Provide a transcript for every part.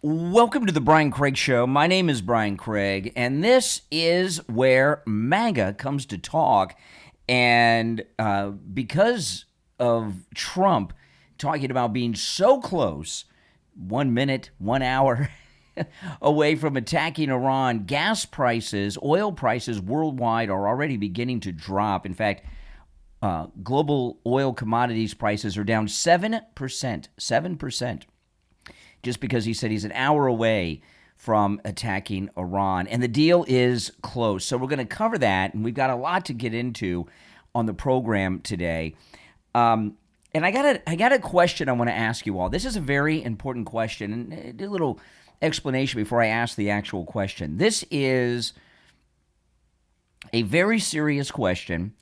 Welcome to the Brian Craig Show. My name is Brian Craig, and this is where MAGA comes to talk. And because of Trump talking about being so close, 1 minute, 1 hour away from attacking Iran, gas prices, oil prices worldwide are already beginning to drop. In fact, global oil commodities prices are down 7%, 7%. Just because he said he's an hour away from attacking Iran. And the deal is close. So we're going to cover that, and we've got a lot to get into on the program today. And I got a question I want to ask you all. This is a very important question, and a little explanation before I ask the actual question. This is a very serious question,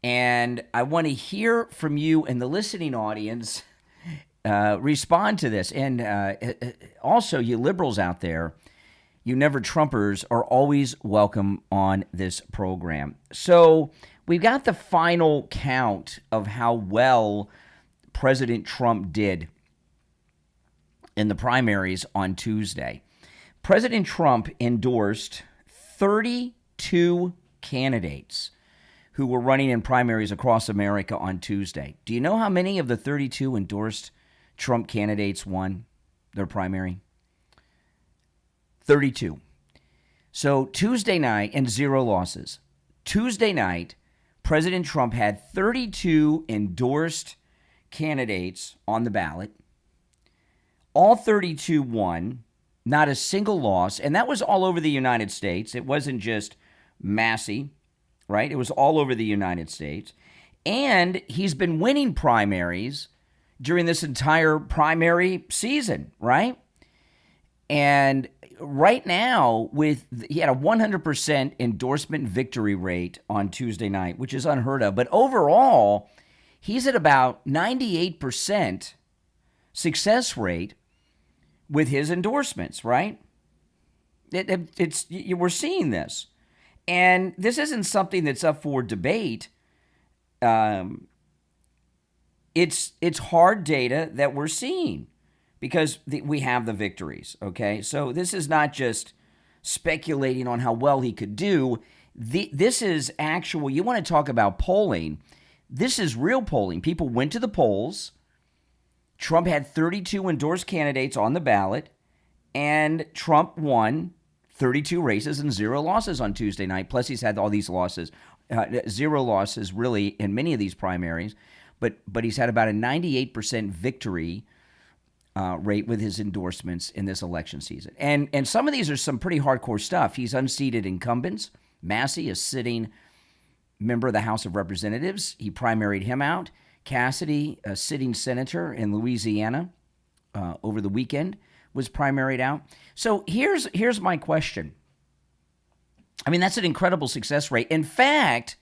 and I want to hear from you and the listening audience. Respond to this. And also, you liberals out there, you never Trumpers, are always welcome on this program. So we've got the final count of how well President Trump did in the primaries on Tuesday. President Trump endorsed 32 candidates who were running in primaries across America on Tuesday. Do you know how many of the 32 endorsed Trump candidates won their primary? 32. So Tuesday night, and 0 losses. Tuesday night, President Trump had 32 endorsed candidates on the ballot. All 32 won, not a single loss, and that was all over the United States. It wasn't just Massey, right? It was all over the United States. And he's been winning primaries during this entire primary season, right? And right now, he had a 100% endorsement victory rate on Tuesday night, which is unheard of. But overall, he's at about 98% success rate with his endorsements, right? We're seeing this. And this isn't something that's up for debate. It's hard data that we're seeing because we have the victories, okay? So this is not just speculating on how well he could do. This is actual, you want to talk about polling, this is real polling. People went to the polls. Trump had 32 endorsed candidates on the ballot, and Trump won 32 races and 0 losses on Tuesday night. Plus, he's had all these losses, 0 losses really in many of these primaries. But he's had about a 98% victory rate with his endorsements in this election season. And some of these are some pretty hardcore stuff. He's unseated incumbents. Massey, a sitting member of the House of Representatives, he primaried him out. Cassidy, a sitting senator in Louisiana over the weekend, was primaried out. So here's my question. I mean, that's an incredible success rate. In fact,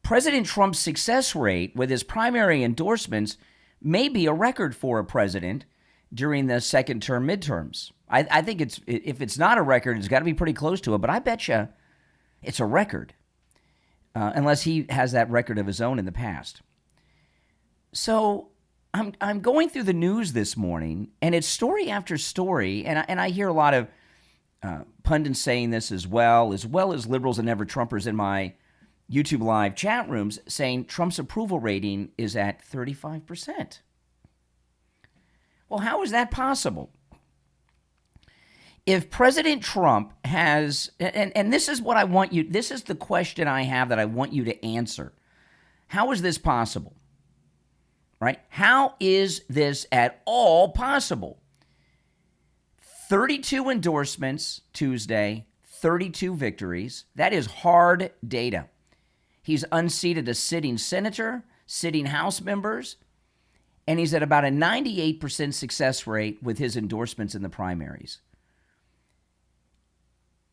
President Trump's success rate with his primary endorsements may be a record for a president during the second term midterms. I think if it's not a record, it's got to be pretty close to it. But I bet you it's a record, unless he has that record of his own in the past. So I'm going through the news this morning, and it's story after story, and I hear a lot of pundits saying this as well as liberals and never Trumpers in my YouTube Live chat rooms saying Trump's approval rating is at 35%. Well, how is that possible? If President Trump has, and this is what I want you, this is the question I have that I want you to answer. How is this possible? Right? How is this at all possible? 32 endorsements Tuesday, 32 victories. That is hard data. He's unseated a sitting senator, sitting House members, and he's at about a 98% success rate with his endorsements in the primaries.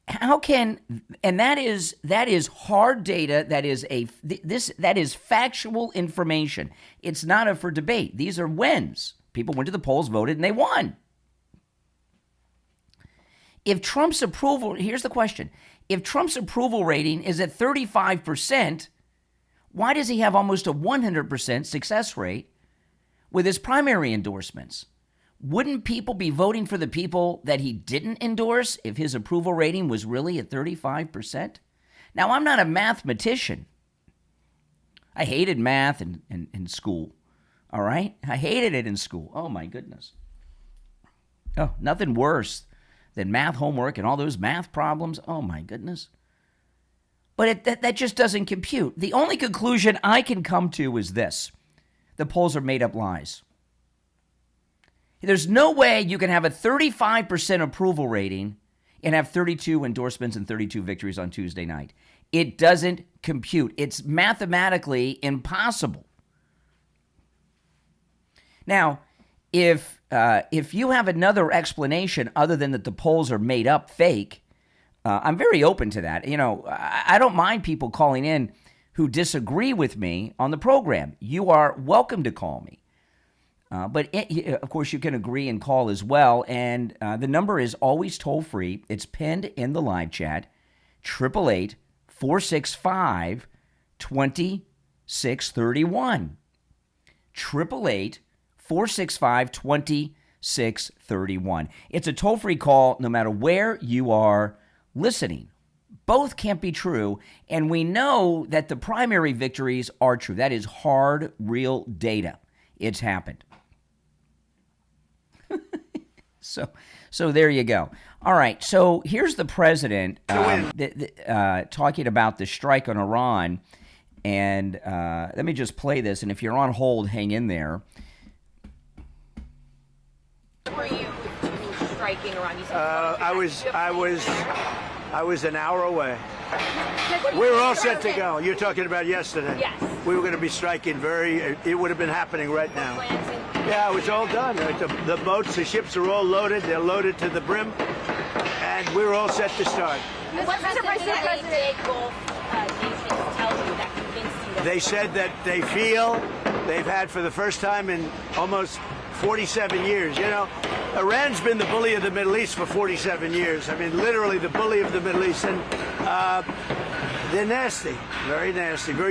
How can, and that is hard data. That is factual information. It's not up for debate. These are wins. People went to the polls, voted, and they won. If Trump's approval, here's the question. If Trump's approval rating is at 35%, why does he have almost a 100% success rate with his primary endorsements? wouldn't people be voting for the people that he didn't endorse if his approval rating was really at 35%? Now, I'm not a mathematician. I hated math in school, all right? I hated it in school. Oh, my goodness. Oh, nothing worse than math homework and all those math problems. Oh, my goodness. But that just doesn't compute. The only conclusion I can come to is this. The polls are made-up lies. There's no way you can have a 35% approval rating and have 32 endorsements and 32 victories on Tuesday night. It doesn't compute. It's mathematically impossible. Now, if you have another explanation other than that the polls are made up fake, I'm very open to that. You know, I don't mind people calling in who disagree with me on the program. You are welcome to call me. But of course, you can agree and call as well. And the number is always toll free. It's pinned in the live chat, 888-465-2631. 888-465-2631. It's a toll-free call no matter where you are listening. Both can't be true, and we know that the primary victories are true. That is hard, real data. It's happened. So there you go. All right, so here's the president talking about the strike on Iran, and let me just play this, and if you're on hold, hang in there. Were you striking Iran? I was an hour away. We were all set to go. You're talking about yesterday. Yes. We were going to be striking it would have been happening right now. Yeah, it was all done. The boats, the ships are all loaded. They're loaded to the brim. And we were all set to start. What did the big Gulf nations tell you that convinced you? They said that they feel they've had for the first time in almost 47 years. You know, Iran's been the bully of the Middle East for 47 years. I mean, literally the bully of the Middle East. And they're nasty, very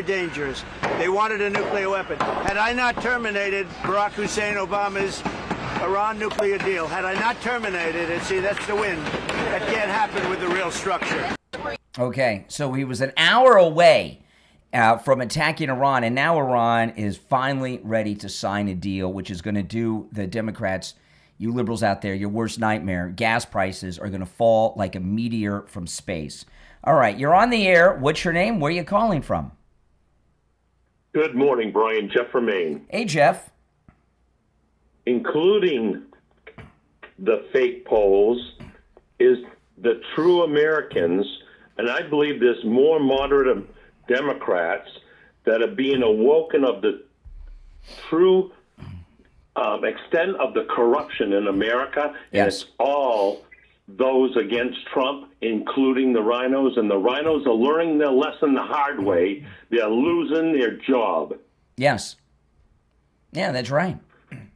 dangerous. They wanted a nuclear weapon. Had I not terminated Barack Hussein Obama's Iran nuclear deal, had I not terminated it, see, that's the win. That can't happen with the real structure. Okay, so he was an hour away from attacking Iran, and now Iran is finally ready to sign a deal, which is going to do the Democrats, you liberals out there, your worst nightmare. Gas prices are going to fall like a meteor from space. All right, you're on the air. What's your name? Where are you calling from? Good morning, Brian. Jeff from Maine. Hey, Jeff. Including the fake polls is the true Americans, and I believe there's more moderate Democrats that are being awoken of the true extent of the corruption in America. Yes. And it's all those against Trump, including the rhinos, and the rhinos are learning their lesson the hard way. They're losing their job. Yes. Yeah, that's right. And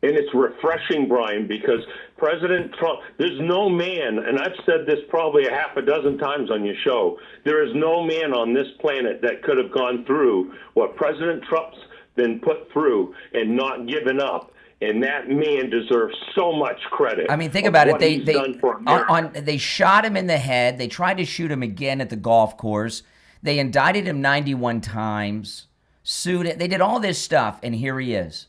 it's refreshing, Brian, because President Trump, there's no man, and I've said this probably a half a dozen times on your show, there is no man on this planet that could have gone through what President Trump's been put through and not given up. And that man deserves so much credit. I mean, think about it. They shot him in the head. They tried to shoot him again at the golf course. They indicted him 91 times, sued it. They did all this stuff, and here he is.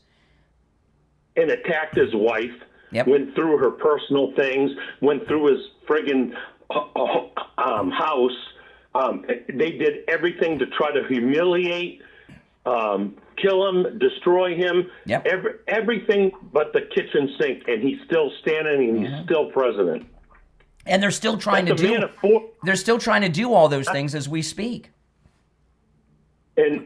And attacked his wife, Yep. Went through her personal things, went through his friggin' house. They did everything to try to humiliate, kill him, destroy him, Yep. everything but the kitchen sink, and he's still standing and he's still president. And they're still trying to do. They're still trying to do all those things as we speak. And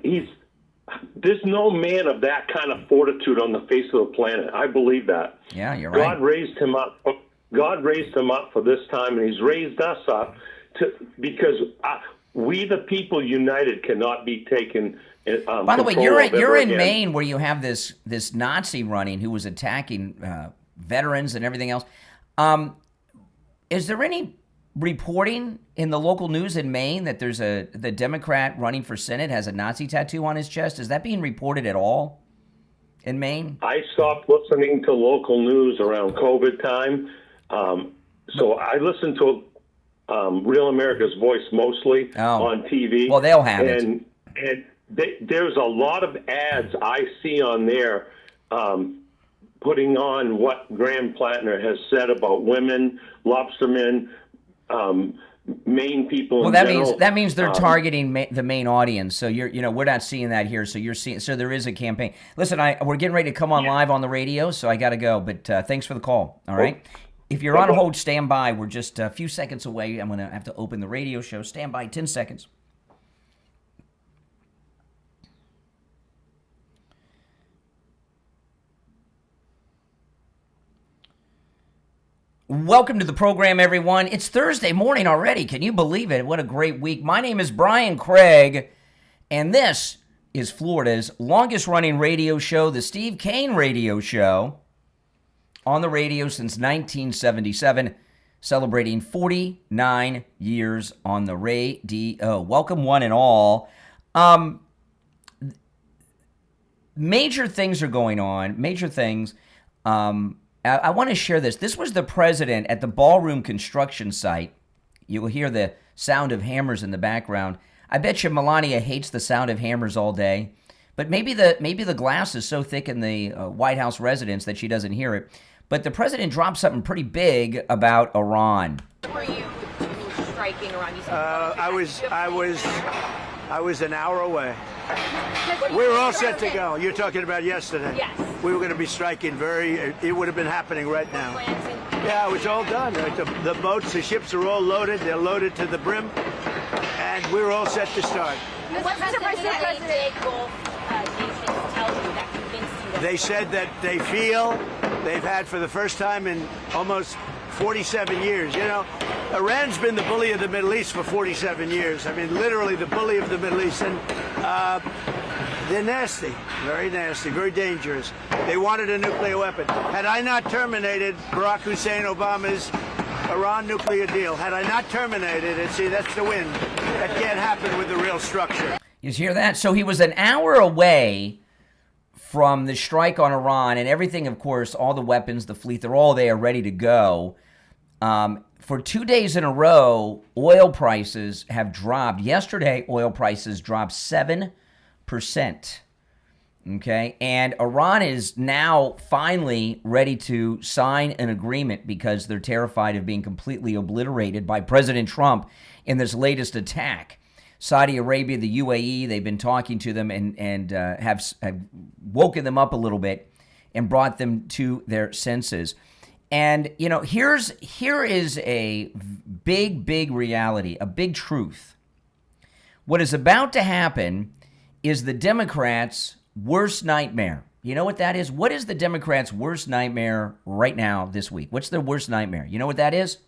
there's no man of that kind of fortitude on the face of the planet. I believe that. Yeah, you're right. God raised him up. God raised him up for this time, and he's raised us up because we, the people united, cannot be taken. By the way, you're in Maine, where you have this Nazi running who was attacking veterans and everything else. Is there any reporting in the local news in Maine that the Democrat running for Senate has a Nazi tattoo on his chest? Is that being reported at all? in Maine? I stopped listening to local news around COVID time. So I listen to Real America's Voice mostly on TV. Well, they'll have it. And there's a lot of ads I see on there putting on what Graham Plattner has said about women, lobstermen, Maine people. Well, in that general. means that means they're targeting the main audience. So we're not seeing that here. So you're seeing. So there is a campaign. Listen, we're getting ready to come on live on the radio, so I got to go. But thanks for the call. All right. If you're on hold, stand by. We're just a few seconds away. I'm going to have to open the radio show. Stand by 10 seconds. Welcome to the program, everyone. It's Thursday morning already. Can you believe it? What a great week. My name is Brian Craig, and this is Florida's longest-running radio show, the Steve Kane Radio Show, on the radio since 1977, celebrating 49 years on the radio. Welcome, one and all. Major things are going on. Major things. I want to share this. This was the president at the ballroom construction site. You will hear the sound of hammers in the background. I bet you Melania hates the sound of hammers all day. But maybe the glass is so thick in the White House residence that she doesn't hear it. But the president dropped something pretty big about Iran. Were you striking Iran? I was an hour away. We were all set to go. You're talking about yesterday. Yes. We were going to be striking it would have been happening right now. Yeah, it was all done. The boats, the ships are all loaded. They're loaded to the brim. And we were all set to start. What did any Gulf nations tell you that convinced you that? They said that they feel they've had for the first time in almost 47 years. You know, Iran's been the bully of the Middle East for 47 years. I mean, literally the bully of the Middle East. And they're nasty, very nasty, very dangerous. They wanted a nuclear weapon. Had I not terminated Barack Hussein Obama's Iran nuclear deal, had I not terminated it, see, that's the win. That can't happen with the real structure. You hear that? So he was an hour away from the strike on Iran, and everything, of course, all the weapons, the fleet, they're all there ready to go. For 2 days in a row, oil prices have dropped. Yesterday, oil prices dropped 7%. Okay, and Iran is now finally ready to sign an agreement because they're terrified of being completely obliterated by President Trump in this latest attack. Saudi Arabia, the UAE, they've been talking to them and have woken them up a little bit and brought them to their senses. And, you know, here is a big reality, a big truth. What is about to happen is the Democrats' worst nightmare. You know what that is? What is the Democrats' worst nightmare right now this week? What's their worst nightmare? You know what that is?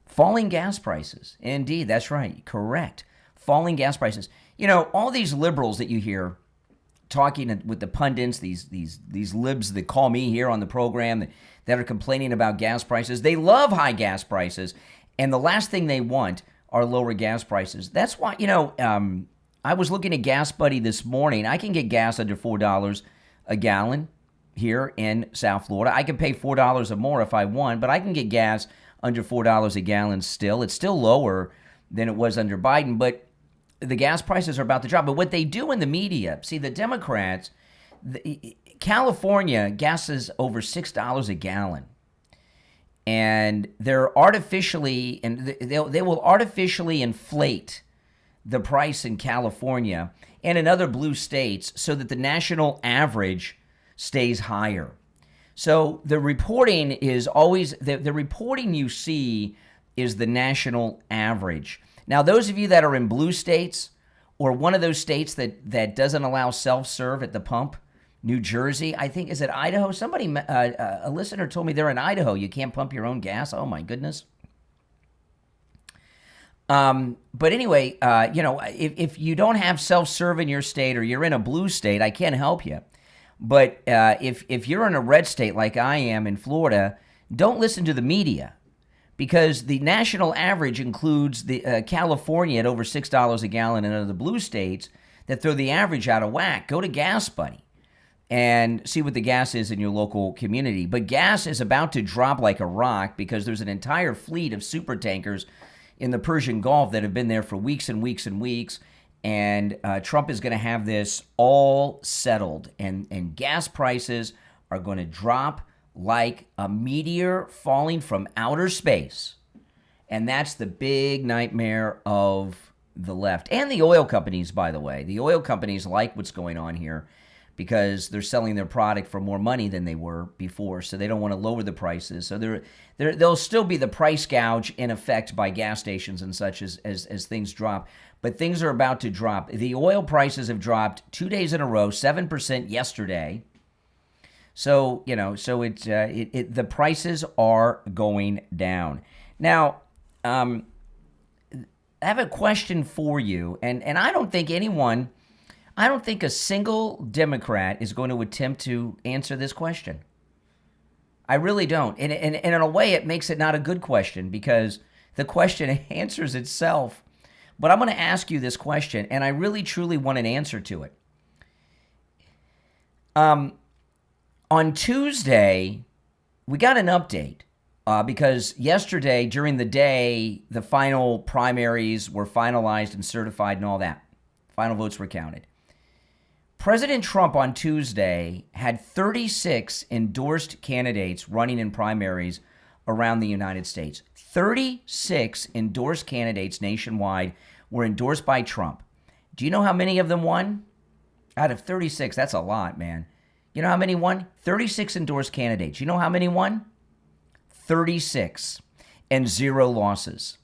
Falling gas prices. Indeed, that's right. Correct. Falling gas prices. You know, all these liberals that you hear talking with the pundits, these libs that call me here on the program that are complaining about gas prices, they love high gas prices, and the last thing they want are lower gas prices. That's why, you know, I was looking at Gas Buddy this morning. I can get gas under $4 a gallon here in South Florida. I can pay $4 or more if I want, but I can get gas under $4 a gallon still. It's still lower than it was under Biden, but the gas prices are about to drop. But what they do in the media, see, the Democrats, California, gas is over $6 a gallon. And they're artificially, and they will artificially inflate the price in California and in other blue states so that the national average stays higher. So the reporting is always, the reporting you see is the national average. Now, those of you that are in blue states or one of those states that doesn't allow self-serve at the pump, New Jersey, I think, is it Idaho? Somebody, a listener told me they're in Idaho. You can't pump your own gas. Oh, my goodness. But anyway, you know, if you don't have self-serve in your state or you're in a blue state, I can't help you. But if you're in a red state like I am in Florida, don't listen to the media because the national average includes the California at over $6 a gallon and other blue states that throw the average out of whack. Go to Gas Buddy. and see what the gas is in your local community. But gas is about to drop like a rock because there's an entire fleet of super tankers in the Persian Gulf that have been there for weeks and weeks and weeks. And Trump is going to have this all settled. And gas prices are going to drop like a meteor falling from outer space. And that's the big nightmare of the left. And the oil companies, by the way. The oil companies like what's going on here, because they're selling their product for more money than they were before, so they don't want to lower the prices. So there'll still be the price gouge in effect by gas stations and such as things drop. But things are about to drop. The oil prices have dropped 2 days in a row, 7% yesterday. So, the prices are going down. Now, I have a question for you, and I don't think a single Democrat is going to attempt to answer this question. I really don't. And in a way, it makes it not a good question because the question answers itself. But I'm going to ask you this question, and I really, truly want an answer to it. On Tuesday, we got an update because yesterday, during the day, the final primaries were finalized and certified and all that. Final votes were counted. President Trump on Tuesday had 36 endorsed candidates running in primaries around the United States. 36 endorsed candidates nationwide were endorsed by Trump. Do you know how many of them won? Out of 36, that's a lot, man. You know how many won? 36 endorsed candidates. You know how many won? 36 and 0 losses,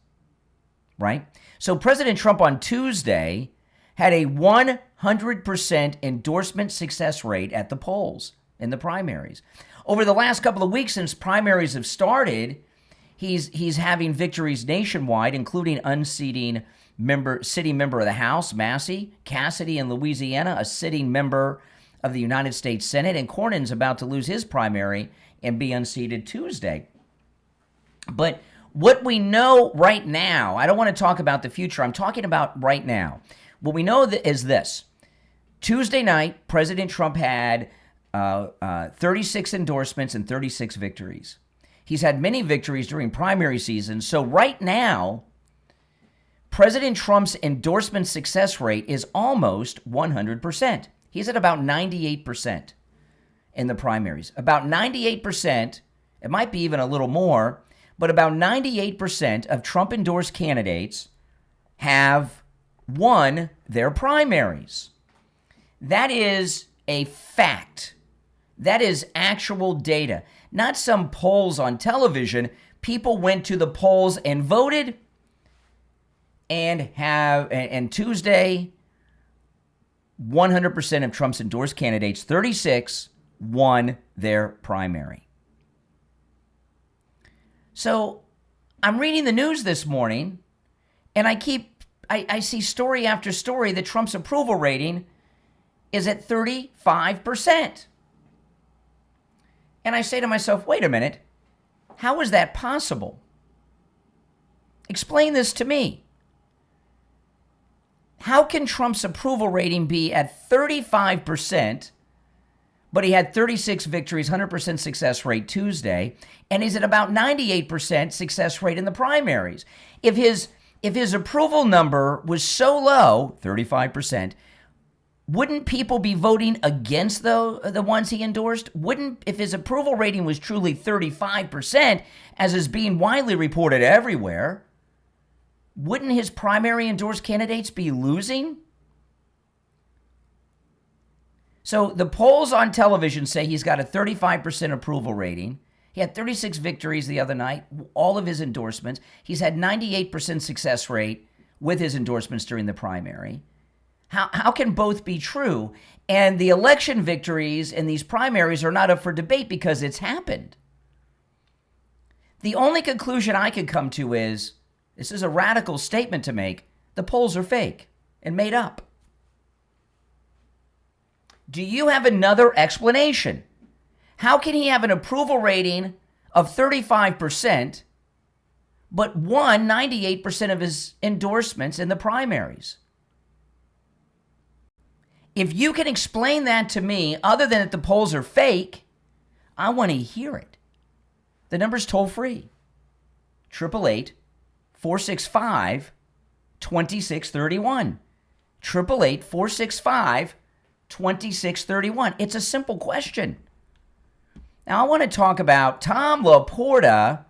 right? So President Trump on Tuesday had a 100% endorsement success rate at the polls in the primaries. Over the last couple of weeks since primaries have started, he's having victories nationwide, including unseating sitting member of the House, Massey, Cassidy in Louisiana, a sitting member of the United States Senate, and Cornyn's about to lose his primary and be unseated Tuesday. But what we know right now, I don't want to talk about the future, I'm talking about right now. What we know is this. Tuesday night, President Trump had 36 endorsements and 36 victories. He's had many victories during primary season. So right now, President Trump's endorsement success rate is almost 100%. He's at about 98% in the primaries. About 98%, it might be even a little more, but about 98% of Trump-endorsed candidates have won their primaries. That is a fact. That is actual data, not some polls on television. People went to the polls and voted, and Tuesday, 100% of Trump's endorsed candidates, 36, won their primary. So I'm reading the news this morning, and I see story after story that Trump's approval rating is at 35%. And I say to myself, wait a minute, how is that possible? Explain this to me. How can Trump's approval rating be at 35%, but he had 36 victories, 100% success rate Tuesday, and he's at about 98% success rate in the primaries? If his approval number was so low, 35%, wouldn't people be voting against the ones he endorsed? If his approval rating was truly 35%, as is being widely reported everywhere, wouldn't his primary endorsed candidates be losing? So the polls on television say he's got a 35% approval rating. He had 36 victories the other night, all of his endorsements. He's had 98% success rate with his endorsements during the primary. How can both be true? And the election victories in these primaries are not up for debate because it's happened. The only conclusion I could come to is, this is a radical statement to make, the polls are fake and made up. Do you have another explanation? How can he have an approval rating of 35%, but won 98% of his endorsements in the primaries? If you can explain that to me, other than that the polls are fake, I want to hear it. The number's toll free. 888-465-2631. 888-465-2631. It's a simple question. Now, I want to talk about Tom LaPorta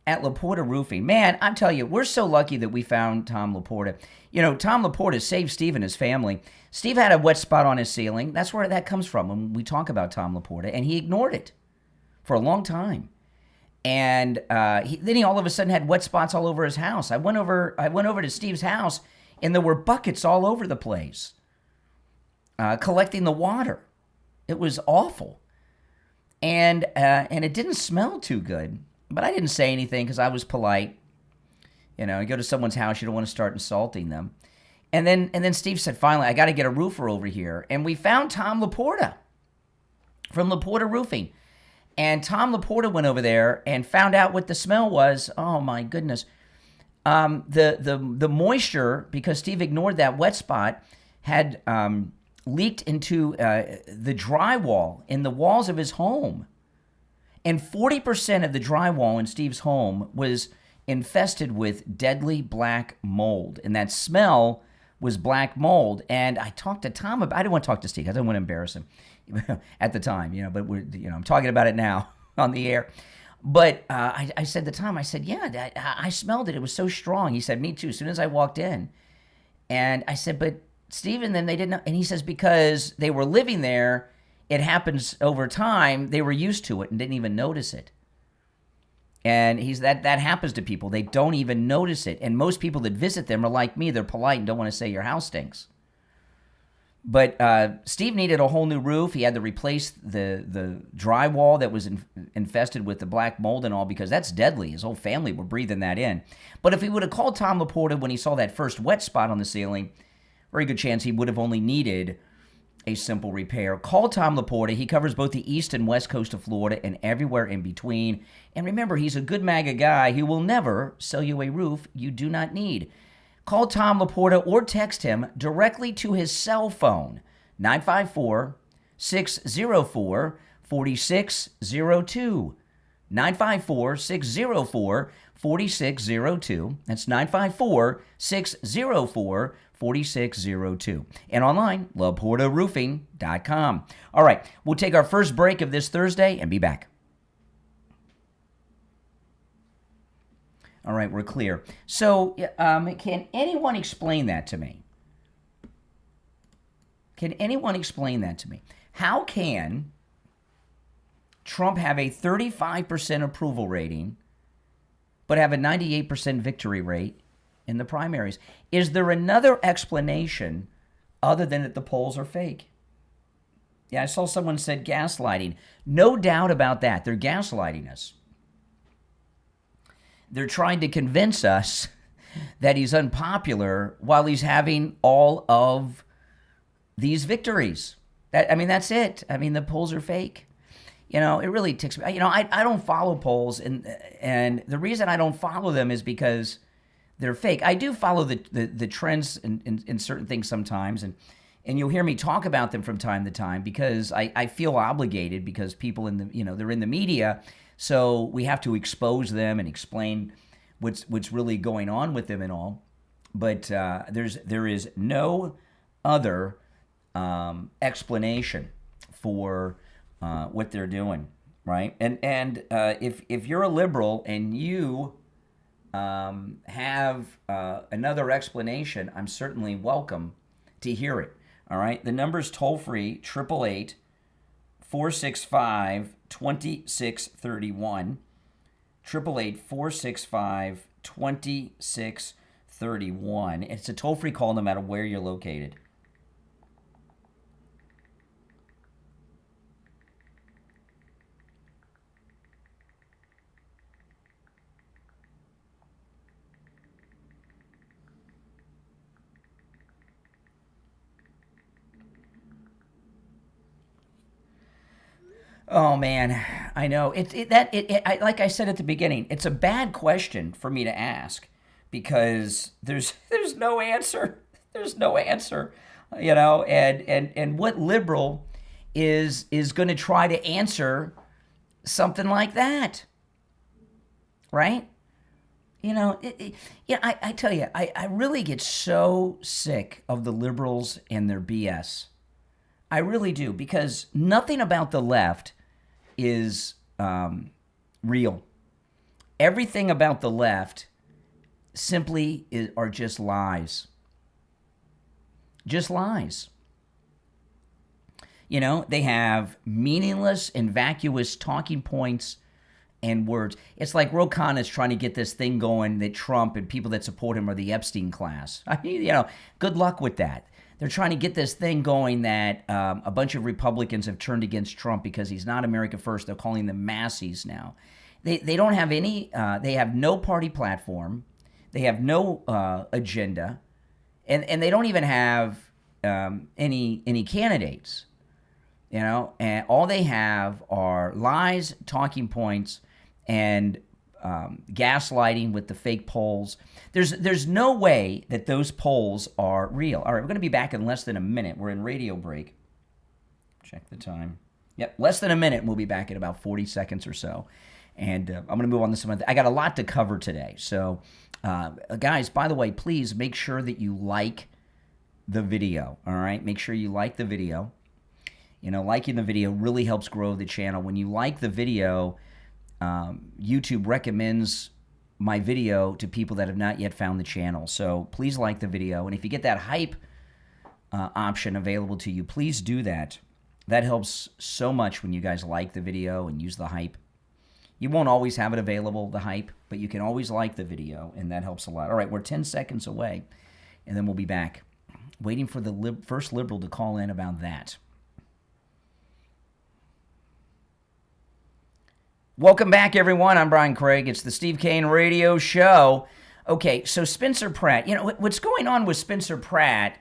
at LaPorta Roofing. Man, I'm telling you, we're so lucky that we found Tom LaPorta. You know, Tom LaPorta saved Steve and his family. Steve had a wet spot on his ceiling. That's where that comes from when we talk about Tom LaPorta, and he ignored it for a long time. And then he all of a sudden had wet spots all over his house. I went over to Steve's house, and there were buckets all over the place collecting the water. It was awful, and it didn't smell too good. But I didn't say anything because I was polite. You know, you go to someone's house, you don't want to start insulting them. And then Steve said, finally, I got to get a roofer over here. And we found Tom LaPorta from LaPorta Roofing. And Tom LaPorta went over there and found out what the smell was. Oh, my goodness. The moisture, because Steve ignored that wet spot, had leaked into the drywall in the walls of his home. And 40% of the drywall in Steve's home was infested with deadly black mold. And that smell was black mold. And I talked to Tom about, I didn't want to talk to Steve. I didn't want to embarrass him at the time, but I'm talking about it now on the air. But I said to Tom, I said, yeah, I smelled it. It was so strong. He said, me too, as soon as I walked in. And I said, but Steve, and then they didn't know. And he says, because they were living there, it happens over time. They were used to it and didn't even notice it. And that happens to people. They don't even notice it. And most people that visit them are like me. They're polite and don't want to say your house stinks. But Steve needed a whole new roof. He had to replace the drywall that was infested with the black mold and all, because that's deadly. His whole family were breathing that in. But if he would have called Tom LaPorta when he saw that first wet spot on the ceiling, very good chance he would have only needed a simple repair. Call Tom LaPorta. He covers both the east and west coast of Florida and everywhere in between. And remember, he's a good MAGA guy who will never sell you a roof you do not need. Call Tom LaPorta or text him directly to his cell phone, 954-604-4602. 954-604-4602. That's 954-604-4602. And online, LaPortaRoofing.com. All right, we'll take our first break of this Thursday and be back. All right, we're clear. So, can anyone explain that to me? Can anyone explain that to me? How can Trump have a 35% approval rating, but have a 98% victory rate in the primaries? Is there another explanation other than that the polls are fake? Yeah, I saw someone said gaslighting. No doubt about that. They're gaslighting us. They're trying to convince us that he's unpopular while he's having all of these victories. That's it. The polls are fake. It really ticks me. I don't follow polls, and the reason I don't follow them is because they're fake. I do follow the trends in certain things sometimes, and you'll hear me talk about them from time to time because I feel obligated, because people they're in the media, so we have to expose them and explain what's really going on with them and all. But there is no other explanation for what they're doing, right? And if you're a liberal and you have another explanation, I'm certainly welcome to hear it. All right, the number's toll free, 888-465-2631. 888-465-2631. It's a toll free call no matter where you're located. Oh man, I know. Like I said at the beginning, it's a bad question for me to ask because there's no answer. There's no answer, you know. And what liberal is going to try to answer something like that, right? You know, I tell you, I really get so sick of the liberals and their BS. I really do, because nothing about the left is real. Everything about the left simply are just lies. Just lies. You know, they have meaningless and vacuous talking points and words. It's like Ro Khanna's trying to get this thing going that Trump and people that support him are the Epstein class. I mean, you know, good luck with that. They're trying to get this thing going that a bunch of Republicans have turned against Trump because he's not America First. They're calling them Massies now. They don't have any, they have no party platform. They have no agenda. And they don't even have any candidates, you know. And all they have are lies, talking points, and gaslighting with the fake polls. There's no way that those polls are real. All right, we're going to be back in less than a minute. We're in radio break. Check the time. Yep, less than a minute. We'll be back in about 40 seconds or so. And I'm going to move on to some of the, I got a lot to cover today. So, guys, by the way, please make sure that you like the video, all right? Make sure you like the video. You know, liking the video really helps grow the channel. When you like the video, YouTube recommends my video to people that have not yet found the channel. So please like the video. And if you get that hype option available to you, please do that. That helps so much when you guys like the video and use the hype. You won't always have it available, the hype, but you can always like the video, and that helps a lot. All right, we're 10 seconds away, and then we'll be back. Waiting for the first liberal to call in about that. Welcome back, everyone. I'm Brian Craig. It's the Steve Kane Radio Show. Okay, so Spencer Pratt. You know, what's going on with Spencer Pratt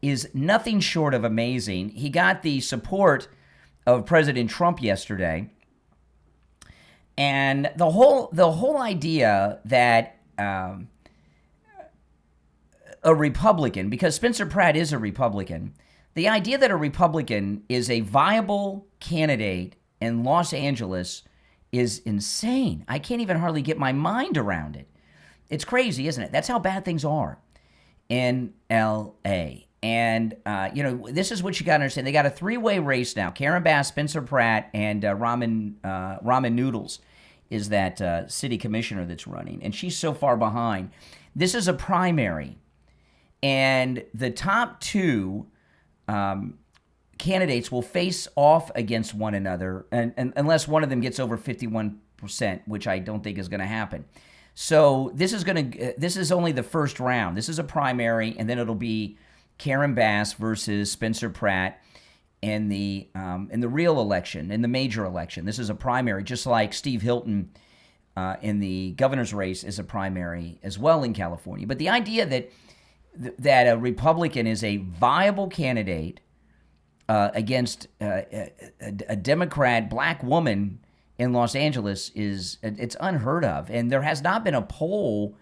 is nothing short of amazing. He got the support of President Trump yesterday. And the whole idea that a Republican, because Spencer Pratt is a Republican, the idea that a Republican is a viable candidate in Los Angeles is insane. I can't even hardly get my mind around it. It's crazy, isn't it? That's how bad things are in L.A. And, you know, this is what you got to understand. They got a three-way race now. Karen Bass, Spencer Pratt, and Ramen Noodles is that city commissioner that's running. And she's so far behind. This is a primary. And the top two candidates will face off against one another, and unless one of them gets over 51%, which I don't think is going to happen. So this is only the first round. This is a primary, and then it'll be Karen Bass versus Spencer Pratt in the real election, in the major election. This is a primary, just like Steve Hilton in the governor's race is a primary as well in California. But the idea that a Republican is a viable candidate against a Democrat black woman in Los Angeles it's unheard of. And there has not been a poll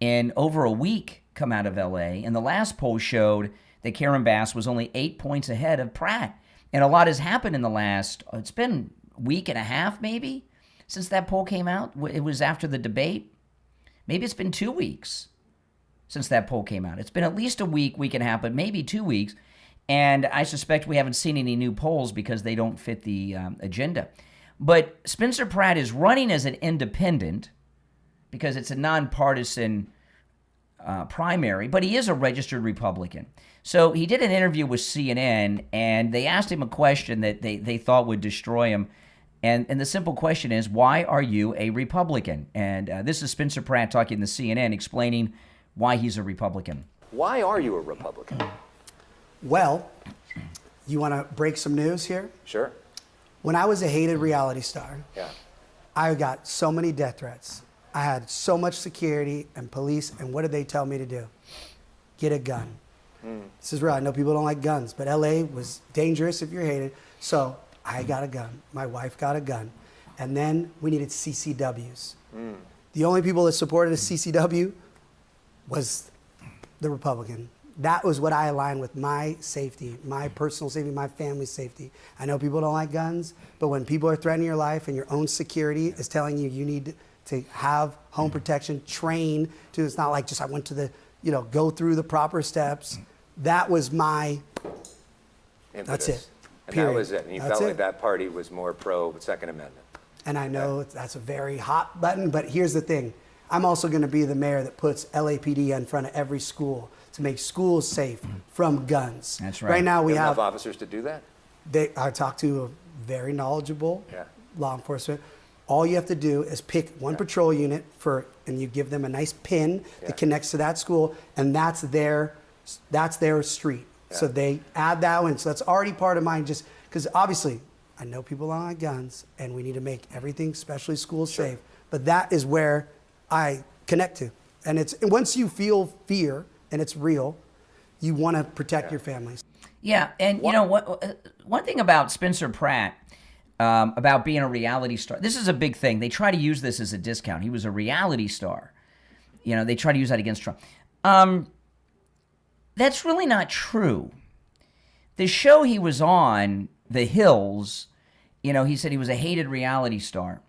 in over a week come out of L.A. And the last poll showed that Karen Bass was only 8 points ahead of Pratt. And a lot has happened in the last, it's been a week and a half maybe since that poll came out. It was after the debate. Maybe it's been 2 weeks since that poll came out. It's been at least a week and a half, but maybe 2 weeks. And I suspect we haven't seen any new polls because they don't fit the agenda. But Spencer Pratt is running as an independent because it's a nonpartisan primary, but he is a registered Republican. So he did an interview with CNN, and they asked him a question that they thought would destroy him. And the simple question is, why are you a Republican? And this is Spencer Pratt talking to CNN, explaining why he's a Republican. Why are you a Republican? Well, you want to break some news here? Sure. When I was a hated reality star, Yeah. I got so many death threats. I had so much security and police, and what did they tell me to do? Get a gun. This is real. I know people don't like guns, but LA was dangerous if you're hated. So I got a gun. My wife got a gun. And then we needed CCWs. The only people that supported a CCW was the Republican. that was what I aligned with: my safety, my personal safety, my family's safety. I know people don't like guns, but when people are threatening your life and your own security is telling you you need to have home protection, train to, it's not like just I went to the, go through the proper steps. That was my, Impetus. that's it. And Period. that was it. And you That's felt it. like that party was more pro Second Amendment. And I know that's a very hot button, but here's the thing. I'm also going to be the mayor that puts LAPD in front of every school to make schools safe from guns. That's right. Right now we You have have, enough officers to do that? I talked to a very knowledgeable Yeah. law enforcement. All you have to do is pick one patrol unit and you give them a nice pin that connects to that school, and that's their street. So they add that one. So that's already part of mine, just because obviously I know people don't like guns and we need to make everything, especially schools, safe. But that is where I connect to. And once you feel fear and it's real, you want to protect your families. Yeah, and you know what? One thing about Spencer Pratt, about being a reality star, this is a big thing. They try to use this as a discount. He was a reality star. They try to use that against Trump. That's really not true. The show he was on, The Hills, he said he was a hated reality star.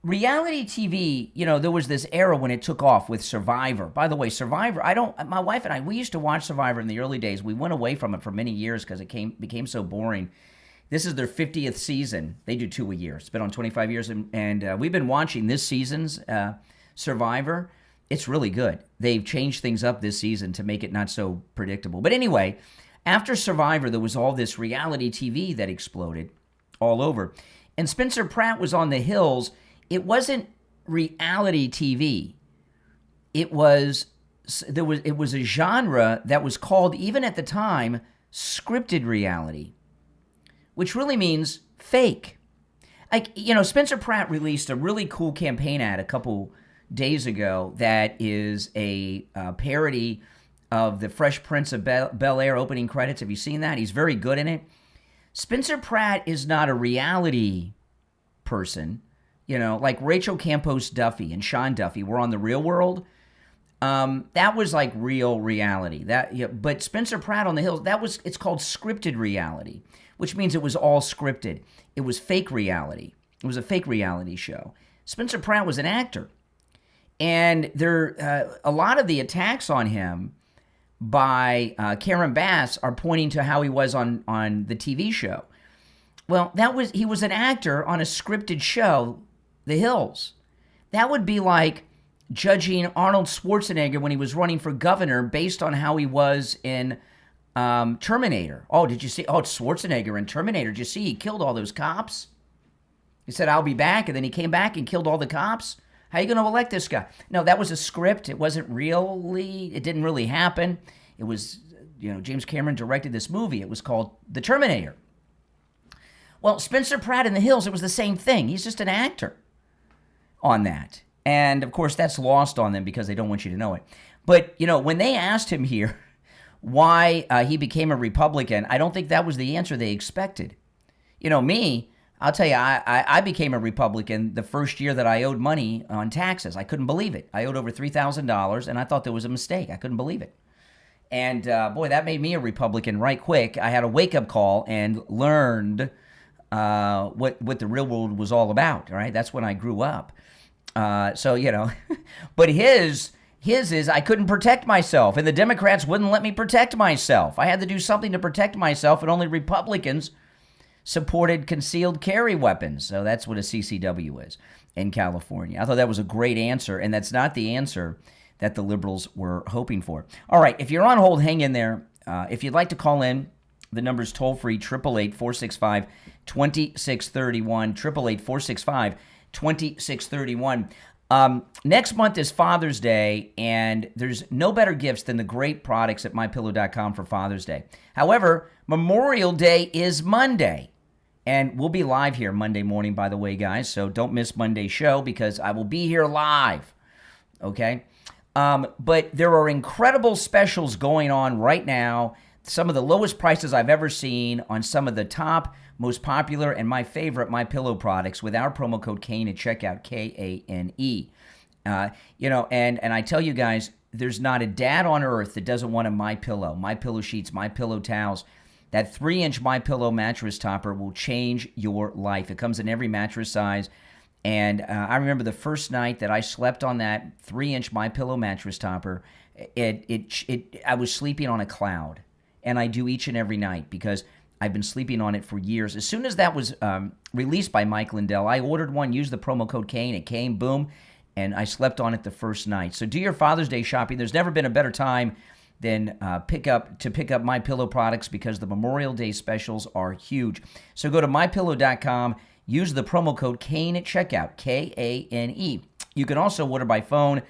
Reality TV, there was this era when it took off with Survivor. By the way, Survivor, my wife and I, we used to watch Survivor in the early days. We went away from it for many years because it became so boring. This is their 50th season. They do 2 a year. It's been on 25 years, and we've been watching this season's Survivor. It's really good. They've changed things up this season to make it not so predictable. But anyway, after Survivor, there was all this reality TV that exploded all over. And Spencer Pratt was on The Hills. It wasn't reality TV. It was a genre that was called, even at the time, scripted reality, which really means fake. Spencer Pratt released a really cool campaign ad a couple days ago that is a parody of the Fresh Prince of Bel-Air opening credits. Have you seen that? He's very good in it. Spencer Pratt is not a reality person. Like Rachel Campos Duffy and Sean Duffy were on The Real World. That was like real reality. But Spencer Pratt on The Hills, it's called scripted reality, which means it was all scripted. It was fake reality. It was a fake reality show. Spencer Pratt was an actor. And a lot of the attacks on him by Karen Bass are pointing to how he was on the TV show. Well, he was an actor on a scripted show, The Hills. That would be like judging Arnold Schwarzenegger when he was running for governor based on how he was in Terminator. Oh, did you see? Oh, Schwarzenegger in Terminator. Did you see he killed all those cops? He said, I'll be back, and then he came back and killed all the cops. How are you going to elect this guy? No, that was a script. It didn't really happen. It was, James Cameron directed this movie. It was called The Terminator. Well, Spencer Pratt in The Hills, it was the same thing. He's just an actor on that. And, of course, that's lost on them because they don't want you to know it. But, when they asked him here why he became a Republican, I don't think that was the answer they expected. Me, I'll tell you, I became a Republican the first year that I owed money on taxes. I couldn't believe it. I owed over $3,000, and I thought there was a mistake. I couldn't believe it. And, boy, that made me a Republican right quick. I had a wake-up call and learned what the real world was all about, all right? That's when I grew up. But his is I couldn't protect myself, and the Democrats wouldn't let me protect myself. I had to do something to protect myself, and only Republicans supported concealed carry weapons. So that's what a CCW is in California. I thought that was a great answer, and that's not the answer that the liberals were hoping for. All right, if you're on hold, hang in there. If you'd like to call in, the number's toll-free, 888-465-2631, 888-465-2631. Next month is Father's Day, and there's no better gifts than the great products at MyPillow.com for Father's Day. However, Memorial Day is Monday, and we'll be live here Monday morning, by the way, guys, so don't miss Monday's show because I will be here live, okay? But there are incredible specials going on right now, some of the lowest prices I've ever seen on some of the top, most popular, and my favorite MyPillow products with our promo code Kane at checkout, Kane. And I tell you guys, there's not a dad on earth that doesn't want a MyPillow, MyPillow sheets, MyPillow towels. That 3-inch MyPillow mattress topper will change your life. It comes in every mattress size. And I remember the first night that I slept on that 3-inch MyPillow mattress topper, I was sleeping on a cloud. And I do each and every night because I've been sleeping on it for years. As soon as that was released by Mike Lindell, I ordered one, used the promo code Kane. It came, boom, and I slept on it the first night. So do your Father's Day shopping. There's never been a better time than pick up MyPillow products because the Memorial Day specials are huge. So go to MyPillow.com, use the promo code Kane at checkout, Kane. You can also order by phone,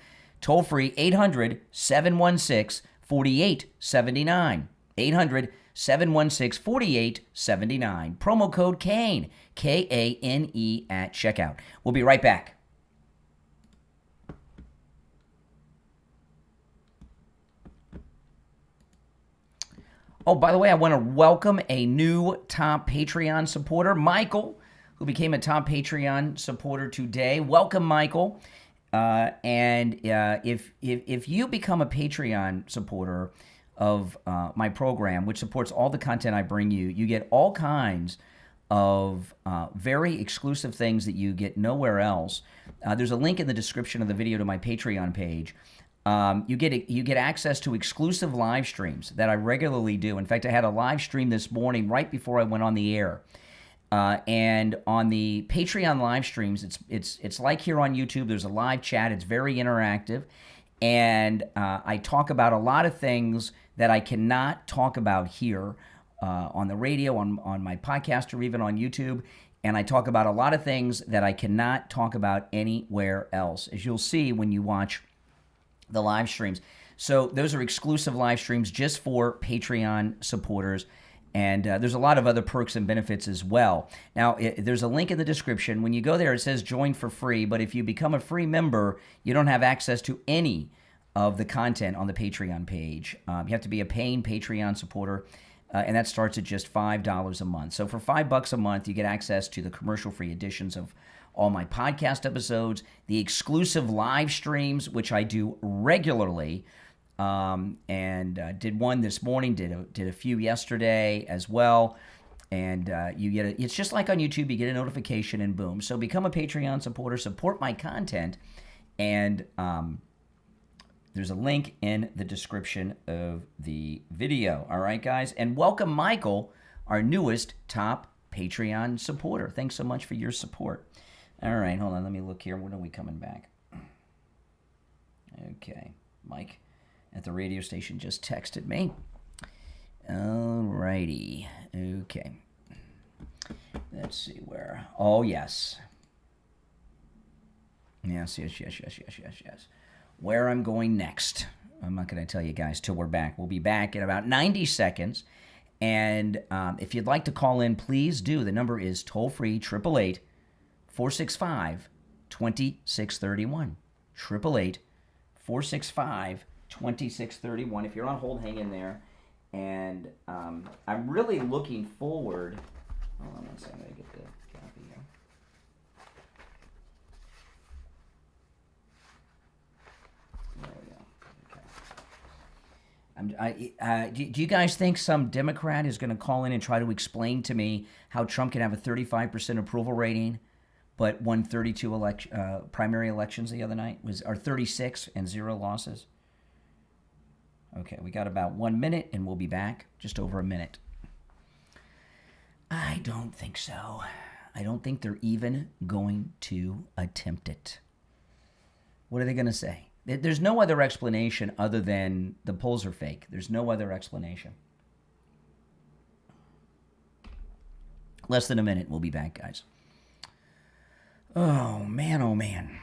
toll-free, 800-716-4879. 800-716-4879. Promo code Kane, Kane at checkout. We'll be right back. Oh, by the way, I want to welcome a new top Patreon supporter, Michael, who became a top Patreon supporter today. Welcome, Michael. If you become a Patreon supporter of my program, which supports all the content I bring you, you get all kinds of very exclusive things that you get nowhere else. There's a link in the description of the video to my Patreon page. You get access to exclusive live streams that I regularly do. In fact, I had a live stream this morning right before I went on the air. And on the Patreon live streams, it's like here on YouTube. There's a live chat. It's very interactive, and I talk about a lot of things that I cannot talk about here on the radio, on my podcast, or even on YouTube. And I talk about a lot of things that I cannot talk about anywhere else, as you'll see when you watch the live streams. So those are exclusive live streams just for Patreon supporters. And there's a lot of other perks and benefits as well. Now, there's a link in the description. When you go there, it says join for free. But if you become a free member, you don't have access to any of the content on the Patreon page. You have to be a paying Patreon supporter, and that starts at just $5 a month. So for $5 a month, you get access to the commercial-free editions of all my podcast episodes, the exclusive live streams, which I do regularly, did one this morning, did a few yesterday as well, and you get it's just like on YouTube, you get a notification and boom. So become a Patreon supporter, support my content, and there's a link in the description of the video. All right, guys, and welcome Michael, our newest top Patreon supporter. Thanks so much for your support. All right, hold on. Let me look here. When are we coming back? Okay. Mike at the radio station just texted me. All righty. Okay. Let's see where. Oh, yes. Yes. Where I'm going next. I'm not going to tell you guys till we're back. We'll be back in about 90 seconds. And if you'd like to call in, please do. The number is toll-free, 888-465-2631. 888-465-2631. If you're on hold, hang in there. And I'm really looking forward. Hold on one second. I'm going to get the copy here. There we go. Okay. Do you guys think some Democrat is going to call in and try to explain to me how Trump can have a 35% approval rating, but won 32 primary elections the other night? Are 36 and 0 losses? Okay, we got about 1 minute, and we'll be back. Just over a minute. I don't think so. I don't think they're even going to attempt it. What are they going to say? There's no other explanation other than the polls are fake. There's no other explanation. Less than a minute. We'll be back, guys. Oh, man, oh, man.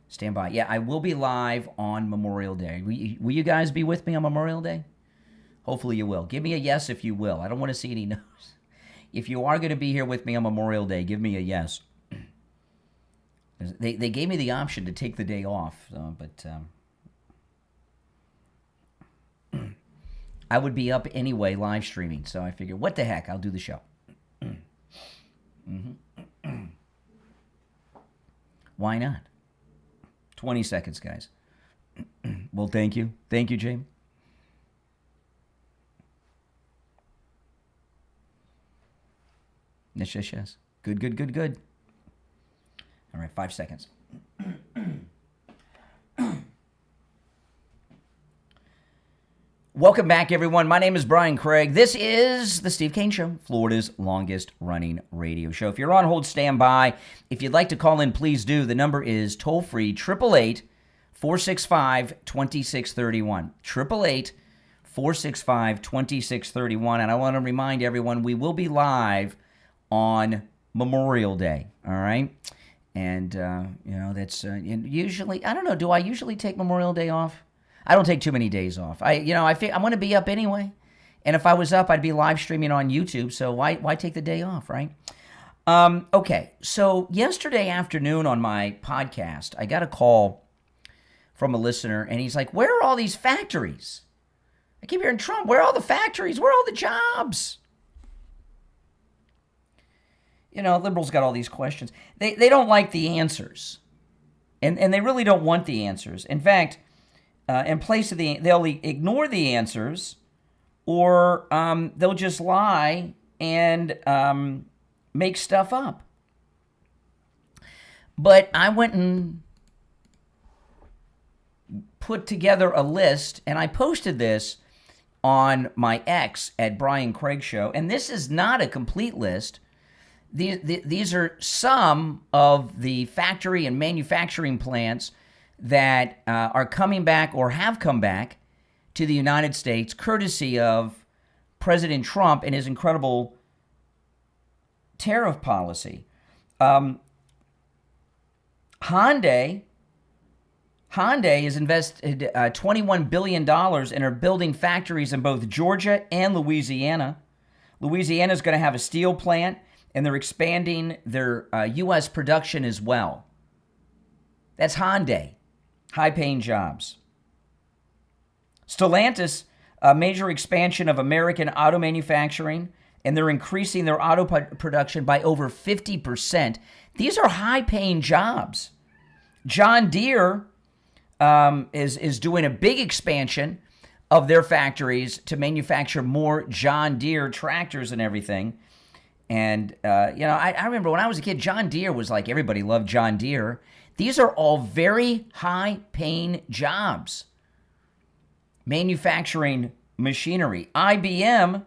Stand by. Yeah, I will be live on Memorial Day. Will you guys be with me on Memorial Day? Hopefully you will. Give me a yes if you will. I don't want to see any no's. If you are going to be here with me on Memorial Day, give me a yes. They gave me the option to take the day off, but I would be up anyway live streaming, so I figured, what the heck, I'll do the show. Why not? 20 seconds, guys. Well, thank you. Thank you, Jamie. Yes. Good. All right, 5 seconds. Welcome back, everyone. My name is Brian Craig. This is The Steve Kane Show, Florida's longest-running radio show. If you're on hold, stand by. If you'd like to call in, please do. The number is toll-free, 888-465-2631. 888-465-2631. And I want to remind everyone, we will be live on Memorial Day, all right? And, that's usually, I don't know, do I usually take Memorial Day off? I don't take too many days off. I want to be up anyway. And if I was up, I'd be live streaming on YouTube. So why take the day off, right? Okay. So yesterday afternoon on my podcast, I got a call from a listener, and he's like, "Where are all these factories? I keep hearing Trump. Where are all the factories? Where are all the jobs?" Liberals got all these questions. They don't like the answers, and they really don't want the answers. In fact, in place of they'll ignore the answers, or they'll just lie and make stuff up. But I went and put together a list, and I posted this on my X at Brian Craig Show. And this is not a complete list. These are some of the factory and manufacturing plants that are coming back or have come back to the United States courtesy of President Trump and his incredible tariff policy. Hyundai has invested $21 billion and are building factories in both Georgia and Louisiana. Louisiana is going to have a steel plant, and they're expanding their U.S. production as well. That's Hyundai. High-paying jobs. Stellantis, a major expansion of American auto manufacturing, and they're increasing their auto production by over 50%. These are high-paying jobs. John Deere is doing a big expansion of their factories to manufacture more John Deere tractors and everything. And, I remember when I was a kid, John Deere was like, everybody loved John Deere. These are all very high-paying jobs. Manufacturing machinery. IBM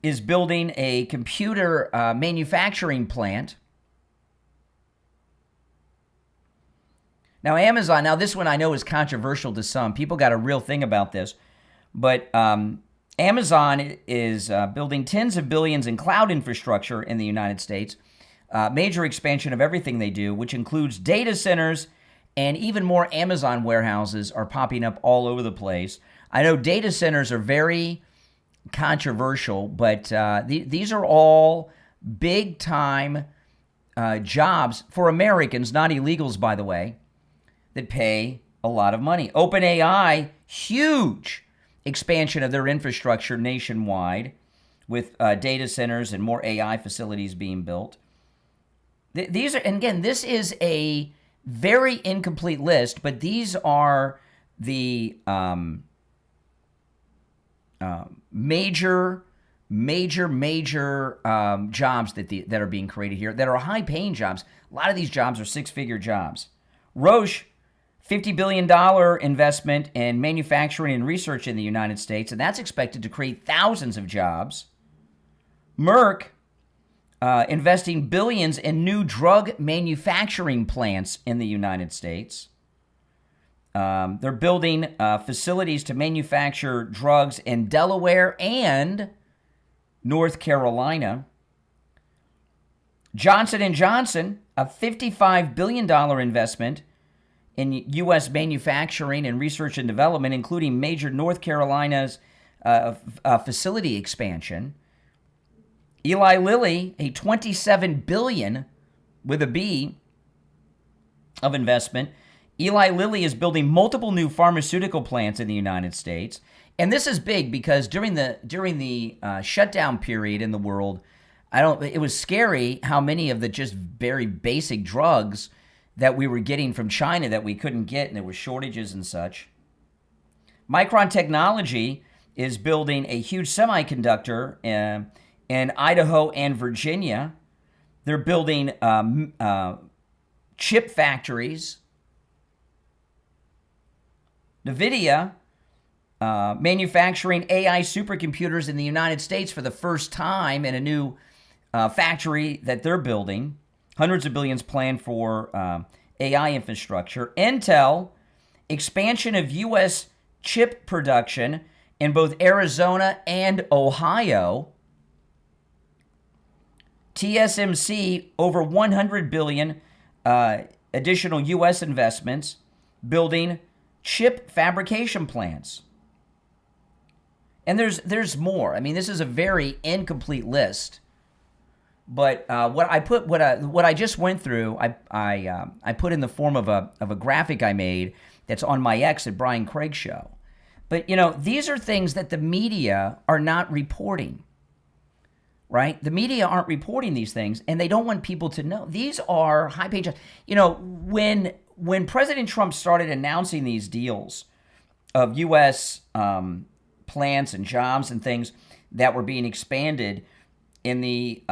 is building a computer manufacturing plant. Now, Amazon, this one I know is controversial to some. People got a real thing about this. But Amazon is building tens of billions in cloud infrastructure in the United States. Major expansion of everything they do, which includes data centers, and even more Amazon warehouses are popping up all over the place. I know data centers are very controversial, but these are all big-time jobs for Americans, not illegals, by the way, that pay a lot of money. OpenAI, huge expansion of their infrastructure nationwide with data centers and more AI facilities being built. These are, and again, this is a very incomplete list, but these are the major jobs that are being created here that are high-paying jobs. A lot of these jobs are six-figure jobs. Roche, $50 billion investment in manufacturing and research in the United States, and that's expected to create thousands of jobs. Merck, investing billions in new drug manufacturing plants in the United States. They're building facilities to manufacture drugs in Delaware and North Carolina. Johnson & Johnson, a $55 billion investment in U.S. manufacturing and research and development, including major North Carolina's facility expansion. Eli Lilly, a $27 billion with a B of investment. Eli Lilly is building multiple new pharmaceutical plants in the United States. And this is big because during the shutdown period in the world, it was scary how many of the just very basic drugs that we were getting from China that we couldn't get, and there were shortages and such. Micron Technology is building a huge semiconductor in Idaho and Virginia. They're building chip factories. NVIDIA manufacturing AI supercomputers in the United States for the first time in a new factory that they're building. Hundreds of billions planned for AI infrastructure. Intel, expansion of U.S. chip production in both Arizona and Ohio. TSMC, over $100 billion additional U.S. investments building chip fabrication plants. And there's more. I mean, this is a very incomplete list. But what I just went through, I put in the form of a graphic I made that's on my X at Brian Craig Show. But these are things that the media are not reporting. Right? The media aren't reporting these things, and they don't want people to know. These are high-paid jobs. When President Trump started announcing these deals of U.S. plants and jobs and things that were being expanded in the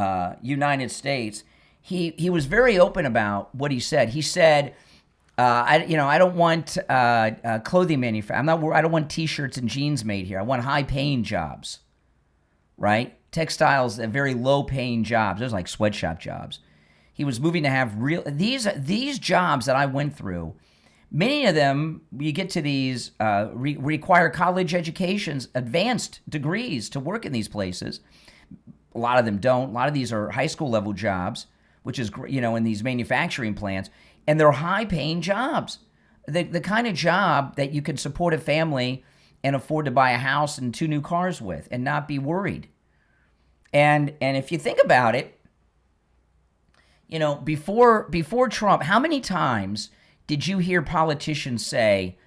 United States, he was very open about what he said. He said, I don't want clothing manufacturing. I don't want T-shirts and jeans made here. I want high-paying jobs, right? Textiles, very low-paying jobs. Those are like sweatshop jobs. He was moving to have these jobs that I went through. Many of them, you get to these, require college educations, advanced degrees to work in these places. A lot of them don't. A lot of these are high school level jobs, which is, in these manufacturing plants, and they're high-paying jobs. The kind of job that you can support a family and afford to buy a house and 2 new cars with and not be worried. And if you think about it, before Trump, how many times did you hear politicians say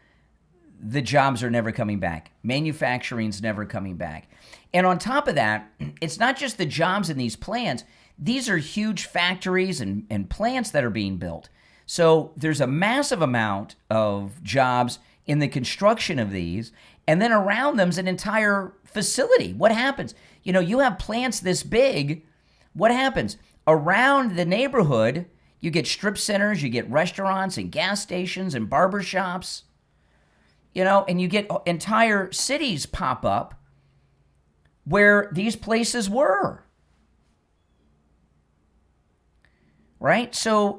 the jobs are never coming back? Manufacturing's never coming back. And on top of that, it's not just the jobs in these plants. These are huge factories and plants that are being built. So there's a massive amount of jobs in the construction of these, and then around them's an entire facility. What happens? You have plants this big. What happens? Around the neighborhood, you get strip centers, you get restaurants and gas stations and barber shops, and you get entire cities pop up where these places were. Right? So,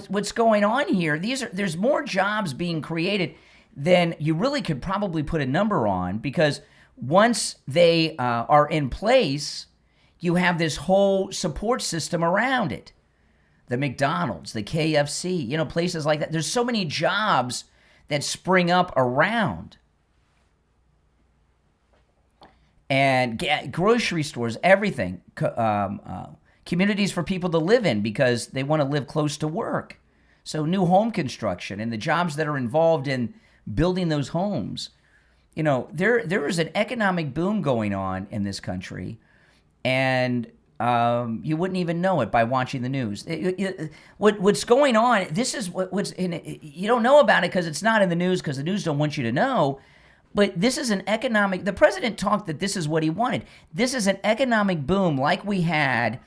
what's going on here, there's more jobs being created than you really could probably put a number on, because once they are in place, you have this whole support system around it. The McDonald's, the KFC, places like that. There's so many jobs that spring up around. And grocery stores, everything. Communities for people to live in because they want to live close to work. So new home construction and the jobs that are involved in building those homes. There is an economic boom going on in this country, and you wouldn't even know it by watching the news. What's going on, this is what's in it. You don't know about it because it's not in the news, because the news don't want you to know. But this is an economic, the president talked that this is what he wanted. This is an economic boom like we had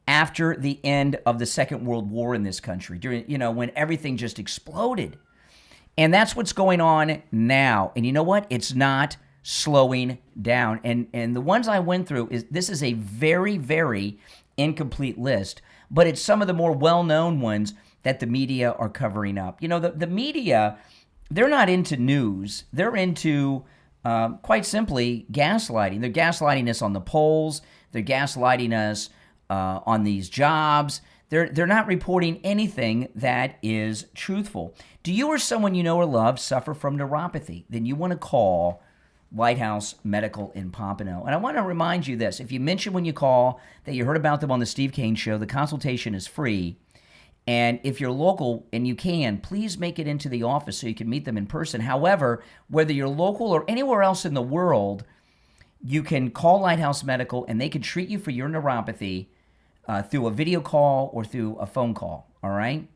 after the end of the Second World War in this country, during, when everything just exploded. And that's what's going on now. And you know what? It's not slowing down. And the ones I went through, this is a very, very incomplete list, but it's some of the more well-known ones that the media are covering up. The media, they're not into news. They're into, quite simply, gaslighting. They're gaslighting us on the polls. They're gaslighting us on these jobs. They're not reporting anything that is truthful. Do you or someone you know or love suffer from neuropathy? Then you want to call Lighthouse Medical in Pompano. And I want to remind you this. If you mention when you call that you heard about them on the Steve Kane Show, the consultation is free. And if you're local and you can, please make it into the office so you can meet them in person. However, whether you're local or anywhere else in the world, you can call Lighthouse Medical and they can treat you for your neuropathy through a video call or through a phone call, all right?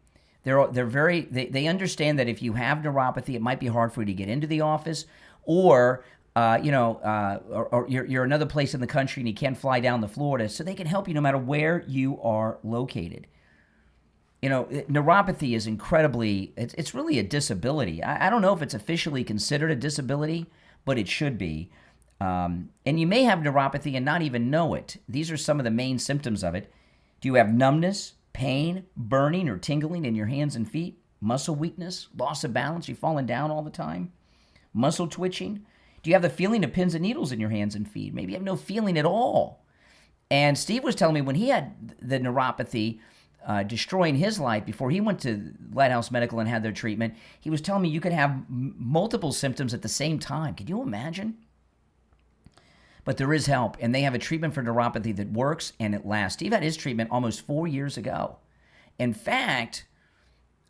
They understand that if you have neuropathy, it might be hard for you to get into the office, or or you're another place in the country and you can't fly down to Florida, so they can help you no matter where you are located. Neuropathy is it's really a disability. I don't know if it's officially considered a disability, but it should be. And you may have neuropathy and not even know it. These are some of the main symptoms of it. Do you have numbness, pain, burning or tingling in your hands and feet? Muscle weakness, loss of balance, you falling down all the time? Muscle twitching? Do you have the feeling of pins and needles in your hands and feet? Maybe you have no feeling at all. And Steve was telling me when he had the neuropathy destroying his life before he went to Lighthouse Medical and had their treatment, he was telling me you could have multiple symptoms at the same time. Can you imagine? But there is help, and they have a treatment for neuropathy that works and it lasts. Steve had his treatment almost 4 years ago. In fact,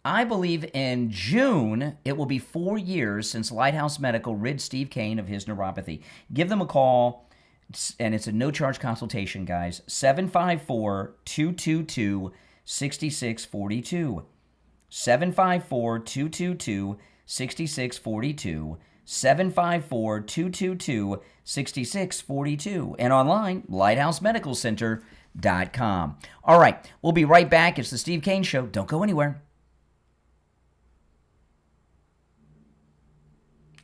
I believe in June, it will be 4 years since Lighthouse Medical rid Steve Kane of his neuropathy. Give them a call, and it's a no-charge consultation, guys. 754-222-6642. 754-222-6642. 754-222-6642. And online, lighthousemedicalcenter.com. All right, we'll be right back. It's the Steve Kane Show. Don't go anywhere.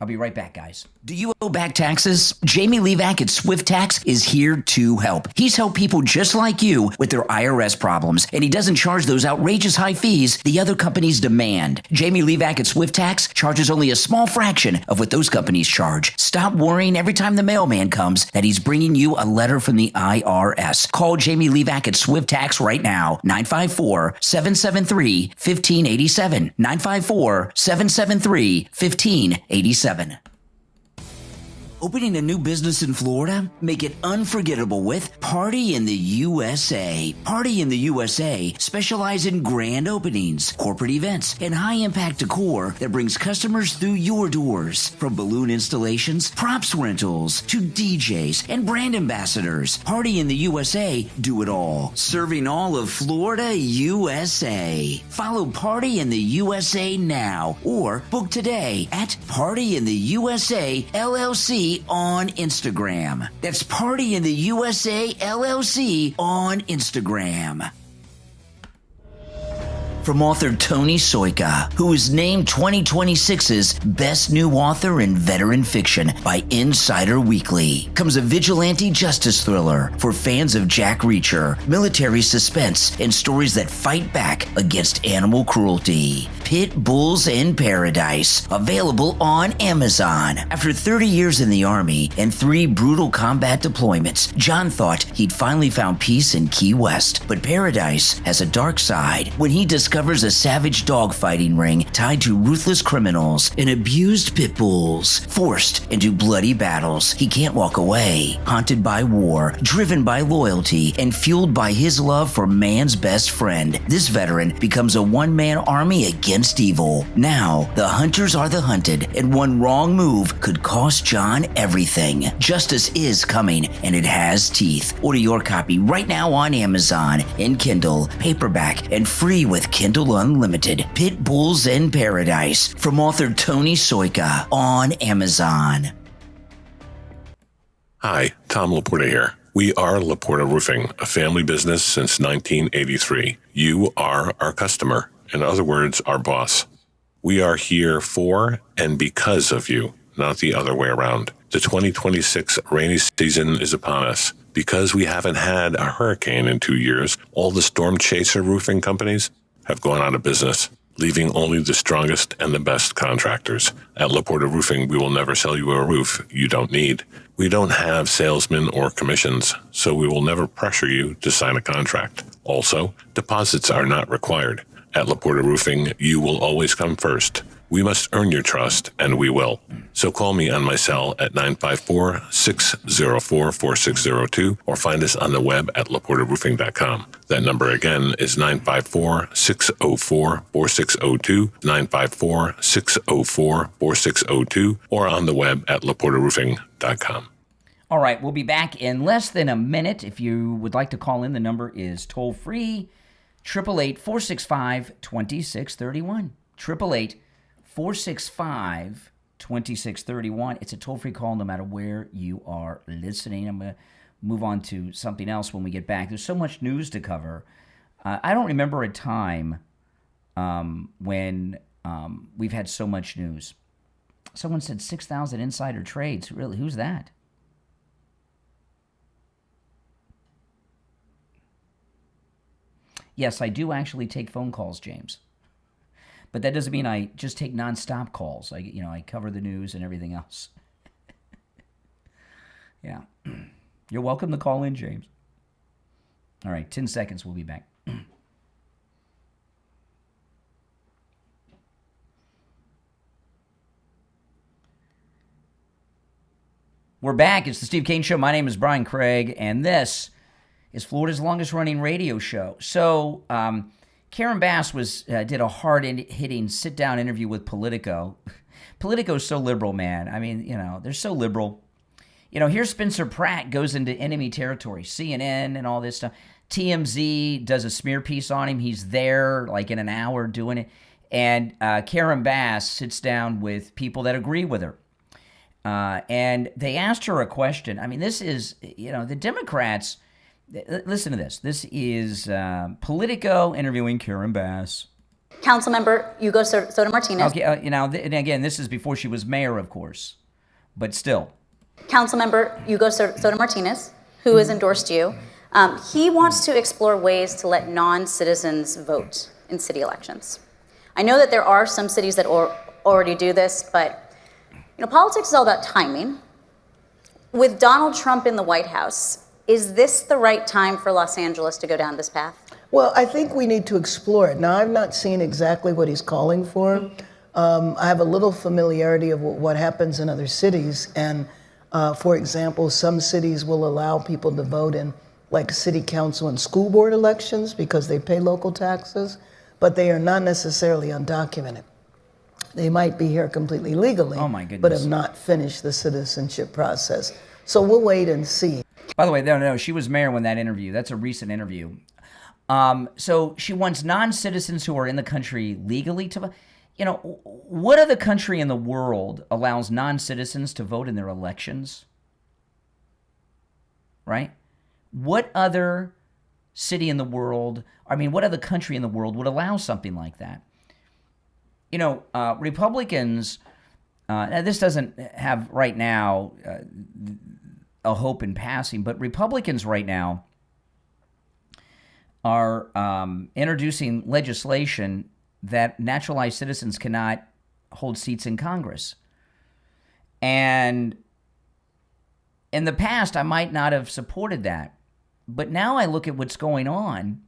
I'll be right back, guys. Do you owe back taxes? Jamie Levac at Swift Tax is here to help. He's helped people just like you with their IRS problems, and he doesn't charge those outrageous high fees the other companies demand. Jamie Levac at Swift Tax charges only a small fraction of what those companies charge. Stop worrying every time the mailman comes that he's bringing you a letter from the IRS. Call Jamie Levac at Swift Tax right now, 954-773-1587, 954-773-1587. Opening a new business in Florida? Make it unforgettable with Party in the USA. Party in the USA specialize in grand openings, corporate events, and high-impact decor that brings customers through your doors. From balloon installations, props rentals, to DJs and brand ambassadors, Party in the USA do it all. Serving all of Florida, USA. Follow Party in the USA now or book today at Party in the USA LLC on Instagram. That's Party in the USA LLC on Instagram. From author Tony Soika, who was named 2026's Best New Author in Veteran Fiction by Insider Weekly, comes a vigilante justice thriller for fans of Jack Reacher, military suspense, and stories that fight back against animal cruelty. Pit Bulls in Paradise, available on Amazon. After 30 years in the Army and 3 brutal combat deployments, John thought he'd finally found peace in Key West. But Paradise has a dark side when he discovers a savage dogfighting ring tied to ruthless criminals and abused pit bulls. Forced into bloody battles, he can't walk away. Haunted by war, driven by loyalty, and fueled by his love for man's best friend, this veteran becomes a one-man army against evil. Now, the hunters are the hunted, and one wrong move could cost John everything. Justice is coming, and it has teeth. Order your copy right now on Amazon, in Kindle, paperback, and free with Kindle Unlimited. Pit Bulls in Paradise from author Tony Soika on Amazon. Hi, Tom LaPorta here. We are LaPorta Roofing, a family business since 1983. You are our customer. In other words, our boss. We are here for and because of you, not the other way around. The 2026 rainy season is upon us. Because we haven't had a hurricane in 2 years, all the storm chaser roofing companies have gone out of business, leaving only the strongest and the best contractors. At LaPorta Roofing, we will never sell you a roof you don't need. We don't have salesmen or commissions, so we will never pressure you to sign a contract. Also, deposits are not required. At LaPorta Roofing, you will always come first. We must earn your trust, and we will. So call me on my cell at 954-604-4602 or find us on the web at LaPortaRoofing.com. That number again is 954-604-4602, 954-604-4602, or on the web at LaPortaRoofing.com. All right, we'll be back in less than a minute. If you would like to call in, the number is toll free 888-465-2631. 888-465-2631. It's a toll-free call no matter where you are listening. I'm going to move on to something else when we get back. There's so much news to cover. I don't remember a time when we've had so much news. Someone said 6,000 insider trades. Really, who's that? Yes, I do actually take phone calls, James. But that doesn't mean I just take nonstop calls. I cover the news and everything else. Yeah. You're welcome to call in, James. All right, 10 seconds. We'll be back. We're back. It's the Steve Kane Show. My name is Brian Craig, and this is Florida's longest-running radio show. So, Karen Bass did a hard-hitting sit-down interview with Politico. Politico's so liberal, man. I mean, they're so liberal. Here's Spencer Pratt goes into enemy territory, CNN and all this stuff. TMZ does a smear piece on him. He's there, like, in an hour doing it. And Karen Bass sits down with people that agree with her. And they asked her a question. I mean, this is, the Democrats, listen to this. This is Politico interviewing Karen Bass. Councilmember Hugo Soto Martinez. Okay, and again, this is before she was mayor, of course, but still. Councilmember Hugo Soto Martinez, who has endorsed you, he wants to explore ways to let non-citizens vote in city elections. I know that there are some cities that already do this, but politics is all about timing. With Donald Trump in the White House, is this the right time for Los Angeles to go down this path? Well, I think we need to explore it. Now, I've not seen exactly what he's calling for. I have a little familiarity of what happens in other cities. And for example, some cities will allow people to vote in like city council and school board elections because they pay local taxes, but they are not necessarily undocumented. They might be here completely legally, oh my goodness, but have not finished the citizenship process. So we'll wait and see. By the way, no, she was mayor when that interview. That's a recent interview. So she wants non-citizens who are in the country legally to vote. What other country in the world allows non-citizens to vote in their elections? Right? What other city in the world, what other country in the world would allow something like that? Republicans, now this doesn't have right now a hope in passing, but Republicans right now are introducing legislation that naturalized citizens cannot hold seats in Congress. And in the past, I might not have supported that. But now I look at what's going on,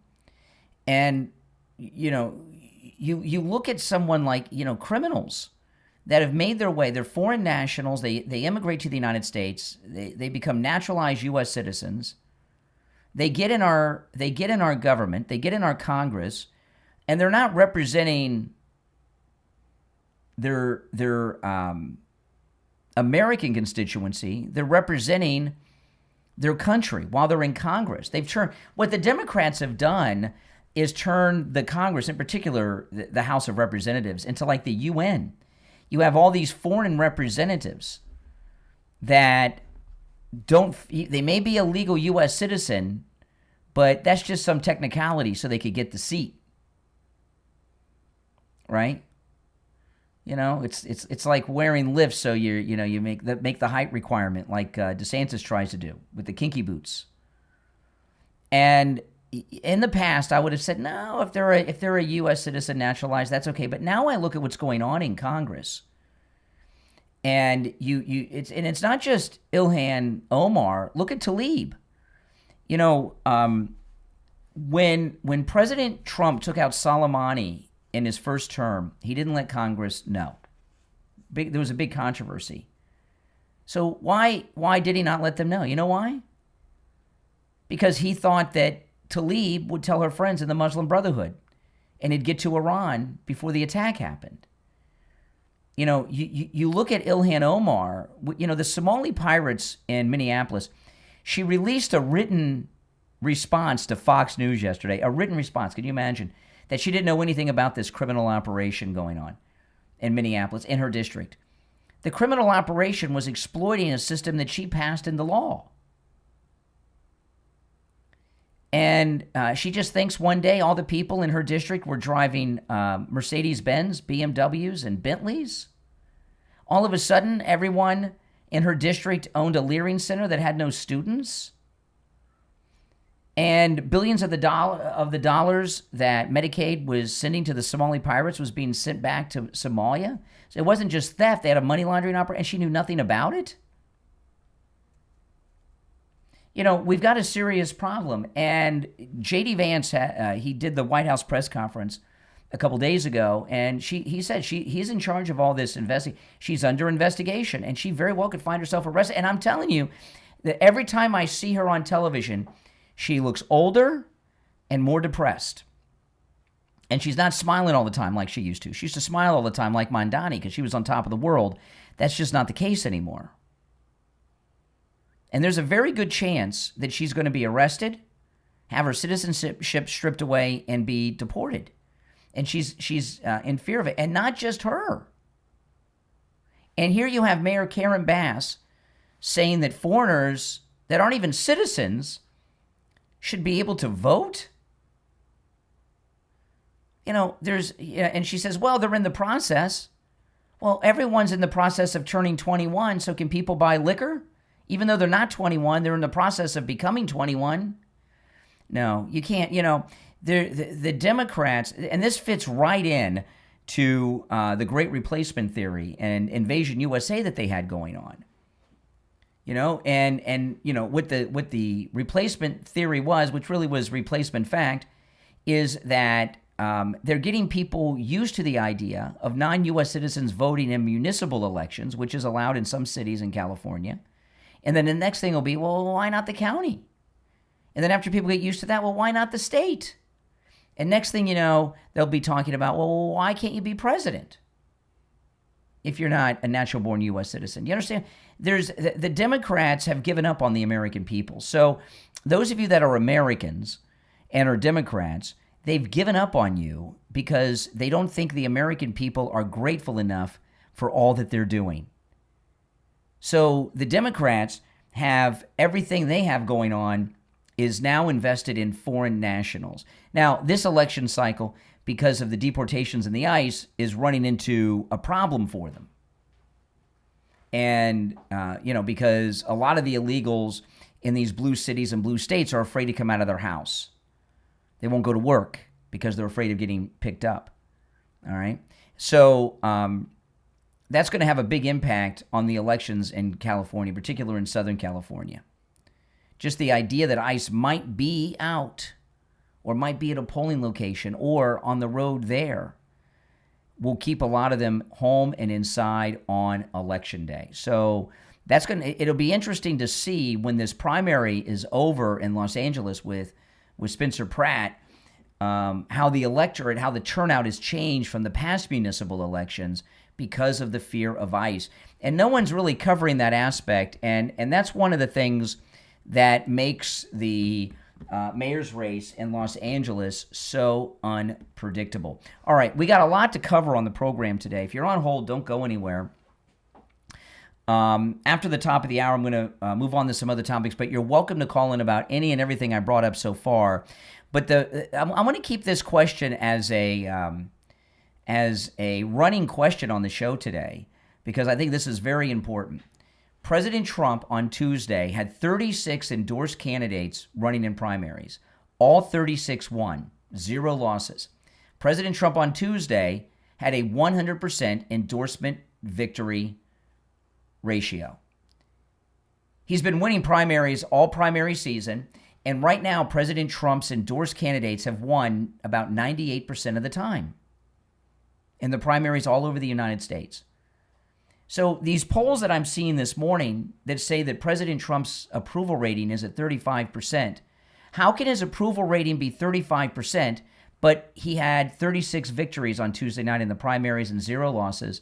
and, you look at someone like, criminals that have made their way. They're foreign nationals. They immigrate to the United States. They become naturalized U.S. citizens. They get in our government. They get in our Congress, and they're not representing their American constituency. They're representing their country while they're in Congress. They've turned what the Democrats have done is turn the Congress, in particular the House of Representatives, into like the UN. You have all these foreign representatives that they may be a legal U.S. citizen, but that's just some technicality so they could get the seat. Right? It's like wearing lifts so you make the height requirement like DeSantis tries to do with the kinky boots. And in the past, I would have said no. If they're a U.S. citizen naturalized, that's okay. But now I look at what's going on in Congress, and it's not just Ilhan Omar. Look at Tlaib. When President Trump took out Soleimani in his first term, he didn't let Congress know. There was a big controversy. So why did he not let them know? You know why? Because he thought that Tlaib would tell her friends in the Muslim Brotherhood, and he'd get to Iran before the attack happened. You look at Ilhan Omar, the Somali pirates in Minneapolis, she released a written response to Fox News yesterday, a written response. Can you imagine that she didn't know anything about this criminal operation going on in Minneapolis, in her district? The criminal operation was exploiting a system that she passed into law. And she just thinks one day all the people in her district were driving Mercedes-Benz, BMWs, and Bentleys. All of a sudden, everyone in her district owned a Leering Center that had no students. And billions of the dollars that Medicaid was sending to the Somali pirates was being sent back to Somalia. So it wasn't just theft. They had a money laundering operation, and she knew nothing about it. You know, we've got a serious problem. And J.D. Vance, he did the White House press conference a couple days ago, and he said he's in charge of all this investigation. She's under investigation, and she very well could find herself arrested. And I'm telling you that every time I see her on television, she looks older and more depressed. And she's not smiling all the time like she used to. She used to smile all the time like Mondani because she was on top of the world. That's just not the case anymore. And there's a very good chance that she's going to be arrested, have her citizenship stripped away, and be deported. And she's in fear of it. And not just her. And here you have Mayor Karen Bass saying that foreigners that aren't even citizens should be able to vote. You know, and she says, well, they're in the process. Well, everyone's in the process of turning 21, so can people buy liquor? Even though they're not 21, they're in the process of becoming 21. No, you can't, you know, the Democrats, and this fits right in to the Great Replacement Theory and Invasion USA that they had going on. You know, and you know, what the replacement theory was, which really was replacement fact, is that they're getting people used to the idea of non-U.S. citizens voting in municipal elections, which is allowed in some cities in California. And then the next thing will be, well, why not the county? And then after people get used to that, well, why not the state? And next thing you know, they'll be talking about, well, why can't you be president if you're not a natural-born U.S. citizen? You understand? The Democrats have given up on the American people. So those of you that are Americans and are Democrats, they've given up on you because they don't think the American people are grateful enough for all that they're doing. So the Democrats have everything they have going on is now invested in foreign nationals. Now, this election cycle, because of the deportations and the ICE, is running into a problem for them. And, you know, because a lot of the illegals in these blue cities and blue states are afraid to come out of their house. They won't go to work because they're afraid of getting picked up. All right? So that's going to have a big impact on the elections in California, particularly in Southern California. Just the idea that ICE might be out or might be at a polling location or on the road there will keep a lot of them home and inside on election day. So it'll be interesting to see when this primary is over in Los Angeles with Spencer Pratt, how the electorate, how the turnout has changed from the past municipal elections because of the fear of ICE. And no one's really covering that aspect. And that's one of the things that makes the mayor's race in Los Angeles so unpredictable. All right, we got a lot to cover on the program today. If you're on hold, don't go anywhere. After the top of the hour, I'm going to move on to some other topics, but you're welcome to call in about any and everything I brought up so far. But I want to keep this question as a running question on the show today, because I think this is very important. President Trump on Tuesday had 36 endorsed candidates running in primaries. All 36 won, 0 losses. President Trump on Tuesday had a 100% endorsement victory ratio. He's been winning primaries all primary season, and right now President Trump's endorsed candidates have won about 98% of the time in the primaries all over the United States. So these polls that I'm seeing this morning that say that President Trump's approval rating is at 35%, how can his approval rating be 35%, but he had 36 victories on Tuesday night in the primaries and 0 losses?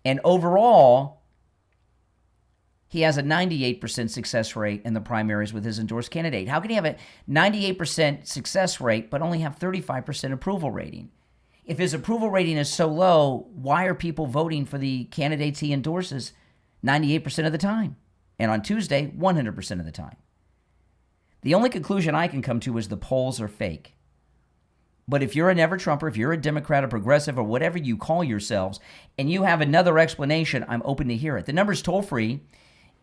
And overall, He has a 98% success rate in the primaries with his endorsed candidate. How can he have a 98% success rate but only have 35% approval rating? If his approval rating is so low, why are people voting for the candidates he endorses 98% of the time? And on Tuesday, 100% of the time. The only conclusion I can come to is the polls are fake. But if you're a never-Trumper, if you're a Democrat, a progressive, or whatever you call yourselves, and you have another explanation, I'm open to hear it. The number's toll-free,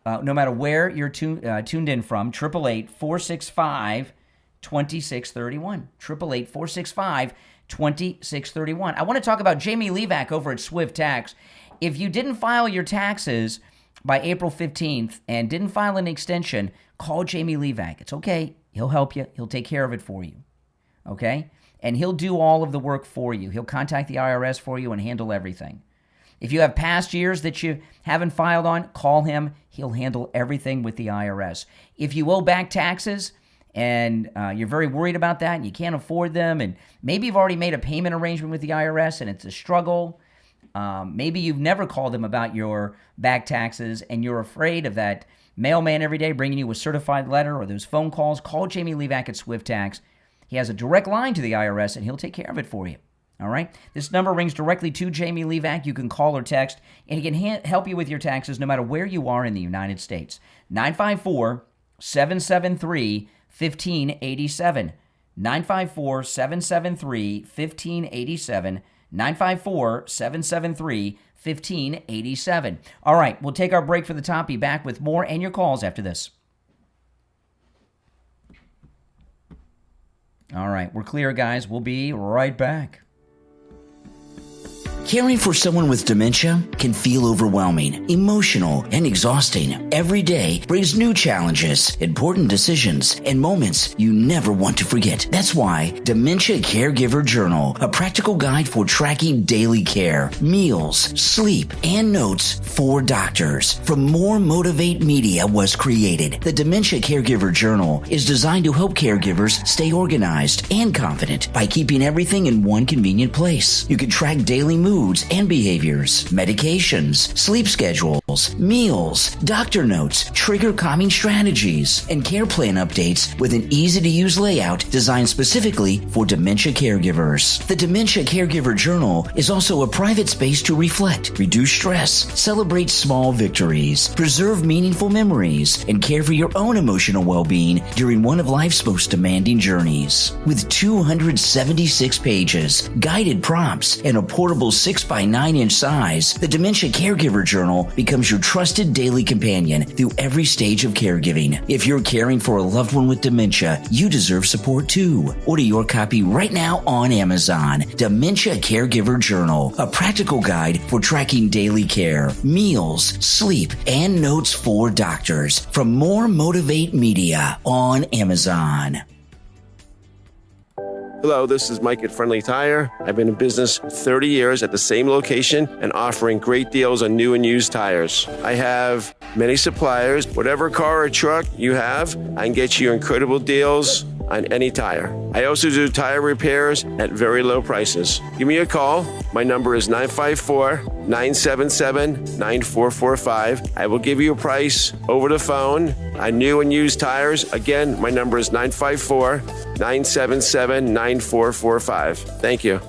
no matter where you're tuned in from, 888-465-2631. 888-465-2631. I want to talk about Jamie Levac over at Swift Tax. If you didn't file your taxes by April 15th and didn't file an extension, call Jamie Levac. It's okay. He'll help you. He'll take care of it for you. Okay? And he'll do all of the work for you. He'll contact the IRS for you and handle everything. If you have past years that you haven't filed on, call him. He'll handle everything with the IRS. If you owe back taxes and you're very worried about that and you can't afford them, and maybe you've already made a payment arrangement with the IRS and it's a struggle, maybe you've never called them about your back taxes and you're afraid of that mailman every day bringing you a certified letter or those phone calls, call Jamie Levac at Swift Tax. He has a direct line to the IRS and he'll take care of it for you. All right? This number rings directly to Jamie Levac. You can call or text, and he can help you with your taxes no matter where you are in the United States. 954-773-1587. 954-773-1587. 954-773-1587. All right, we'll take our break for the top. Be back with more and your calls after this. All right, we're clear, guys. We'll be right back. Caring for someone with dementia can feel overwhelming, emotional, and exhausting. Every day brings new challenges, important decisions, and moments you never want to forget. That's why Dementia Caregiver Journal, a practical guide for tracking daily care, meals, sleep, and notes for doctors from More Motivate Media was created. The Dementia Caregiver Journal is designed to help caregivers stay organized and confident by keeping everything in one convenient place. You can track daily moods and behaviors, medications, sleep schedules, meals, doctor notes, trigger calming strategies, and care plan updates with an easy-to-use layout designed specifically for dementia caregivers. The Dementia Caregiver Journal is also a private space to reflect, reduce stress, celebrate small victories, preserve meaningful memories, and care for your own emotional well-being during one of life's most demanding journeys. With 276 pages, guided prompts, and a portable 6x9-inch size, the Dementia Caregiver Journal becomes your trusted daily companion through every stage of caregiving. If you're caring for a loved one with dementia, you deserve support too. Order your copy right now on Amazon. Dementia Caregiver Journal, a practical guide for tracking daily care, meals, sleep, and notes for doctors from More Motivate Media on Amazon. Hello, this is Mike at Friendly Tire. I've been in business 30 years at the same location and offering great deals on new and used tires. I have many suppliers. Whatever car or truck you have, I can get you incredible deals on any tire. I also do tire repairs at very low prices. Give me a call. My number is 954-977-9445. I will give you a price over the phone on new and used tires. Again, my number is 954-977-9445. Thank you.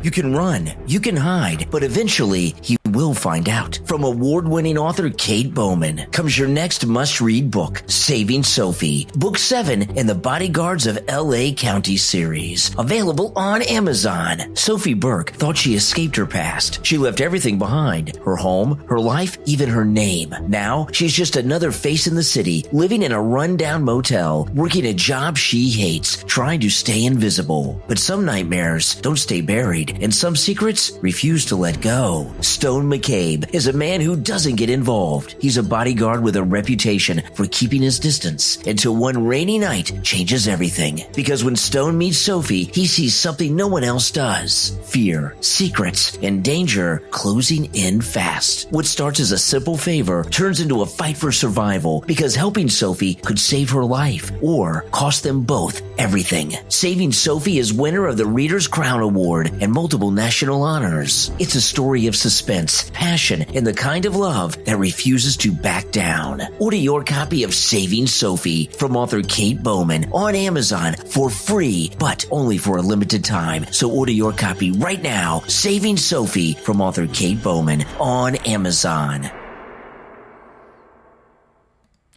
You can run, you can hide, but eventually he will find out. From award-winning author Kate Bowman comes your next must-read book, Saving Sophie, Book 7 in the Bodyguards of L.A. County series. Available on Amazon. Sophie Burke thought she escaped her past. She left everything behind. Her home, her life, even her name. Now, she's just another face in the city, living in a rundown motel, working a job she hates, trying to stay invisible. But some nightmares don't stay buried, and some secrets refuse to let go. Stone McCabe is a man who doesn't get involved. He's a bodyguard with a reputation for keeping his distance until one rainy night changes everything. Because when Stone meets Sophie, he sees something no one else does. Fear, secrets, and danger closing in fast. What starts as a simple favor turns into a fight for survival because helping Sophie could save her life or cost them both everything. Saving Sophie is winner of the Reader's Crown Award and multiple national honors. It's a story of suspense, confidence, passion, and the kind of love that refuses to back down. Order your copy of Saving Sophie from author Kate Bowman on Amazon for free, but only for a limited time. So order your copy right now. Saving Sophie from author Kate Bowman on Amazon.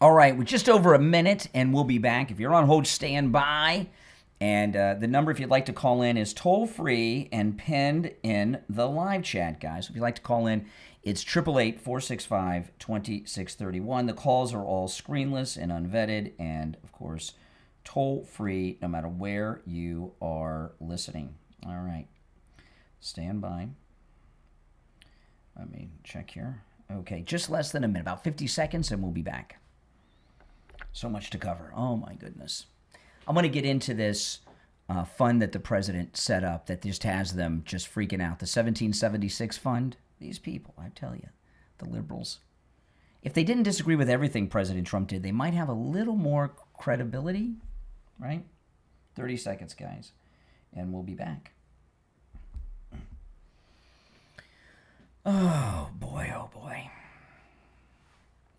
All right, we're just over a minute, and we'll be back. If you're on hold, stand by. And the number, if you'd like to call in, is toll-free and pinned in the live chat, guys. If you'd like to call in, it's 888-465-2631. The calls are all screenless and unvetted, and, of course, toll-free no matter where you are listening. All right, stand by. Let me check here. Okay, just less than a minute, about 50 seconds, and we'll be back. So much to cover. Oh, my goodness. I'm going to get into this fund that the president set up that just has them just freaking out. The 1776 fund. These people, I tell you, the liberals. If they didn't disagree with everything President Trump did, they might have a little more credibility, right? 30 seconds, guys, and we'll be back. Oh, boy, oh, boy.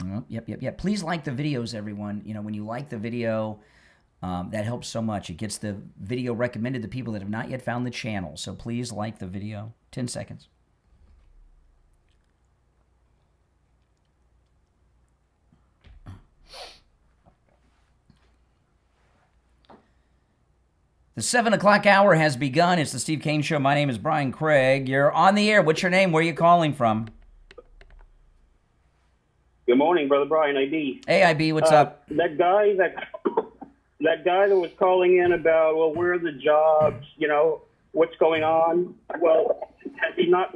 Oh, yep. Please like the videos, everyone. You know, when you like the video, that helps so much. It gets the video recommended to people that have not yet found the channel. So please like the video. 10 seconds. The 7 o'clock hour has begun. It's the Steve Kane Show. My name is Brian Craig. You're on the air. What's your name? Where are you calling from? Good morning, Brother Brian, IB. Hey, IB, what's up? That guy that was calling in about, well, where are the jobs, you know, what's going on? Well, has he not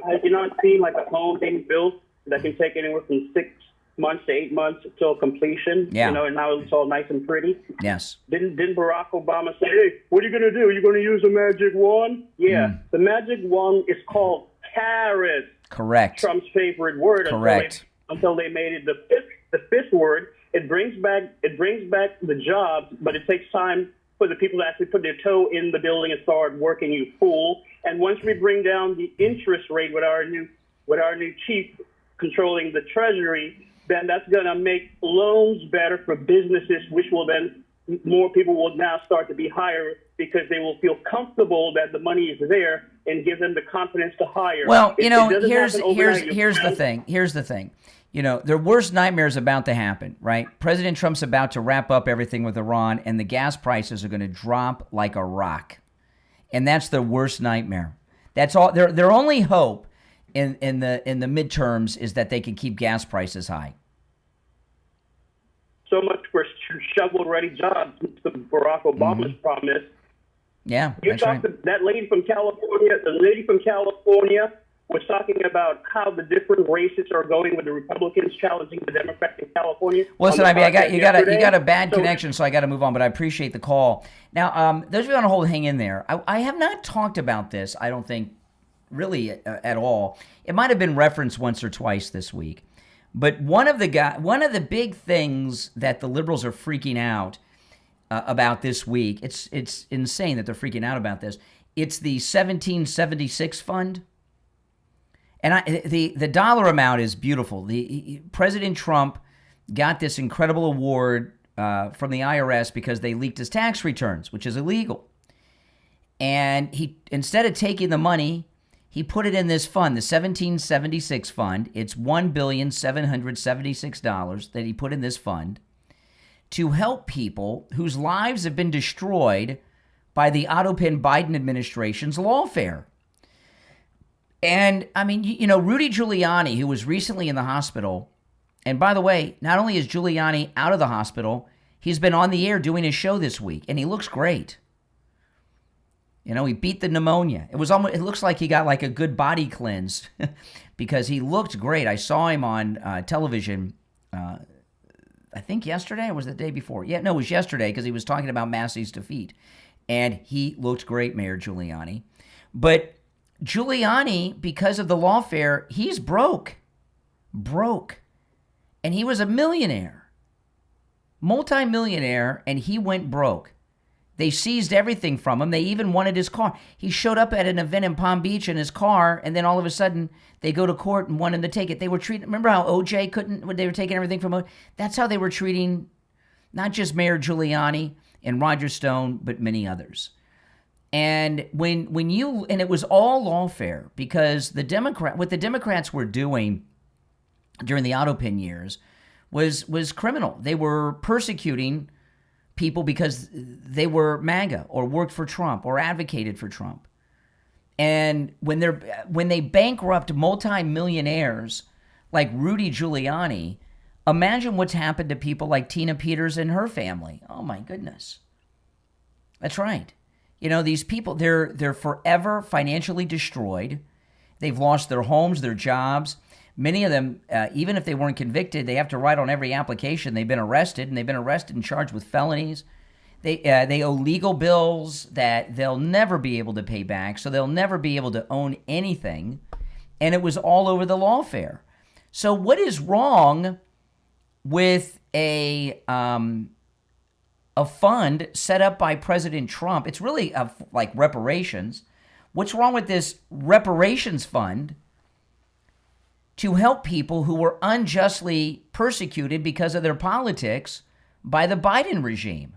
seen like a home being built that can take anywhere from 6 months to 8 months till completion? Yeah. You know, and now it's all nice and pretty. Yes. Didn't Barack Obama say, hey, what are you going to do? You're going to use a magic wand? Yeah. The magic wand is called tariff. Correct. Trump's favorite word. Correct. Until they made it the fifth word. It brings back the jobs, but it takes time for the people to actually put their toe in the building and start working, you fool. And once we bring down the interest rate with our new chief controlling the Treasury, then that's going to make loans better for businesses, which will then more people will now start to be hired because they will feel comfortable that the money is there and give them the confidence to hire. Well, you know, here's the thing. Here's the thing. You know, their worst nightmare is about to happen, right? President Trump's about to wrap up everything with Iran, and the gas prices are going to drop like a rock. And that's their worst nightmare. That's all. Their only hope in the midterms is that they can keep gas prices high. So much for shovel-ready jobs, Barack Obama's promise. Yeah, you that's talked right. to that lady from California. The lady from California was talking about how the different races are going with the Republicans challenging the Democrats in California. Listen, I mean, you got a bad connection, so I got to move on. But I appreciate the call. Now, those of you on hold, hang in there. I have not talked about this. I don't think really at all. It might have been referenced once or twice this week. But one of the big things that the liberals are freaking out about this week, it's insane that they're freaking out about this. It's the 1776 fund. And the dollar amount is beautiful. President Trump got this incredible award from the IRS because they leaked his tax returns, which is illegal. And he, instead of taking the money, he put it in this fund, the 1776 fund. It's $1,776 that he put in this fund to help people whose lives have been destroyed by the Otto-Pin Biden administration's Lawfare. And, I mean, you know, Rudy Giuliani, who was recently in the hospital, and by the way, not only is Giuliani out of the hospital, he's been on the air doing his show this week, and he looks great. You know, he beat the pneumonia. It looks like he got like a good body cleanse because he looked great. I saw him on television, I think yesterday, or was it the day before? Yeah, no, it was yesterday because he was talking about Massey's defeat. And he looked great, Mayor Giuliani. But Giuliani, because of the Lawfare, he's broke. And he was a millionaire, multimillionaire, and he went broke. They seized everything from him. They even wanted his car. He showed up at an event in Palm Beach in his car, and then all of a sudden they go to court and wanted to take it. They were treating, remember how OJ couldn't, when they were taking everything from OJ? That's how they were treating not just Mayor Giuliani and Roger Stone, but many others. And when you, and it was all lawfare, because what the Democrats were doing during the Autopin years was criminal. They were persecuting people because they were MAGA or worked for Trump or advocated for Trump. And when they bankrupt multimillionaires like Rudy Giuliani, imagine what's happened to people like Tina Peters and her family. Oh my goodness. That's right. You know, these people, they're forever financially destroyed. They've lost their homes, their jobs. Many of them, even if they weren't convicted, they have to write on every application they've been arrested, and they've been arrested and charged with felonies. They owe legal bills that they'll never be able to pay back, so they'll never be able to own anything. And it was all over the lawfare. So what is wrong with a fund set up by President Trump? It's really like reparations. What's wrong with this reparations fund to help people who were unjustly persecuted because of their politics by the Biden regime?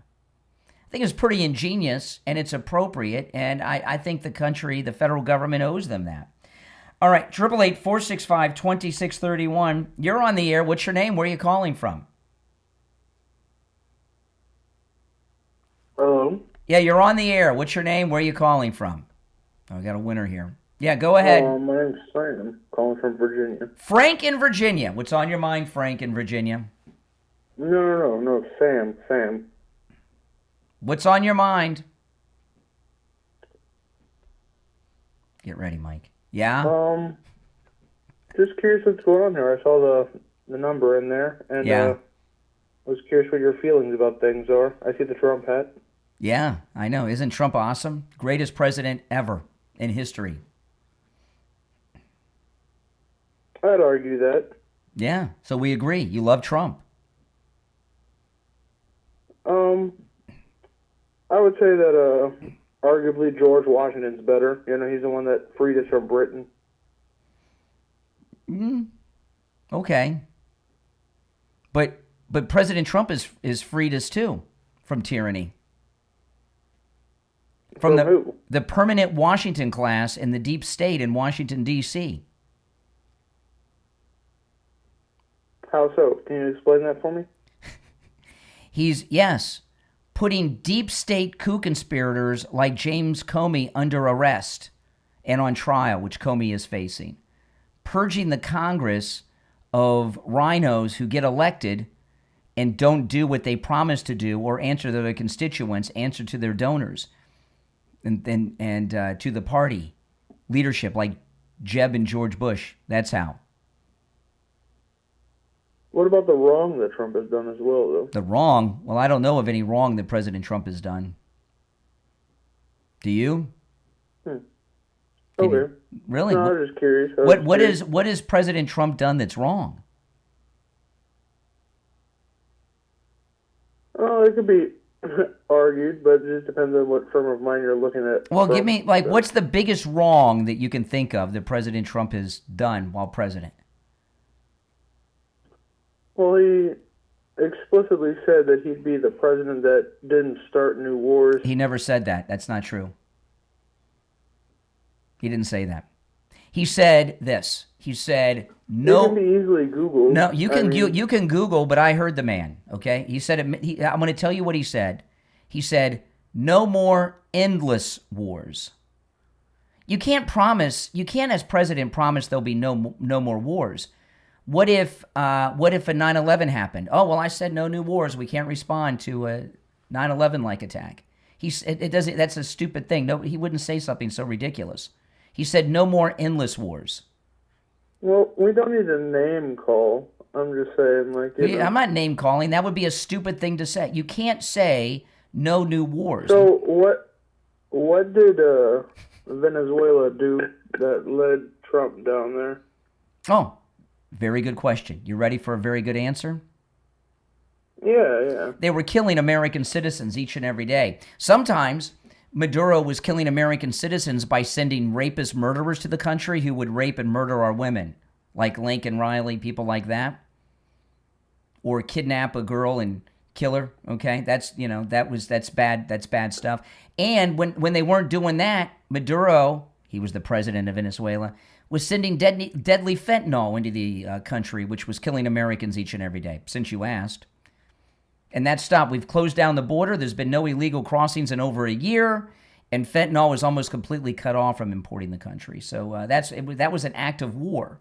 I think it's pretty ingenious and it's appropriate, and I think the country, the federal government, owes them that. All right, 888-465-2631. You're on the air. What's your name? Where are you calling from? Hello? Yeah, you're on the air. What's your name? Where are you calling from? Oh, we got a winner here. Yeah, go ahead. My name's Sam. Calling from Virginia. Frank in Virginia. What's on your mind, Frank in Virginia? No, Sam. What's on your mind? Get ready, Mike. Yeah? Just curious what's going on here. I saw the number in there, and I was curious what your feelings about things are. I see the Trump hat. Yeah, I know. Isn't Trump awesome? Greatest president ever in history. I'd argue that. Yeah, so we agree. You love Trump. I would say that arguably George Washington's better. You know, he's the one that freed us from Britain. Okay. But President Trump is freed us too from tyranny. From the permanent Washington class in the deep state in Washington, D.C. How so? Can you explain that for me? He's, putting deep state coup conspirators like James Comey under arrest and on trial, which Comey is facing. Purging the Congress of rhinos who get elected and don't do what they promise to do or answer to their constituents, answer to their donors and to the party leadership like Jeb and George Bush. That's how. What about the wrong that Trump has done as well, though? The wrong? Well, I don't know of any wrong that President Trump has done. Do you? Okay. Really? No, I was just curious. What has President Trump done that's wrong? Oh, it could be argued, but it just depends on what frame of mind you're looking at. Well, give me, what's the biggest wrong that you can think of that President Trump has done while president? Well, he explicitly said that he'd be the president that didn't start new wars. He never said that. That's not true. He didn't say that. He said this. He said, no. It can be easily Googled. No, you can Google, but I heard the man, okay? He said, I'm going to tell you what he said. He said, no more endless wars. You can't as president promise there'll be no more wars. What if a 9/11 happened? Oh, well, I said no new wars. We can't respond to a 9/11-like attack. That's a stupid thing. No, he wouldn't say something so ridiculous. He said no more endless wars. Well, we don't need a name call. I'm just saying, I'm not name calling. That would be a stupid thing to say. You can't say no new wars. So what did Venezuela do that led Trump down there? Oh, very good question. You ready for a very good answer? Yeah. They were killing American citizens each and every day. Sometimes Maduro was killing American citizens by sending rapist murderers to the country who would rape and murder our women, like Lincoln Riley, people like that, or kidnap a girl and kill her. Okay, that's bad. That's bad stuff. And when they weren't doing that, Maduro, he was the president of Venezuela, was sending deadly fentanyl into the country, which was killing Americans each and every day. Since you asked. And that stopped. We've closed down the border. There's been no illegal crossings in over a year, and fentanyl was almost completely cut off from importing the country. So that was an act of war,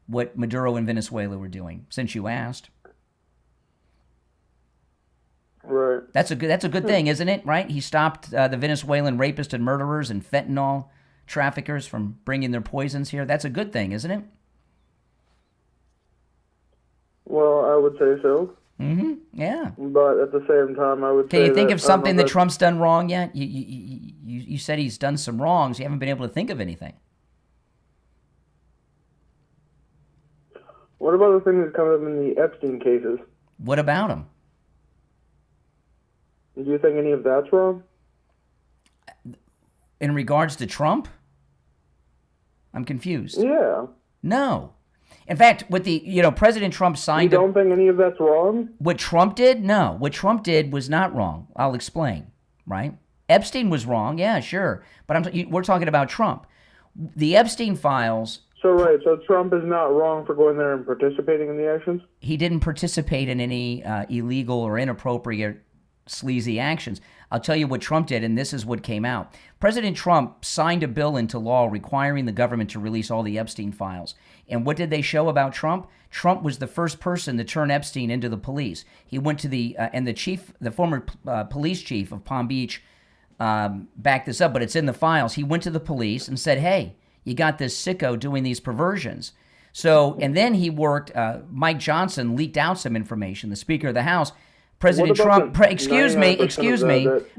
what Maduro and Venezuela were doing. Since you asked, right? That's a good thing, isn't it? Right? He stopped the Venezuelan rapists and murderers and fentanyl traffickers from bringing their poisons here. That's a good thing, isn't it? Well, I would say so. Mm-hmm. Yeah. But at the same time, I would say. Can you think that, of something that Trump's done wrong yet? You said he's done some wrongs. You haven't been able to think of anything. What about the things that come up in the Epstein cases? What about him? Do you think any of that's wrong? In regards to Trump? I'm confused. Yeah. No. In fact, what President Trump signed... You don't think any of that's wrong? What Trump did? No. What Trump did was not wrong. I'll explain, right? Epstein was wrong, yeah, sure. But we're talking about Trump. The Epstein files... So Trump is not wrong for going there and participating in the actions? He didn't participate in any illegal or inappropriate sleazy actions. I'll tell you what Trump did, and this is what came out. President Trump signed a bill into law requiring the government to release all the Epstein files. And what did they show about Trump? Trump was the first person to turn Epstein into the police. He went to the former police chief of Palm Beach backed this up, but it's in the files. He went to the police and said, hey, you got this sicko doing these perversions. So, and then he worked, Mike Johnson leaked out some information, the Speaker of the House. President Trump, excuse me,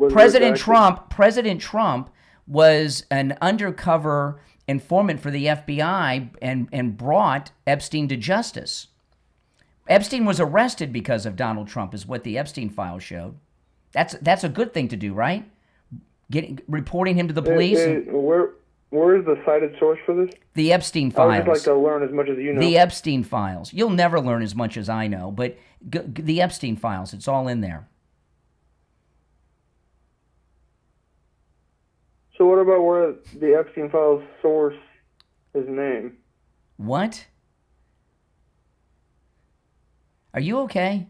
President Trump was an undercover informant for the FBI and brought Epstein to justice. Epstein was arrested because of Donald Trump, is what the Epstein files showed. That's a good thing to do, right? Reporting him to the police. Where is the cited source for this? The Epstein files. I would just like to learn as much as you know. The Epstein files. You'll never learn as much as I know, but the Epstein files, it's all in there. So what about where the Epstein files source his name? What? Are you okay?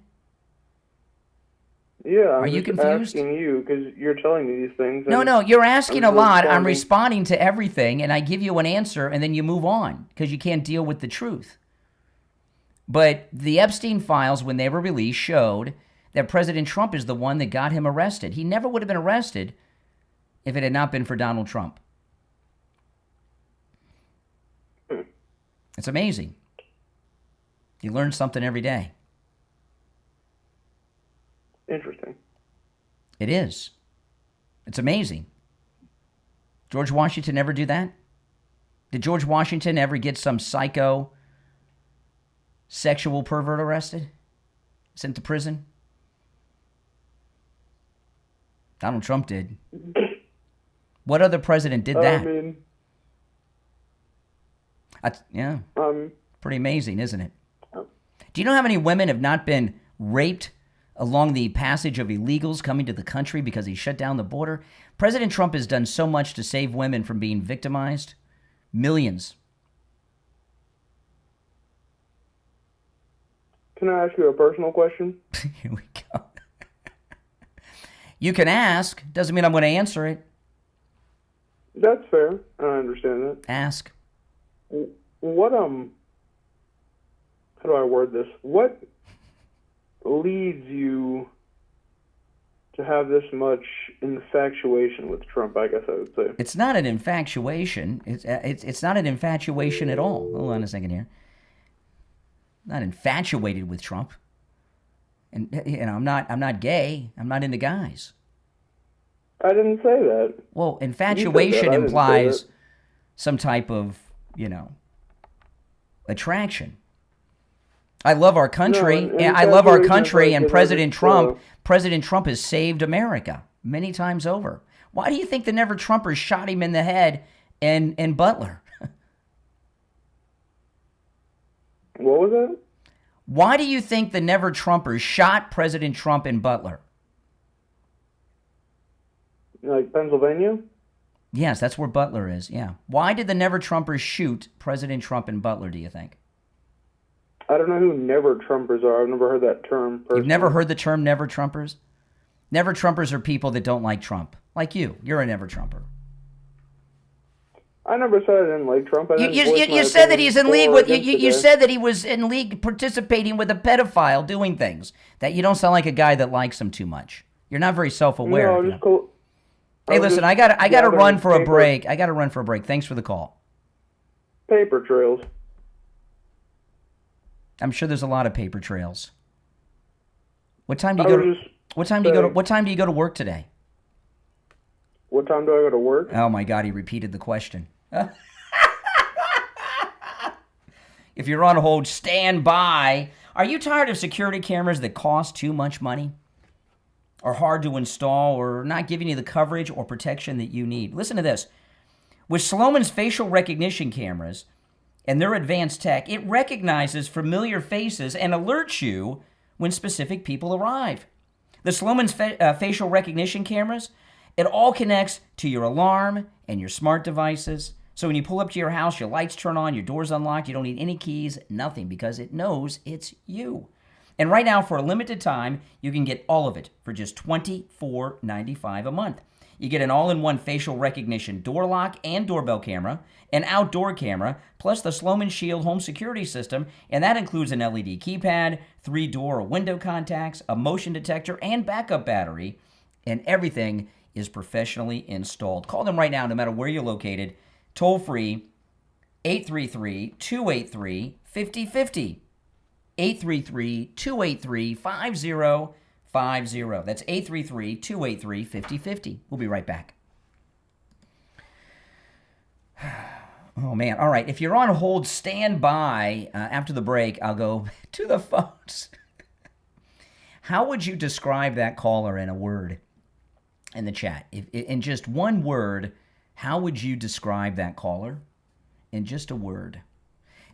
Yeah, Are you confused? Asking you because you're telling me these things. No, you're asking a lot. I'm responding to everything, and I give you an answer, and then you move on because you can't deal with the truth. But the Epstein files, when they were released, showed that President Trump is the one that got him arrested. He never would have been arrested if it had not been for Donald Trump. It's amazing. You learn something every day. Interesting. It is. It's amazing. George Washington ever do that? Did George Washington ever get some psycho sexual pervert arrested? Sent to prison? Donald Trump did. What other president did that? Yeah. Pretty amazing, isn't it? Do you know how many women have not been raped along the passage of illegals coming to the country because he shut down the border? President Trump has done so much to save women from being victimized. Millions. Can I ask you a personal question? Here we go. You can ask. Doesn't mean I'm going to answer it. That's fair. I understand that. Ask. What, how do I word this? What leads you to have this much infatuation with Trump, I guess I would say? It's not an infatuation. It's not an infatuation at all. Hold on a second here. Not infatuated with Trump. And I'm not gay. I'm not into guys. I didn't say that. Well, infatuation implies some type of, attraction. I love our country. No, and I love our casual country, ignorance, and like, President Trump has saved America many times over. Why do you think the Never Trumpers shot him in the head in Butler? What was that? Why do you think the Never Trumpers shot President Trump in Butler? Like Pennsylvania? Yes, that's where Butler is, yeah. Why did the Never Trumpers shoot President Trump in Butler, do you think? I don't know who Never Trumpers are. I've never heard that term personally. You've never heard the term Never Trumpers? Never Trumpers are people that don't like Trump. Like you. You're a Never Trumper. I never said I didn't like Trump. You said that he's in league with you said that he was in league participating with a pedophile doing things. That you don't sound like a guy that likes him too much. You're not very self-aware. No, just cool. Hey, listen, I got to run for a break. I got to run for a break. Thanks for the call. Paper trails. I'm sure there's a lot of paper trails. What time do you go to What time do you go to work today? What time do I go to work? Oh my God, he repeated the question. If you're on hold, stand by. Are you tired of security cameras that cost too much money? Are hard to install or not giving you the coverage or protection that you need? Listen to this. With Sloman's facial recognition cameras and their advanced tech, it recognizes familiar faces and alerts you when specific people arrive. The Sloman's facial recognition cameras, it all connects to your alarm and your smart devices. So when you pull up to your house, your lights turn on, your door's unlocked, you don't need any keys, nothing, because it knows it's you. And right now, for a limited time, you can get all of it for just $24.95 a month. You get an all-in-one facial recognition door lock and doorbell camera, an outdoor camera, plus the Sloman Shield home security system, and that includes an LED keypad, 3 door or window contacts, a motion detector, and backup battery, and everything is professionally installed. Call them right now, no matter where you're located. Toll free, 833-283-5050. 833-283-5050. That's 833-283-5050. We'll be right back. Oh, man. All right. If you're on hold, stand by. After the break, I'll go to the phones. How would you describe that caller in a word in the chat? In just one word, how would you describe that caller? In just a word.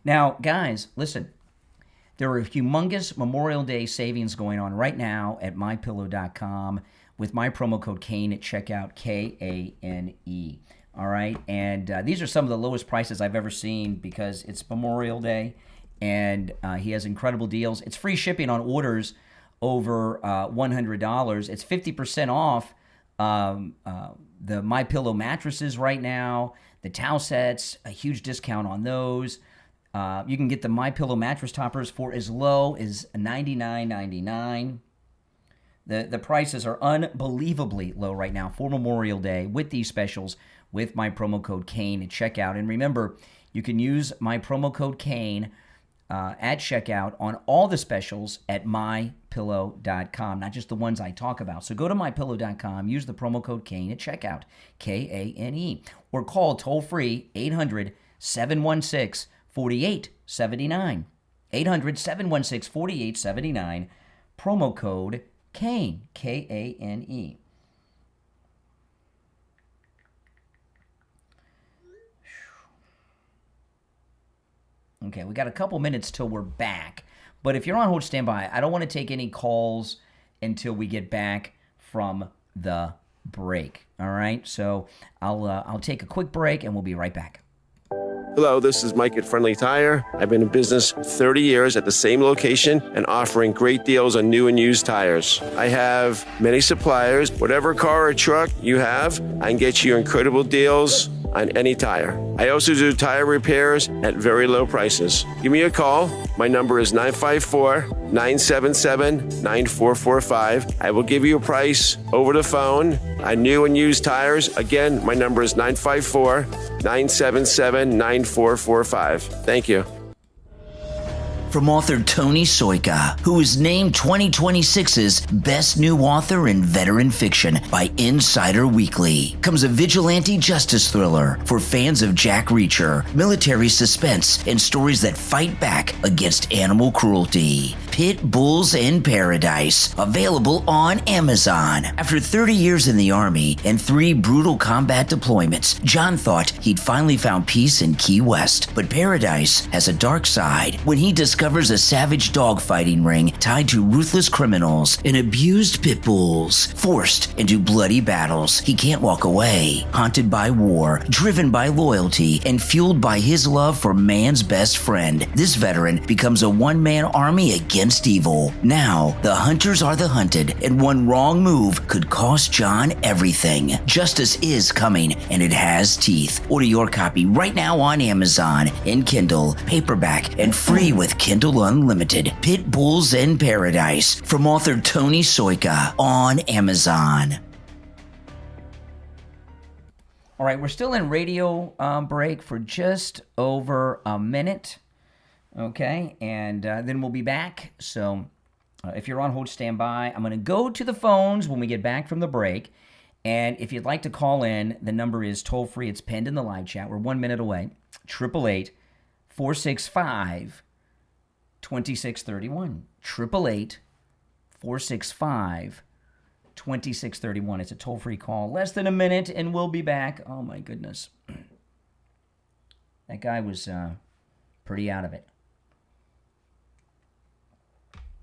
Now, guys, listen. There are humongous Memorial Day savings going on right now at MyPillow.com with my promo code Kane at checkout, Kane. All right, and these are some of the lowest prices I've ever seen because it's Memorial Day, and he has incredible deals. It's free shipping on orders over $100. It's 50% off the MyPillow mattresses right now, the towel sets, a huge discount on those. You can get the MyPillow mattress toppers for as low as $99.99. The prices are unbelievably low right now for Memorial Day with these specials with my promo code Kane at checkout. And remember, you can use my promo code Kane at checkout on all the specials at MyPillow.com, not just the ones I talk about. So go to MyPillow.com, use the promo code Kane at checkout, Kane, or call toll-free 800-716-4879. 800-716-4879, promo code Kane, Kane. Okay, we got a couple minutes till we're back, but if you're on hold, stand by. I don't want to take any calls until we get back from the break. All right, so I'll take a quick break and we'll be right back. Hello, this is Mike at Friendly Tire. I've been in business 30 years at the same location and offering great deals on new and used tires. I have many suppliers. Whatever car or truck you have, I can get you incredible deals on any tire. I also do tire repairs at very low prices. Give me a call. My number is 954-977-9445. I will give you a price over the phone on new and used tires. Again, my number is 954-977-9445. Thank you. From author Tony Soika, who was named 2026's Best New Author in Veteran Fiction by Insider Weekly, comes a vigilante justice thriller for fans of Jack Reacher, military suspense, and stories that fight back against animal cruelty. Pit Bulls in Paradise, available on Amazon. After 30 years in the Army and 3 brutal combat deployments, John thought he'd finally found peace in Key West. But Paradise has a dark side when he discovers a savage dogfighting ring tied to ruthless criminals and abused pit bulls. Forced into bloody battles, he can't walk away. Haunted by war, driven by loyalty, and fueled by his love for man's best friend, this veteran becomes a one-man army against evil. Now, the hunters are the hunted, and one wrong move could cost John everything. Justice is coming, and it has teeth. Order your copy right now on Amazon in Kindle, paperback, and free with Kindle Unlimited. Pit Bulls in Paradise from author Tony Soika on Amazon. All right, we're still in radio break for just over a minute. Okay, and then we'll be back. So if you're on hold, stand by. I'm going to go to the phones when we get back from the break. And if you'd like to call in, the number is toll-free. It's pinned in the live chat. We're 1 minute away. 888-465-2631. 888-465-2631. It's a toll-free call. Less than a minute, and we'll be back. Oh, my goodness. That guy was pretty out of it.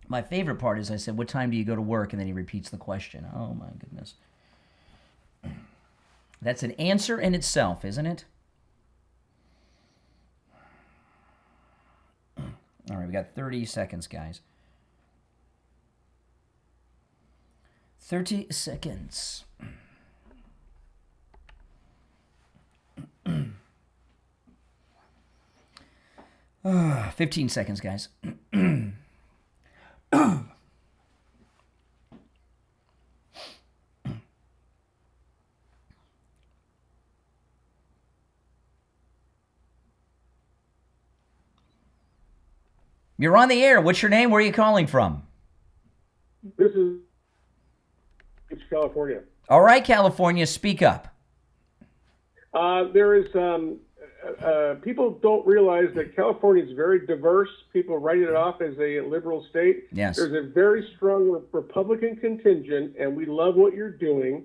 My favorite part is I said, what time do you go to work? And then he repeats the question. Oh, my goodness. That's an answer in itself, isn't it? All right, we got 30 seconds, guys. 30 seconds. 15 seconds, guys. You're on the air. What's your name? Where are you calling from? This is California. All right, California, speak up. There is people don't realize that California is very diverse. People write it off as a liberal state. Yes. There's a very strong Republican contingent, and we love what you're doing.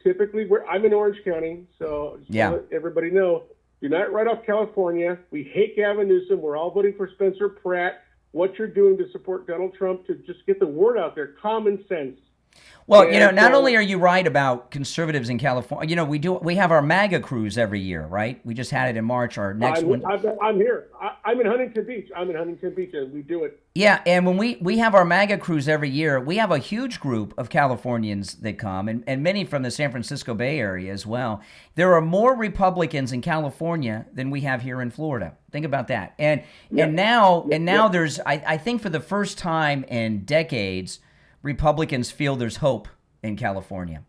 Typically, I'm in Orange County, so just to let everybody know, do not write off California. We hate Gavin Newsom. We're all voting for Spencer Pratt. What you're doing to support Donald Trump to just get the word out there, common sense. Well, not only are you right about conservatives in California, we have our MAGA cruise every year, right? We just had it in March. Our next one. I'm here. I'm in Huntington Beach. And we do it. Yeah, and when we have our MAGA cruise every year, we have a huge group of Californians that come, and many from the San Francisco Bay Area as well. There are more Republicans in California than we have here in Florida. Think about that. And now there's, I think for the first time in decades, Republicans feel there's hope in California.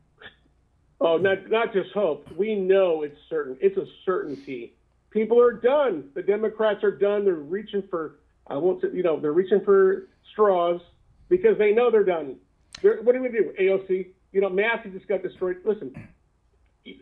Oh, not just hope. We know it's certain. It's a certainty. People are done. The Democrats are done. They're reaching for, they're reaching for straws because they know they're done. What do we do? AOC, Massey just got destroyed. Listen,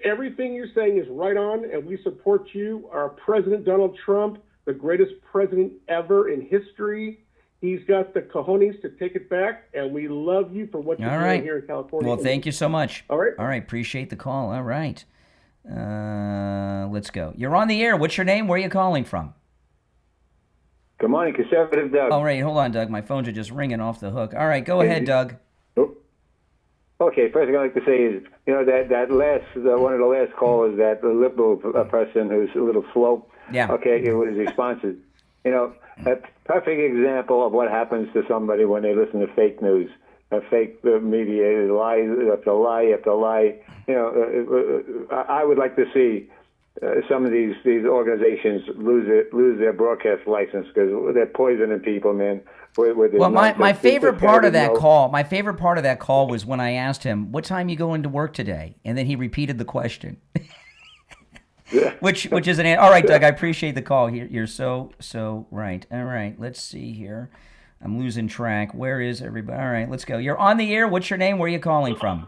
everything you're saying is right on, and we support you. Our President Donald Trump, the greatest president ever in history. He's got the cojones to take it back, and we love you for what you're doing here in California. Well, thank you so much. All right. All right. Appreciate the call. All right. Let's go. You're on the air. What's your name? Where are you calling from? Good morning, Conservative Doug. All right. Hold on, Doug. My phones are just ringing off the hook. All right. Go ahead, Doug. Okay. First thing I'd like to say is, that one of the last callers, that the liberal person who's a little slow. Yeah. Okay. It was responses. A perfect example of what happens to somebody when they listen to fake news, fake media, lie after lie after lie. I would like to see some of these organizations lose their broadcast license because they're poisoning people, man. Well, my favorite part of that call was when I asked him, "What time you going to work today?" And then he repeated the question. which is all right, Doug. I appreciate the call. You're so right. All right, let's see here. I'm losing track. Where is everybody? All right, let's go. You're on the air. What's your name? Where are you calling from?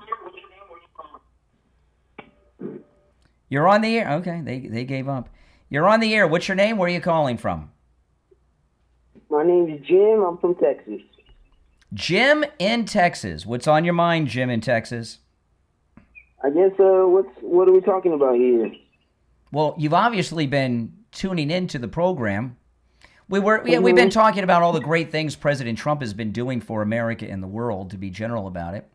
You're on the air. Okay, they gave up. You're on the air. What's your name? Where are you calling from? My name is Jim. I'm from Texas. Jim in Texas. What's on your mind, Jim in Texas? I guess what are we talking about here? Well, you've obviously been tuning into the program. We've been talking about all the great things President Trump has been doing for America and the world, to be general about it.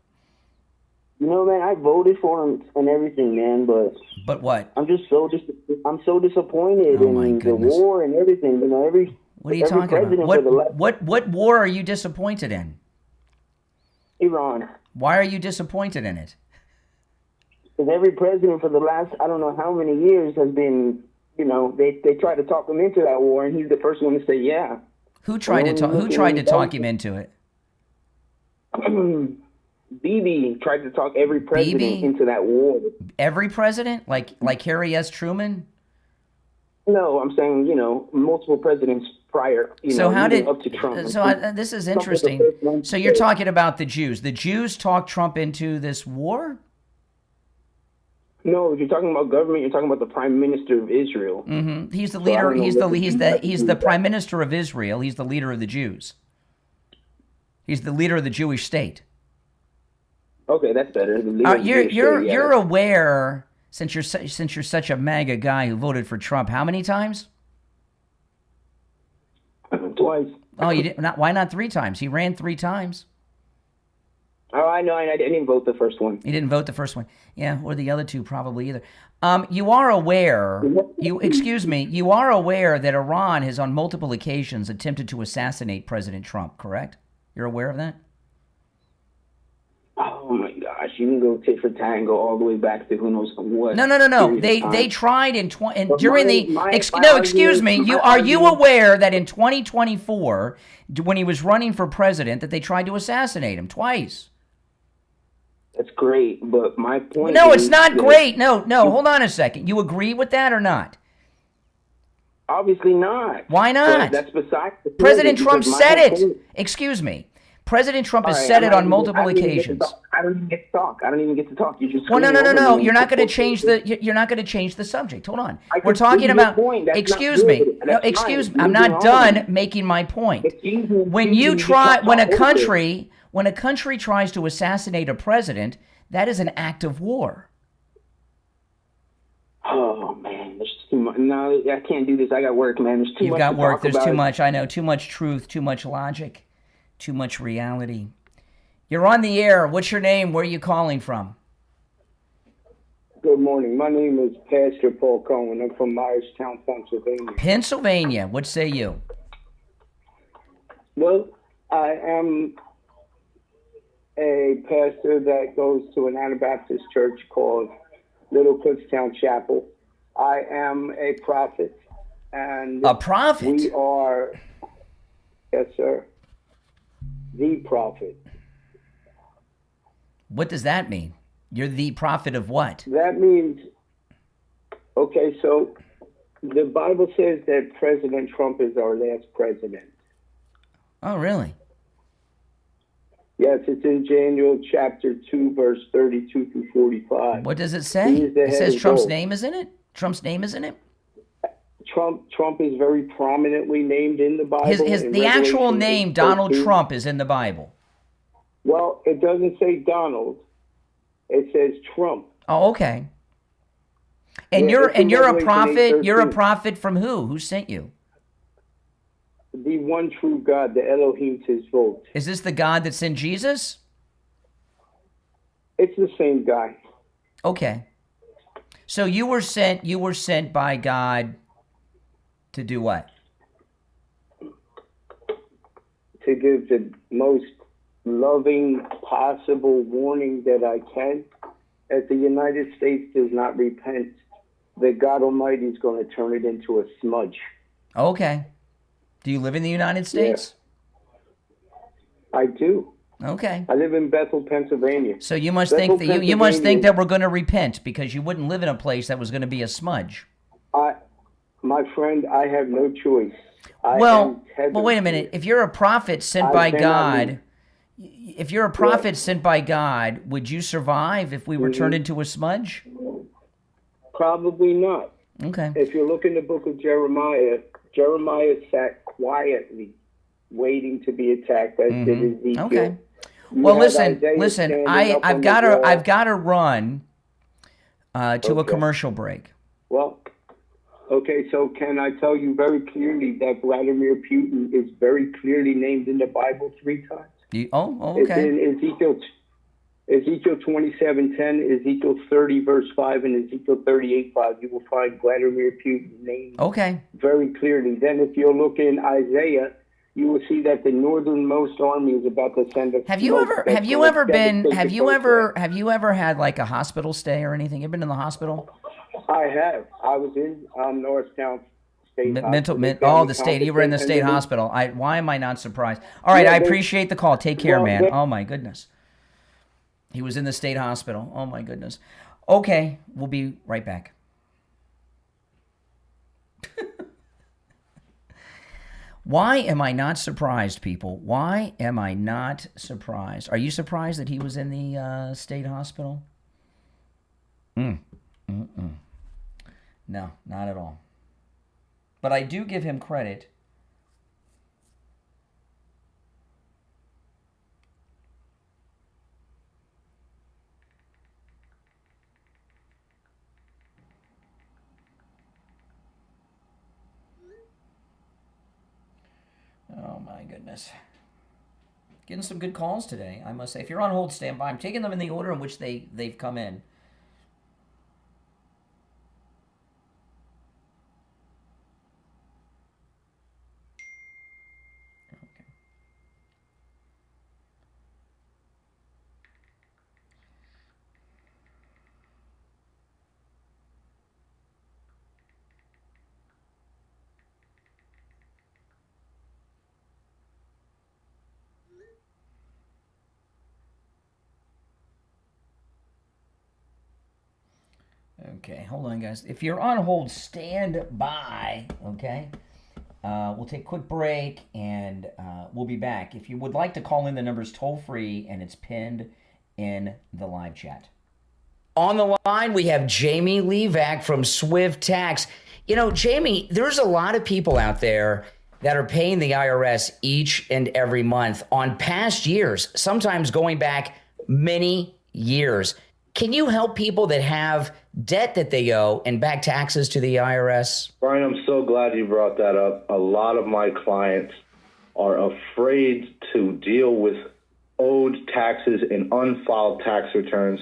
You know, man, I voted for him and everything, man, but what? I'm just so disappointed in the war and everything. You know, what are you talking about? What war are you disappointed in? Iran. Why are you disappointed in it? Because every president for the last, I don't know how many years has been, you know, they try to talk him into that war, and he's the first one to say, yeah. Who tried to talk him into it? Bibi tried to talk every president into that war. Every president? Like Harry S. Truman? No, I'm saying, you know, multiple presidents prior, up to Trump. This is interesting. So you're talking about the Jews. The Jews talked Trump into this war? No, you're talking about government. You're talking about the Prime Minister of Israel. Mm-hmm. He's the leader. He's the Prime Minister of Israel. He's the leader of the Jews. He's the leader of the Jewish state. Okay, that's better. You're aware, since you're such a MAGA guy who voted for Trump, how many times? Twice. Oh, you didn't? Why not 3 times? He ran 3 times. Oh, I know. I didn't vote the first one. You didn't vote the first one. Yeah, or the other 2 probably either. You are aware. You are aware that Iran has on multiple occasions attempted to assassinate President Trump. Correct? You're aware of that? Oh my gosh! You can go tit for tat and go all the way back to who knows what. No. They tried excuse me. Are you aware that in 2024, when he was running for president, that they tried to assassinate him twice? That's great, but my point. No, it's not great. No. Hold on a second. You agree with that or not? Obviously not. Why not? But that's besides the point. President Trump said it. Excuse me. President Trump has said it on multiple occasions. I don't even get to talk. You just. Well, no. You're not going to change the. You're not going to change the subject. Hold on. We're talking about. Excuse me. No, excuse me. I'm not done making my point. When a country tries to assassinate a president, that is an act of war. Oh man, there's too much. No, I can't do this. I got work, man. There's too much. You've got work. There's too much. I know. Too much truth. Too much logic. Too much reality. You're on the air. What's your name? Where are you calling from? Good morning. My name is Pastor Paul Cohen. I'm from Myerstown, Pennsylvania. Pennsylvania. What say you? Well, I am a pastor that goes to an Anabaptist church called Little Kutztown Chapel. I am a prophet. And a prophet? We are, yes, sir. The prophet. What does that mean? You're the prophet of what? That means, okay, so the Bible says that President Trump is our last president. Oh, really? Yes, it's in Daniel chapter 2, verse 32 through 45. What does it say? It says Trump's name is in it? Trump's name is in it? Trump is very prominently named in the Bible. The actual name, Donald Trump, is in the Bible. Well, it doesn't say Donald. It says Trump. Oh, okay. And you're a prophet. You're a prophet from who? Who sent you? The one true God, the Elohim Tzvot. Is this the God that sent Jesus? It's the same guy. Okay. So you were sent by God to do what? To give the most loving possible warning that I can. If the United States does not repent, that God Almighty is going to turn it into a smudge. Okay. Do you live in the United States? Yeah. I do. Okay. I live in Bethel, Pennsylvania. So you must think that we're going to repent because you wouldn't live in a place that was going to be a smudge. My friend, I have no choice. Well, wait a minute. If you're a prophet sent by God, would you survive if we were turned into a smudge? Probably not. Okay. If you look in the book of Jeremiah, Jeremiah sat quietly, waiting to be attacked, as did Ezekiel. Okay. You Well, have listen. Isaiah standing up I've on got the wall. I've got to run to a commercial break. Well, okay. So can I tell you very clearly that Vladimir Putin is very clearly named in the Bible 3 times? Okay. It's in Ezekiel 27:10, Ezekiel 30 verse 5, and Ezekiel 38:5. You will find Vladimir Putin named very clearly. Then, if you look in Isaiah, you will see that the northernmost army is about to send a. Have you ever had like a hospital stay or anything? You ever been in the hospital? I have. I was in Norristown State the state. You were in the state hospital. Why am I not surprised? All right, I appreciate the call. Take care, man. Oh my goodness. He was in the state hospital. Oh my goodness. Okay, we'll be right back. Why am I not surprised, people? Why am I not surprised? Are you surprised that he was in the state hospital? No, not at all. But I do give him credit. Oh my goodness. Getting some good calls today, I must say. If you're on hold, stand by. I'm taking them in the order in which they've come in. Okay, hold on, guys. If you're on hold, stand by, okay? We'll take a quick break, and we'll be back. If you would like to call in, the number's toll-free, and it's pinned in the live chat. On the line, we have Jamie Levac from Swift Tax. You know, Jamie, there's a lot of people out there that are paying the IRS each and every month on past years, sometimes going back many years. Can you help people that have debt that they owe and back taxes to the IRS? Brian, I'm so glad you brought that up. A lot of my clients are afraid to deal with owed taxes and unfiled tax returns.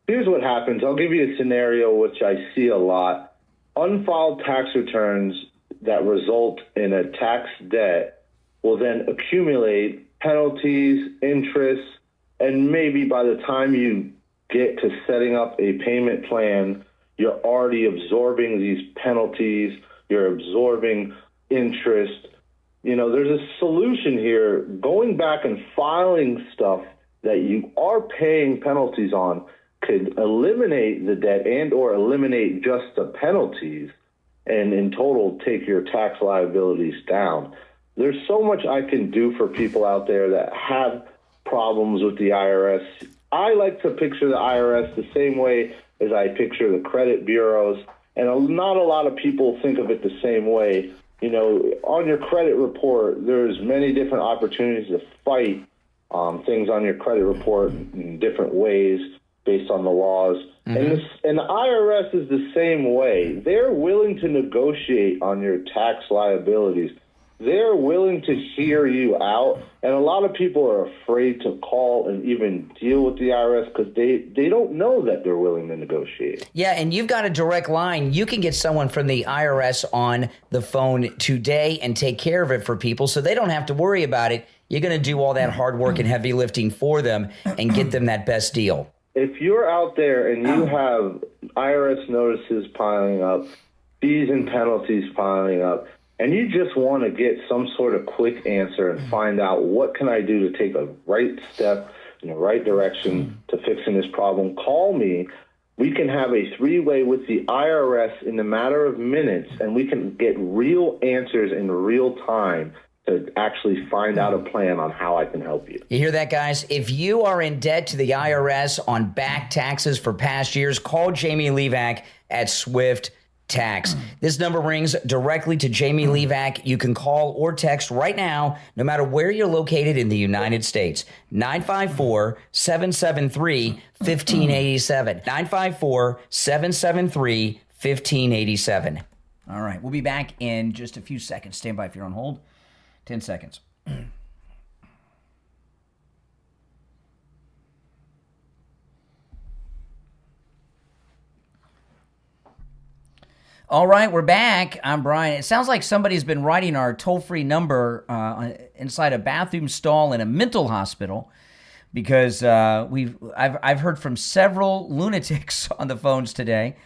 Here's what happens. I'll give you a scenario which I see a lot. Unfiled tax returns that result in a tax debt will then accumulate penalties, interest, and maybe by the time you get to setting up a payment plan, you're already absorbing these penalties, you're absorbing interest. You know, there's a solution here. Going back and filing stuff that you are paying penalties on could eliminate the debt and or eliminate just the penalties and in total take your tax liabilities down. There's so much I can do for people out there that have problems with the IRS. I like to picture the IRS the same way as I picture the credit bureaus, and not a lot of people think of it the same way. You know, on your credit report, there's many different opportunities to fight things on your credit report in different ways based on the laws. And the IRS is the same way. They're willing to negotiate on your tax liabilities. They're willing to hear you out, and a lot of people are afraid to call and even deal with the IRS because they don't know that they're willing to negotiate. Yeah, and you've got a direct line. You can get someone from the IRS on the phone today and take care of it for people so they don't have to worry about it. You're going to do all that hard work and heavy lifting for them and get them that best deal. If you're out there and you have IRS notices piling up, fees and penalties piling up, and you just want to get some sort of quick answer and find out what can I do to take a right step in the right direction to fixing this problem, call me. We can have a three-way with the IRS in a matter of minutes, and we can get real answers in real time to actually find out a plan on how I can help you. You hear that, guys? If you are in debt to the IRS on back taxes for past years, call Jamie Levac at Swift Tax. This number rings directly to Jamie Levac. You can call or text right now, no matter where you're located in the United States. 954-773-1587. 954-773-1587. All right, we'll be back in just a few seconds. Stand by if you're on hold. 10 seconds. All right, we're back. I'm Brian. It sounds like somebody's been writing our toll-free number inside a bathroom stall in a mental hospital, because I've heard from several lunatics on the phones today.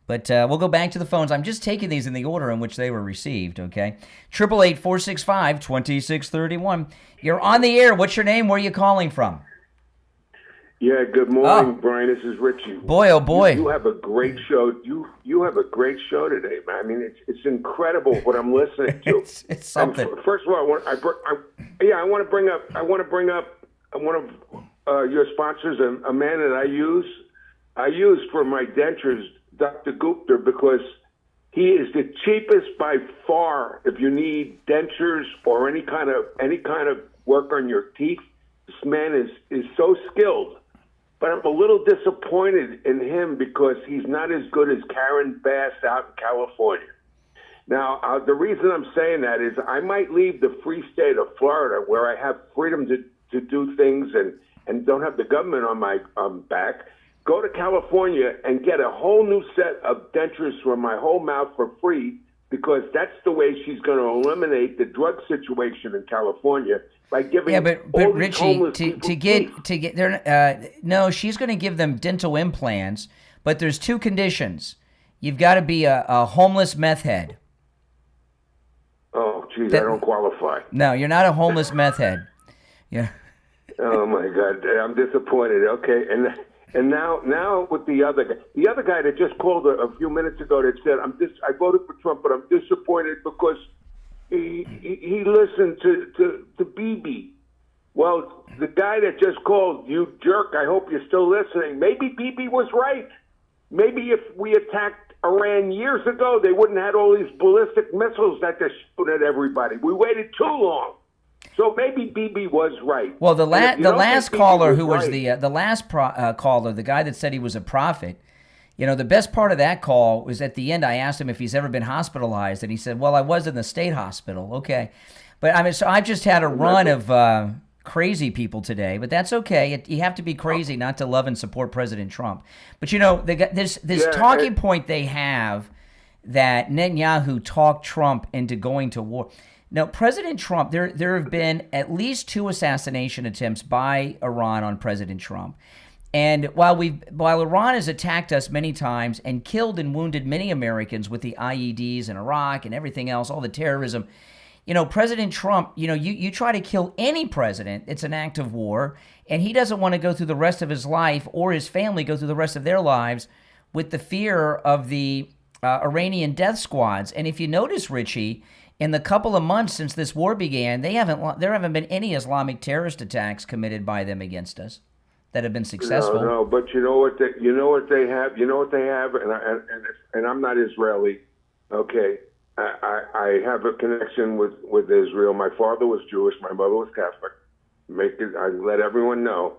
But we'll go back to the phones. I'm just taking these in the order in which they were received, okay? 888-465-2631. You're on the air. What's your name? Where are you calling from? Yeah, good morning, Brian. This is Richie. Boy, oh boy. You have a great show. You have a great show today, man. I mean, it's incredible what I'm listening to. it's something. First of all, I want to bring up one of your sponsors, a man that I use for my dentures, Dr. Gupta, because he is the cheapest by far if you need dentures or any kind of work on your teeth. This man is so skilled. But I'm a little disappointed in him because he's not as good as Karen Bass out in California. Now, the reason I'm saying that is I might leave the free state of Florida, where I have freedom to do things and don't have the government on my back, go to California and get a whole new set of dentures for my whole mouth for free, because that's the way she's going to eliminate the drug situation in California. By giving but Richie, to get there, no, she's going to give them dental implants, but there's two conditions. You've got to be a homeless meth head. Oh, geez, I don't qualify. No, you're not a homeless meth head. Yeah. Oh my God, I'm disappointed. Okay, and now with the other guy that just called a few minutes ago that said I voted for Trump, but I'm disappointed because he listened to Bibi. Well, the guy that just called, you jerk, I hope you're still listening. Maybe Bibi was right. Maybe if we attacked Iran years ago, they wouldn't have had all these ballistic missiles that they're shooting at everybody. We waited too long. So maybe Bibi was right. Well, the last caller who was the last caller, the guy that said he was a prophet, you know, the best part of that call was at the end. I asked him if he's ever been hospitalized, and he said, well, I was in the state hospital. Okay. But I mean, so I've just had a run of crazy people today, but that's okay. You have to be crazy not to love and support President Trump. But, you know, this talking point they have that Netanyahu talked Trump into going to war. Now, President Trump, there have been at least 2 assassination attempts by Iran on President Trump. And while Iran has attacked us many times and killed and wounded many Americans with the IEDs in Iraq and everything else, all the terrorism, you know, President Trump, you know, you try to kill any president, it's an act of war, and he doesn't want to go through the rest of his life or his family go through the rest of their lives with the fear of the Iranian death squads. And if you notice, Richie, in the couple of months since this war began, there haven't been any Islamic terrorist attacks committed by them again us that have been successful. No, but you know what they have, and I'm not Israeli. Okay, I have a connection with Israel. My father was Jewish, my mother was Catholic. I let everyone know.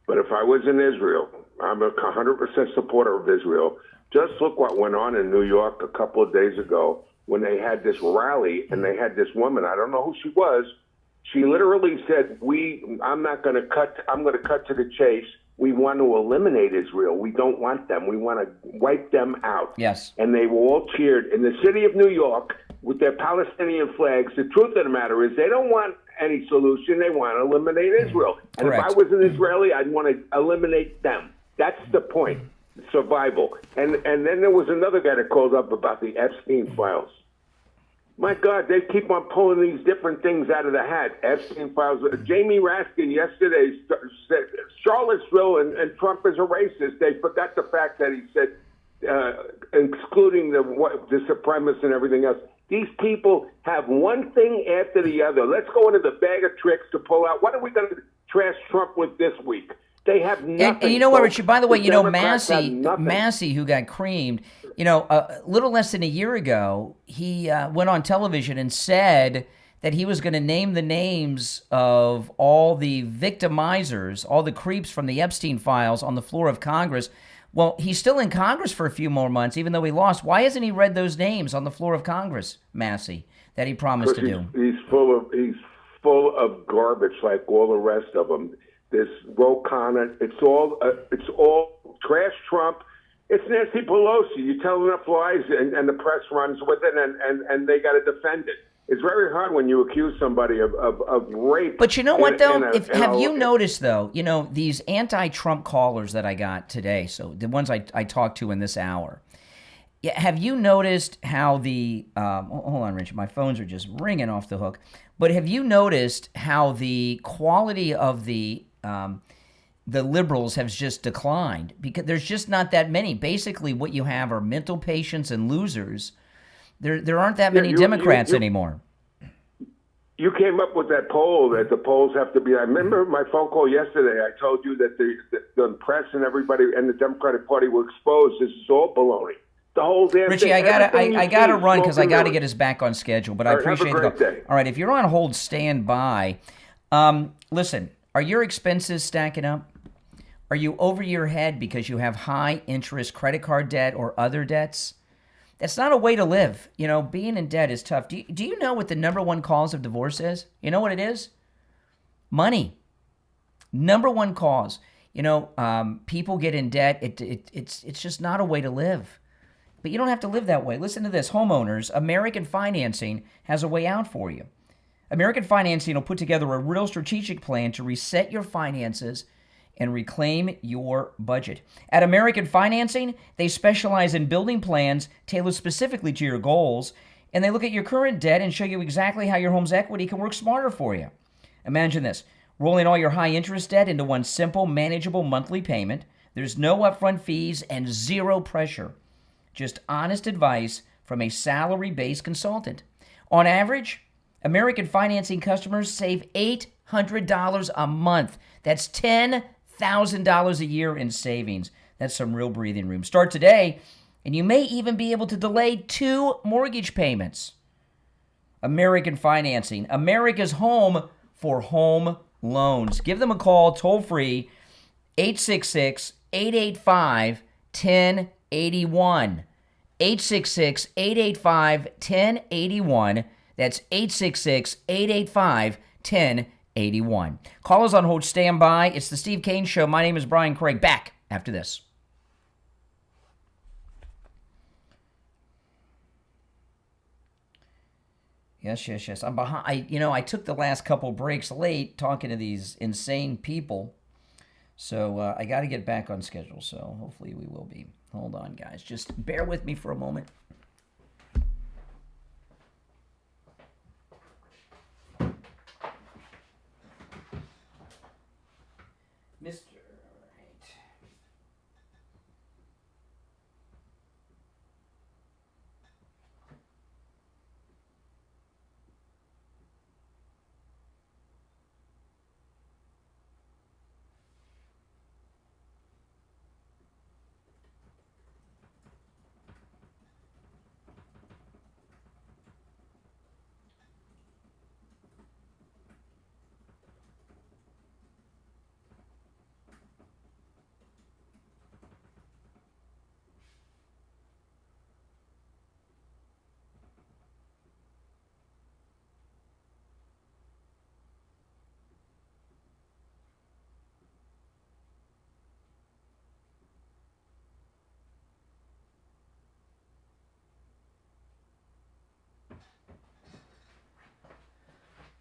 But if I was in Israel, I'm a 100% supporter of Israel. Just look what went on in New York a couple of days ago when they had this rally and they had this woman, I don't know who she was, she literally said, I'm going to cut to the chase. We want to eliminate Israel. We don't want them. We want to wipe them out. Yes. And they were all cheered in the city of New York with their Palestinian flags. The truth of the matter is they don't want any solution. They want to eliminate Israel. And Correct. If I was an Israeli, I'd want to eliminate them. That's the point. Survival. And then there was another guy that called up about the Epstein files. My God, they keep on pulling these different things out of the hat. Epstein files. Jamie Raskin yesterday said Charlottesville and Trump is a racist. They forgot the fact that he said, excluding the supremacists and everything else. These people have one thing after the other. Let's go into the bag of tricks to pull out. What are we going to trash Trump with this week? They have nothing. And you know what, folks. Richard? By the way, you know, Democrats have nothing. Massey, who got creamed, you know, a little less than a year ago, he went on television and said that he was going to name the names of all the victimizers, all the creeps from the Epstein files on the floor of Congress. Well, he's still in Congress for a few more months, even though he lost. Why hasn't he read those names on the floor of Congress, Massey, that he promised to do? He's full of garbage, like all the rest of them. This Ro Khanna, it's all trash Trump. It's Nancy Pelosi. You tell enough lies, and the press runs with it, and they got to defend it. It's very hard when you accuse somebody of rape. But you know what, though? Have you noticed, though, you know, these anti-Trump callers that I got today, so the ones I talked to in this hour, have you noticed how the hold on, Richard, my phones are just ringing off the hook. But have you noticed how the quality of the liberals has just declined? Because there's just not that many. Basically, what you have are mental patients and losers. There aren't that many Democrats anymore. You came up with that poll that the polls have to be. I remember my phone call yesterday. I told you that the press and everybody and the Democratic Party were exposed. This is all baloney. The whole damn Richie, thing. I gotta run because I gotta get us back on schedule. But I appreciate have a great day. All right, if you're on hold, stand by. Listen, are your expenses stacking up? Are you over your head because you have high interest credit card debt or other debts? That's not a way to live. You know, being in debt is tough. Do you know what the number one cause of divorce is? You know what it is? Money. Number one cause. You know, people get in debt. It's just not a way to live. But you don't have to live that way. Listen to this. Homeowners, American Financing has a way out for you. American Financing will put together a real strategic plan to reset your finances and reclaim your budget. At American Financing, they specialize in building plans tailored specifically to your goals, and they look at your current debt and show you exactly how your home's equity can work smarter for you. Imagine this, rolling all your high-interest debt into one simple, manageable monthly payment. There's no upfront fees and zero pressure. Just honest advice from a salary-based consultant. On average, American Financing customers save $800 a month. That's $10,000 a year in savings. That's some real breathing room. Start today, and you may even be able to delay 2 mortgage payments. American Financing, America's home for home loans. Give them a call, toll free, 866-885-1081. 866-885-1081. That's 866-885-1081. Call us on hold, stand by. It's the Steve Kane Show. My name is Brian Craig. Back after this. Yes. I'm behind. I took the last couple breaks late talking to these insane people. So I got to get back on schedule. So hopefully we will be. Hold on, guys. Just bear with me for a moment. Mr.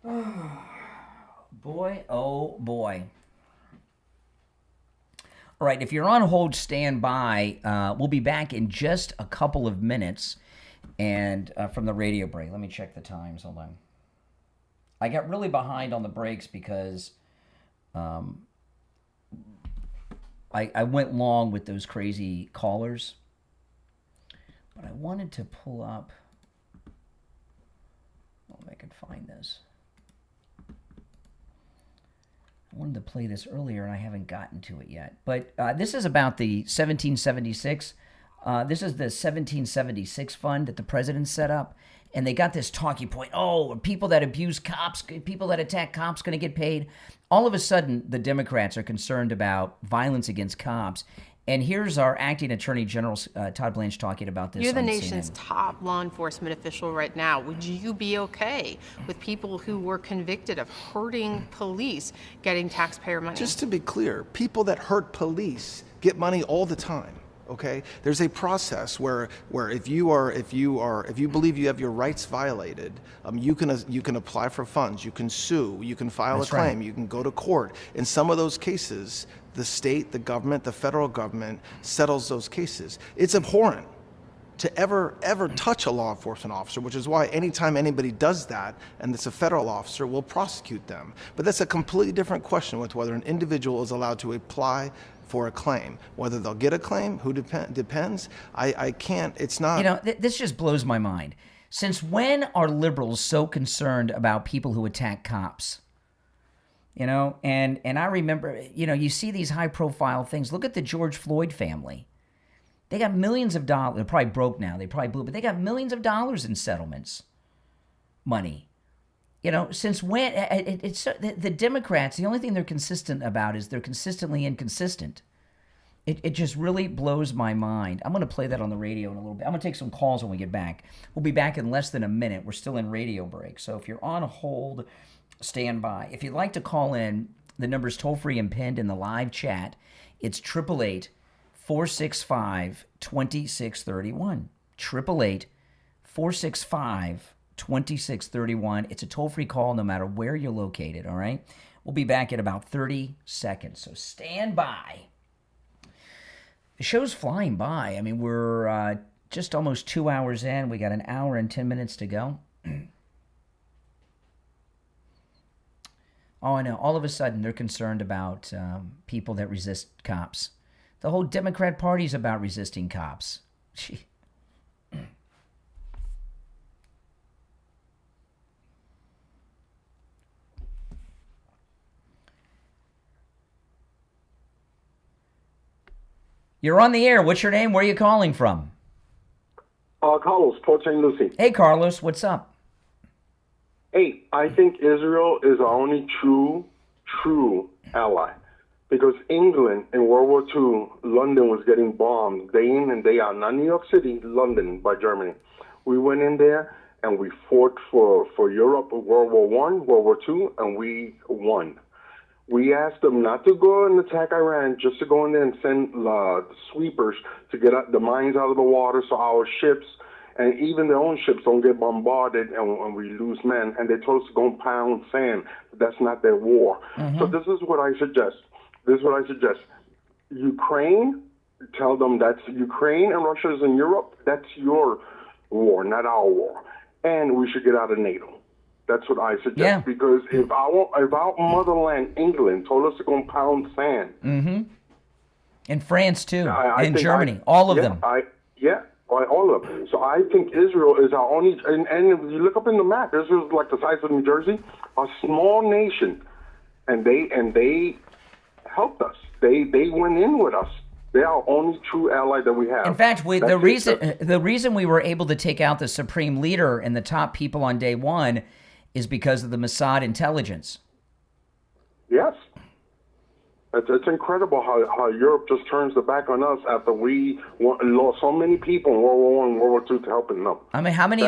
Right. Boy, oh boy. All right, if you're on hold, stand by. We'll be back in just a couple of minutes. And from the radio break, let me check the times. Hold on. I got really behind on the breaks because I went long with those crazy callers. But I wanted to pull up. Well, if I can find this. I wanted to play this earlier, and I haven't gotten to it yet. But this is about the 1776. This is the 1776 fund that the president set up. And they got this talking point. Oh, people that abuse cops, people that attack cops going to get paid. All of a sudden, the Democrats are concerned about violence against cops. And here's our acting attorney general, Todd Blanche, talking about this. You're the on nation's CNN. top law enforcement official right now. Would you be okay with people who were convicted of hurting police getting taxpayer money? Just to be clear, people that hurt police get money all the time. Okay, there's a process where if you believe you have your rights violated, you can apply for funds, you can sue, you can file That's a claim, right. you can go to court. In some of those cases, the state, the government, the federal government settles those cases. It's abhorrent to ever touch a law enforcement officer, which is why anytime anybody does that, and it's a federal officer, we'll prosecute them. But that's a completely different question with whether an individual is allowed to apply for a claim. Whether they'll get a claim, depends. I can't, it's not. You know, this just blows my mind. Since when are liberals so concerned about people who attack cops? You know, and I remember, you know, you see these high-profile things. Look at the George Floyd family. They got millions of dollars. They're probably broke now. They probably blew, but they got millions of dollars in settlements money. You know, since when? It's the Democrats, the only thing they're consistent about is they're consistently inconsistent. It just really blows my mind. I'm going to play that on the radio in a little bit. I'm going to take some calls when we get back. We'll be back in less than a minute. We're still in radio break. So if you're on hold, stand by. If you'd like to call in, the number's toll-free and pinned in the live chat. It's 888-465-2631. 888-465-2631. It's a toll-free call no matter where you're located, all right? We'll be back in about 30 seconds, so stand by. The show's flying by. I mean, we're just almost 2 hours in. We got an hour and 10 minutes to go. Oh, I know. All of a sudden, they're concerned about people that resist cops. The whole Democrat Party's about resisting cops. Gee. You're on the air. What's your name? Where are you calling from? Carlos, Port St. Lucie. Hey, Carlos. What's up? Hey, I think Israel is our only true ally. Because England in World War II, London was getting bombed day in and day out. Not New York City, London by Germany. We went in there and we fought for Europe in World War I, World War II, and we won. We asked them not to go and attack Iran, just to go in there and send sweepers to get the mines out of the water so our ships and even their own ships don't get bombarded and we lose men. And they told us to go and pound sand. That's not their war. Mm-hmm. So this is what I suggest. Ukraine, tell them that's Ukraine and Russia is in Europe. That's your war, not our war. And we should get out of NATO. That's what I suggest. Yeah. Because if our motherland, England, told us to go and pound sand. Mm-hmm. And France, too. And Germany. All of them. All of them. So I think Israel is our only... And if you look up in the map, Israel is like the size of New Jersey, a small nation. And they helped us. They went in with us. They're our only true ally that we have. In fact, the reason we were able to take out the supreme leader and the top people on day one is because of the Mossad intelligence. Yes. It's incredible how Europe just turns the back on us after we lost so many people in World War I and World War II to helping them. I mean, how many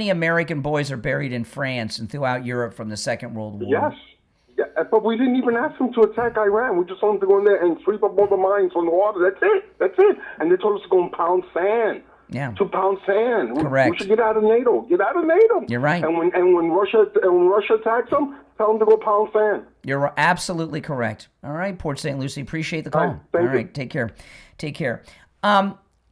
American boys are buried in France and throughout Europe from the Second World War? Yes. Yeah, but we didn't even ask them to attack Iran. We just told them to go in there and sweep up all the mines on the water. That's it. And they told us to go and pound sand. Yeah. 2 pound sand. Correct. We should get out of NATO. You're right. And when Russia attacks them, tell them to go pound sand. You're absolutely correct. All right, Port St. Lucie, appreciate the call. All right, thank you. Take care.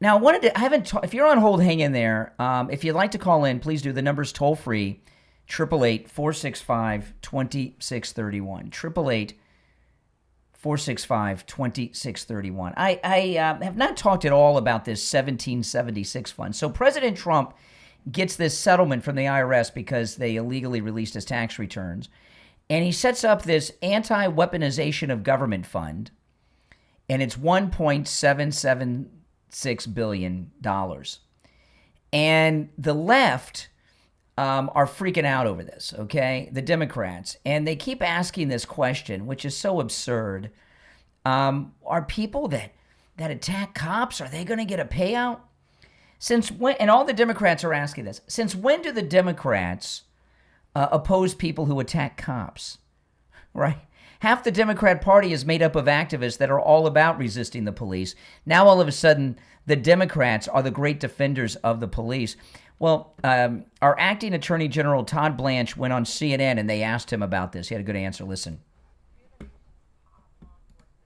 Now, I haven't. If you're on hold, hang in there. If you'd like to call in, please do. The number's toll free, 888-465-2631. 888-465-2631. I have not talked at all about this 1776 fund. So President Trump gets this settlement from the IRS because they illegally released his tax returns. And he sets up this anti-weaponization of government fund, and it's $1.776 billion. And the left are freaking out over this, okay? The Democrats. And they keep asking this question, which is so absurd. Are people that attack cops, are they going to get a payout? Since when? And all the Democrats are asking this. Since when do the Democrats oppose people who attack cops, right? Half the Democrat Party is made up of activists that are all about resisting the police. Now, all of a sudden, the Democrats are the great defenders of the police. Well, our acting Attorney General, Todd Blanche, went on CNN and they asked him about this. He had a good answer. Listen.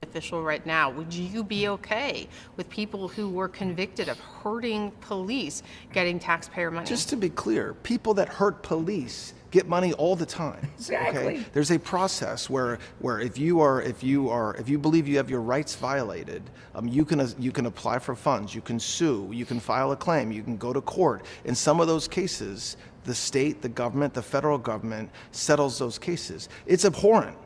Official right now, would you be okay with people who were convicted of hurting police getting taxpayer money? Just to be clear, people that hurt police get money all the time. Exactly. Okay? There's a process where if you believe you have your rights violated, you can apply for funds, you can sue, you can file a claim, you can go to court. In some of those cases, the state, the government, the federal government settles those cases. It's abhorrent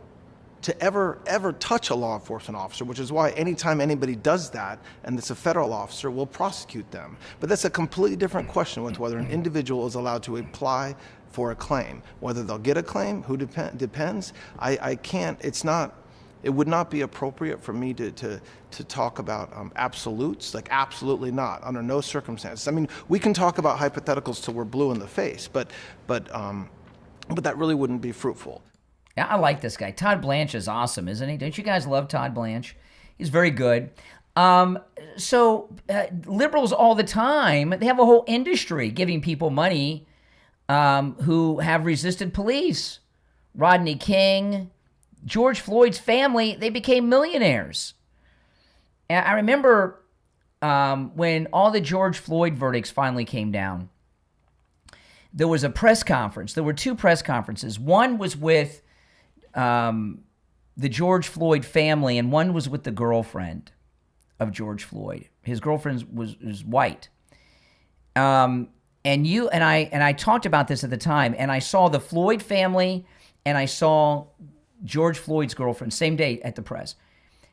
to ever touch a law enforcement officer, which is why anytime anybody does that, and it's a federal officer, we'll prosecute them. But that's a completely different question with whether an individual is allowed to apply for a claim. Whether they'll get a claim, depends. I can't, it would not be appropriate for me to talk about absolutes, like absolutely not, under no circumstances. I mean, we can talk about hypotheticals till we're blue in the face, but that really wouldn't be fruitful. Yeah, I like this guy. Todd Blanche is awesome, isn't he? Don't you guys love Todd Blanche? He's very good. Liberals all the time, they have a whole industry giving people money who have resisted police. Rodney King, George Floyd's family, they became millionaires. And I remember when all the George Floyd verdicts finally came down, there was a press conference. There were two press conferences. One was with the George Floyd family, and one was with the girlfriend of George Floyd. His girlfriend was white. And I talked about this at the time, and I saw the Floyd family, and I saw George Floyd's girlfriend, same day at the press.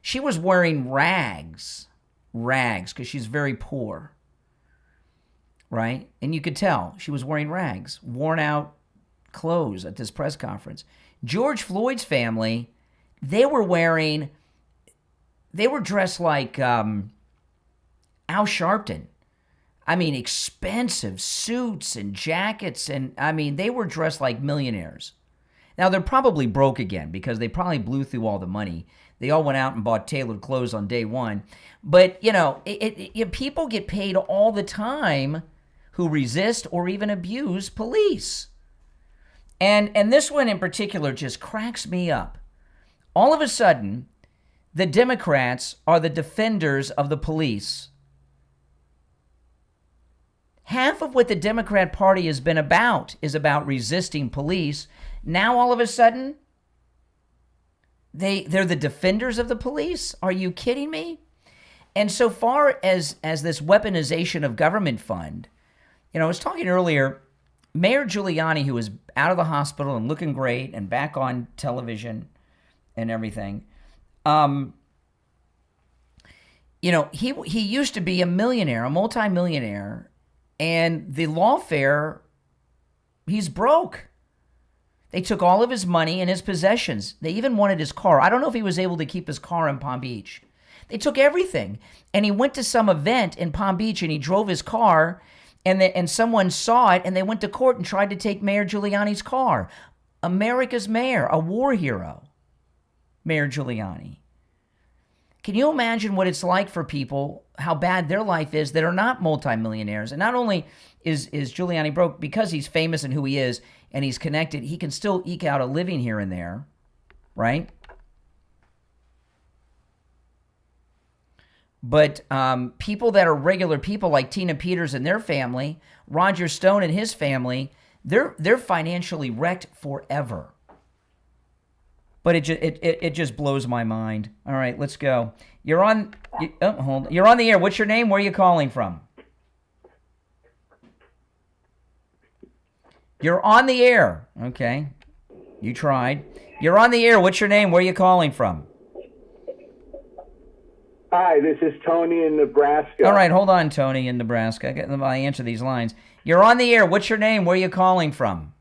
She was wearing rags, because she's very poor, right? And you could tell she was wearing rags, worn out clothes at this press conference. George Floyd's family, they were dressed like Al Sharpton. I mean, expensive suits and jackets, and I mean, they were dressed like millionaires. Now, they're probably broke again because they probably blew through all the money. They all went out and bought tailored clothes on day one. But, people get paid all the time who resist or even abuse police. And this one in particular just cracks me up. All of a sudden, the Democrats are the defenders of the police. Half of what the Democrat Party has been about is about resisting police. Now, all of a sudden, they're the defenders of the police? Are you kidding me? And so far as this weaponization of government fund, I was talking earlier, Mayor Giuliani, who is out of the hospital and looking great and back on television and everything, he used to be a millionaire, a multimillionaire, and the Lawfare, he's broke. They took all of his money and his possessions. They even wanted his car. I don't know if he was able to keep his car in Palm Beach. They took everything. And he went to some event in Palm Beach and he drove his car, and someone saw it and they went to court and tried to take Mayor Giuliani's car. America's mayor, a war hero, Mayor Giuliani. Can you imagine what it's like for people, how bad their life is that are not multimillionaires? And not only is Giuliani broke because he's famous and who he is and he's connected, he can still eke out a living here and there, right? But people that are regular people like Tina Peters and their family, Roger Stone and his family, they're financially wrecked forever. But it just blows my mind. All right, let's go. You're on. You're on the air. What's your name? Where are you calling from? You're on the air. Okay, you tried. You're on the air. What's your name? Where are you calling from? Hi, this is Tony in Nebraska. All right, hold on, Tony in Nebraska. I answer these lines. You're on the air. What's your name? Where are you calling from?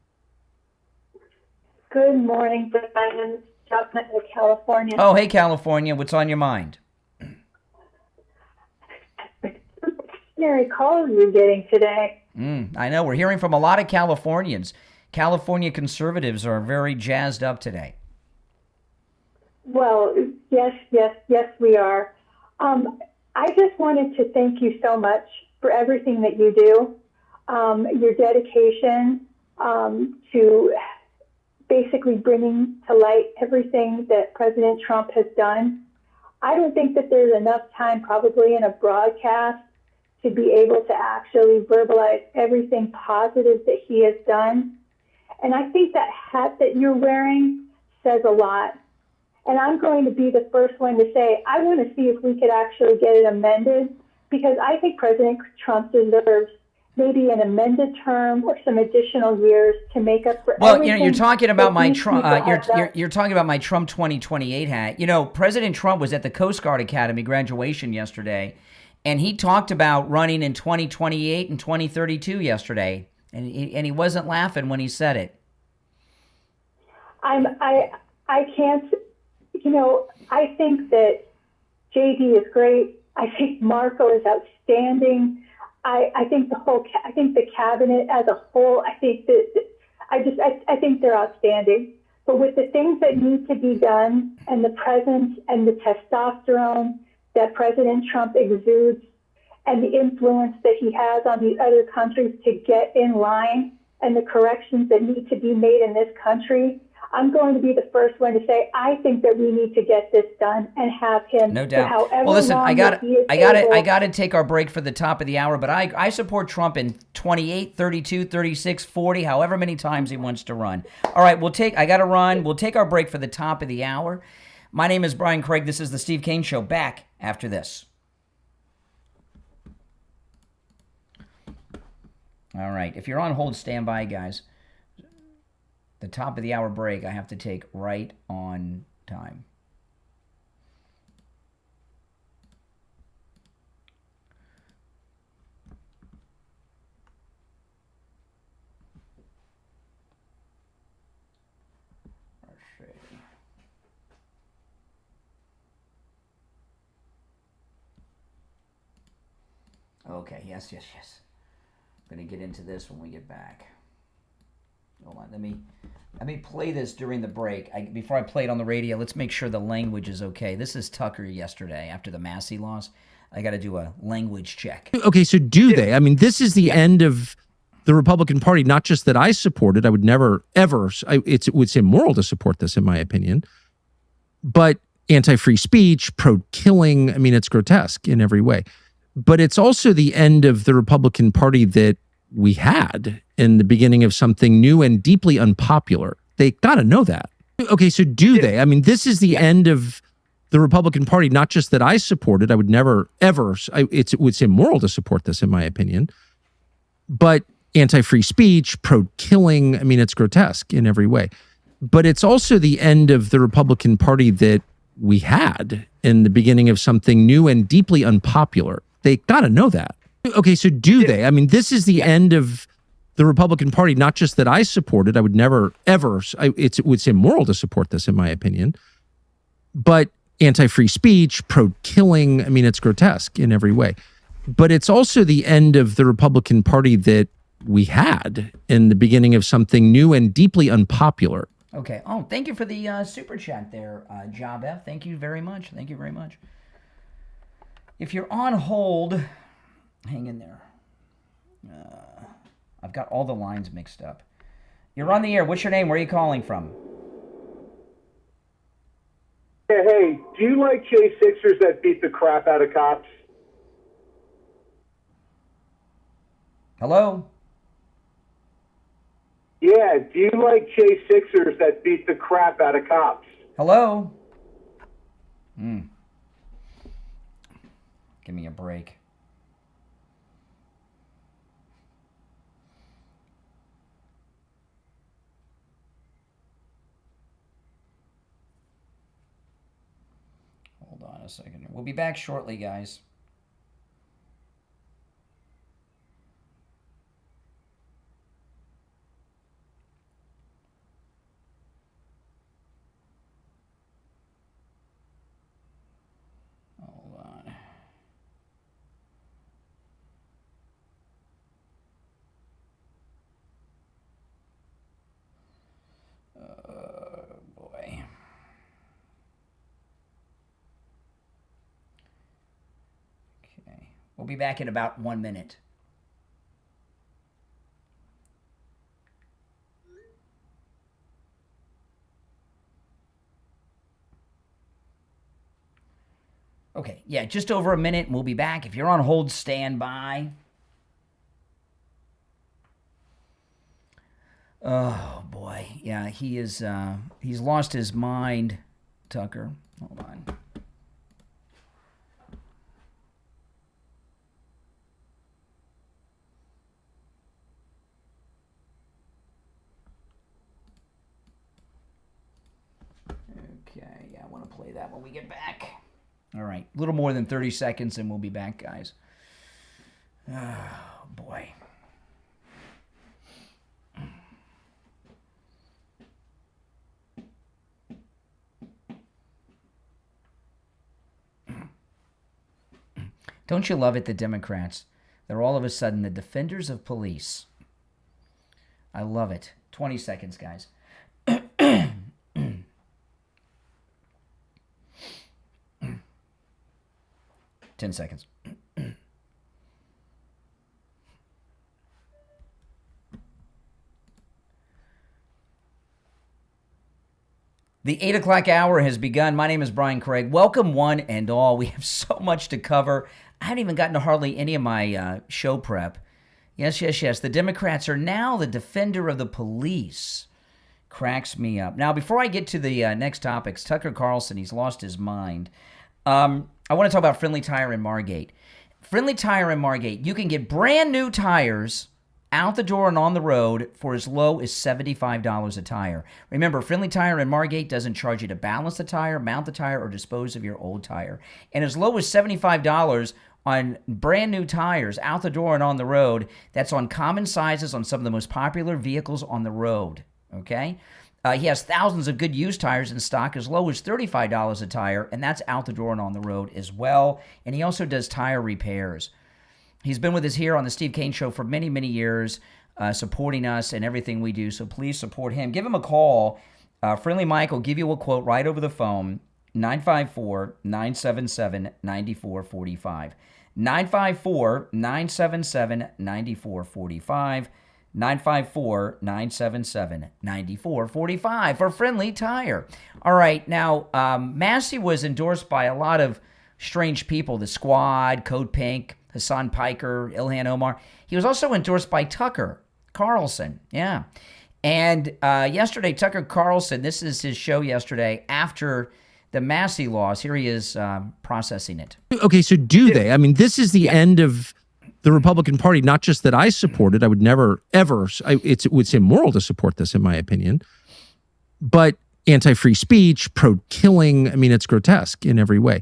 Good morning, Brian. Chocolate, California. Oh, hey, California. What's on your mind? Extraordinary calls you're getting today. I know. We're hearing from a lot of Californians. California conservatives are very jazzed up today. Well, yes, we are. I just wanted to thank you so much for everything that you do, your dedication to basically bringing to light everything that President Trump has done. I don't think that there's enough time probably in a broadcast to be able to actually verbalize everything positive that he has done. And I think that hat that you're wearing says a lot. And I'm going to be the first one to say, I want to see if we could actually get it amended, because I think President Trump deserves maybe an amended term or some additional years to make up for everything. Well, you're talking about my Trump. You're talking about my Trump 2028 hat. President Trump was at the Coast Guard Academy graduation yesterday, and he talked about running in 2028 and 2032 yesterday, and he wasn't laughing when he said it. I can't. I think that JD is great. I think Marco is outstanding. I think the cabinet as a whole, I think they're outstanding. But with the things that need to be done and the presence and the testosterone that President Trump exudes and the influence that he has on the other countries to get in line and the corrections that need to be made in this country, I'm going to be the first one to say I think that we need to get this done and have him. No doubt. However Well, listen, long I got to to take our break for the top of the hour, but I support Trump in 28, 32, 36, 40, however many times he wants to run. All right, I got to run. We'll take our break for the top of the hour. My name is Brian Craig. This is the Steve Kane Show. Back after this. All right. If you're on hold, stand by, guys. The top of the hour break I have to take right on time. Okay, yes. I'm going to get into this when we get back. Hold on, let me play this during the break. Before I play it on the radio, let's make sure the language is okay. This is Tucker yesterday after the Massey loss. I got to do a language check. Okay, so do they? I mean, this is the end of the Republican Party, not just that I support it. I would never, ever, it's immoral to support this, in my opinion. But anti-free speech, pro-killing, I mean, it's grotesque in every way. But it's also the end of the Republican Party that we had in the beginning of something new and deeply unpopular. They got to know that. Okay, so do they? I mean, this is the end of the Republican Party, not just that I support it. I would never, ever, it's immoral to support this, in my opinion. But anti-free speech, pro-killing, I mean, it's grotesque in every way. But it's also the end of the Republican Party that we had in the beginning of something new and deeply unpopular. They got to know that. Okay, so do they? I mean, this is the end of the Republican Party, not just that I support it. I would never, ever, it's immoral to support this, in my opinion. But anti-free speech, pro-killing, I mean, it's grotesque in every way. But it's also the end of the Republican Party that we had in the beginning of something new and deeply unpopular. Okay. Oh, thank you for the super chat there, Job F. Thank you very much. Thank you very much. If you're on hold, hang in there. I've got all the lines mixed up. You're on the air. What's your name? Where are you calling from? Hey, do you like J6ers that beat the crap out of cops? Hello? Yeah, do you like J6ers that beat the crap out of cops? Hello? Give me a break. Hold on a second. We'll be back shortly, guys. Hold on. Boy. Okay. We'll be back in about 1 minute. Okay, yeah, just over a minute, and we'll be back. If you're on hold, stand by. Oh, boy. Yeah, he is, he's lost his mind, Tucker. Hold on. Okay, yeah, I want to play that when we get back. All right, a little more than 30 seconds and we'll be back, guys. Oh, boy. Don't you love it, the Democrats? They're all of a sudden the defenders of police. I love it. 20 seconds, guys. 10 seconds. The 8 o'clock hour has begun. My name is Brian Craig. Welcome, one and all. We have so much to cover. I haven't even gotten to hardly any of my show prep. Yes. The Democrats are now the defender of the police. Cracks me up. Now, before I get to the next topics, Tucker Carlson, he's lost his mind. I want to talk about Friendly Tire in Margate. Friendly Tire in Margate, you can get brand new tires out the door and on the road for as low as $75 a tire. Remember, Friendly Tire in Margate doesn't charge you to balance the tire, mount the tire, or dispose of your old tire. And as low as $75 on brand new tires out the door and on the road, that's on common sizes on some of the most popular vehicles on the road, okay? He has thousands of good used tires in stock as low as $35 a tire, and that's out the door and on the road as well. And he also does tire repairs. He's been with us here on the Steve Kane Show for many, many years, supporting us and everything we do, so please support him. Give him a call. Friendly Mike will give you a quote right over the phone, 954-977-9445. 954-977-9445. 954-977-9445 for Friendly Tire. All right, now, Massey was endorsed by a lot of strange people, the Squad, Code Pink, Hassan Piker, Ilhan Omar. He was also endorsed by Tucker Carlson, yeah. And yesterday, Tucker Carlson, this is his show yesterday after the Massey loss. Here he is processing it. Okay, so do they? I mean, this is the end of the Republican Party, not just that I supported. I would never, ever, it would seem immoral to support this, in my opinion, but anti-free speech, pro-killing, I mean, it's grotesque in every way.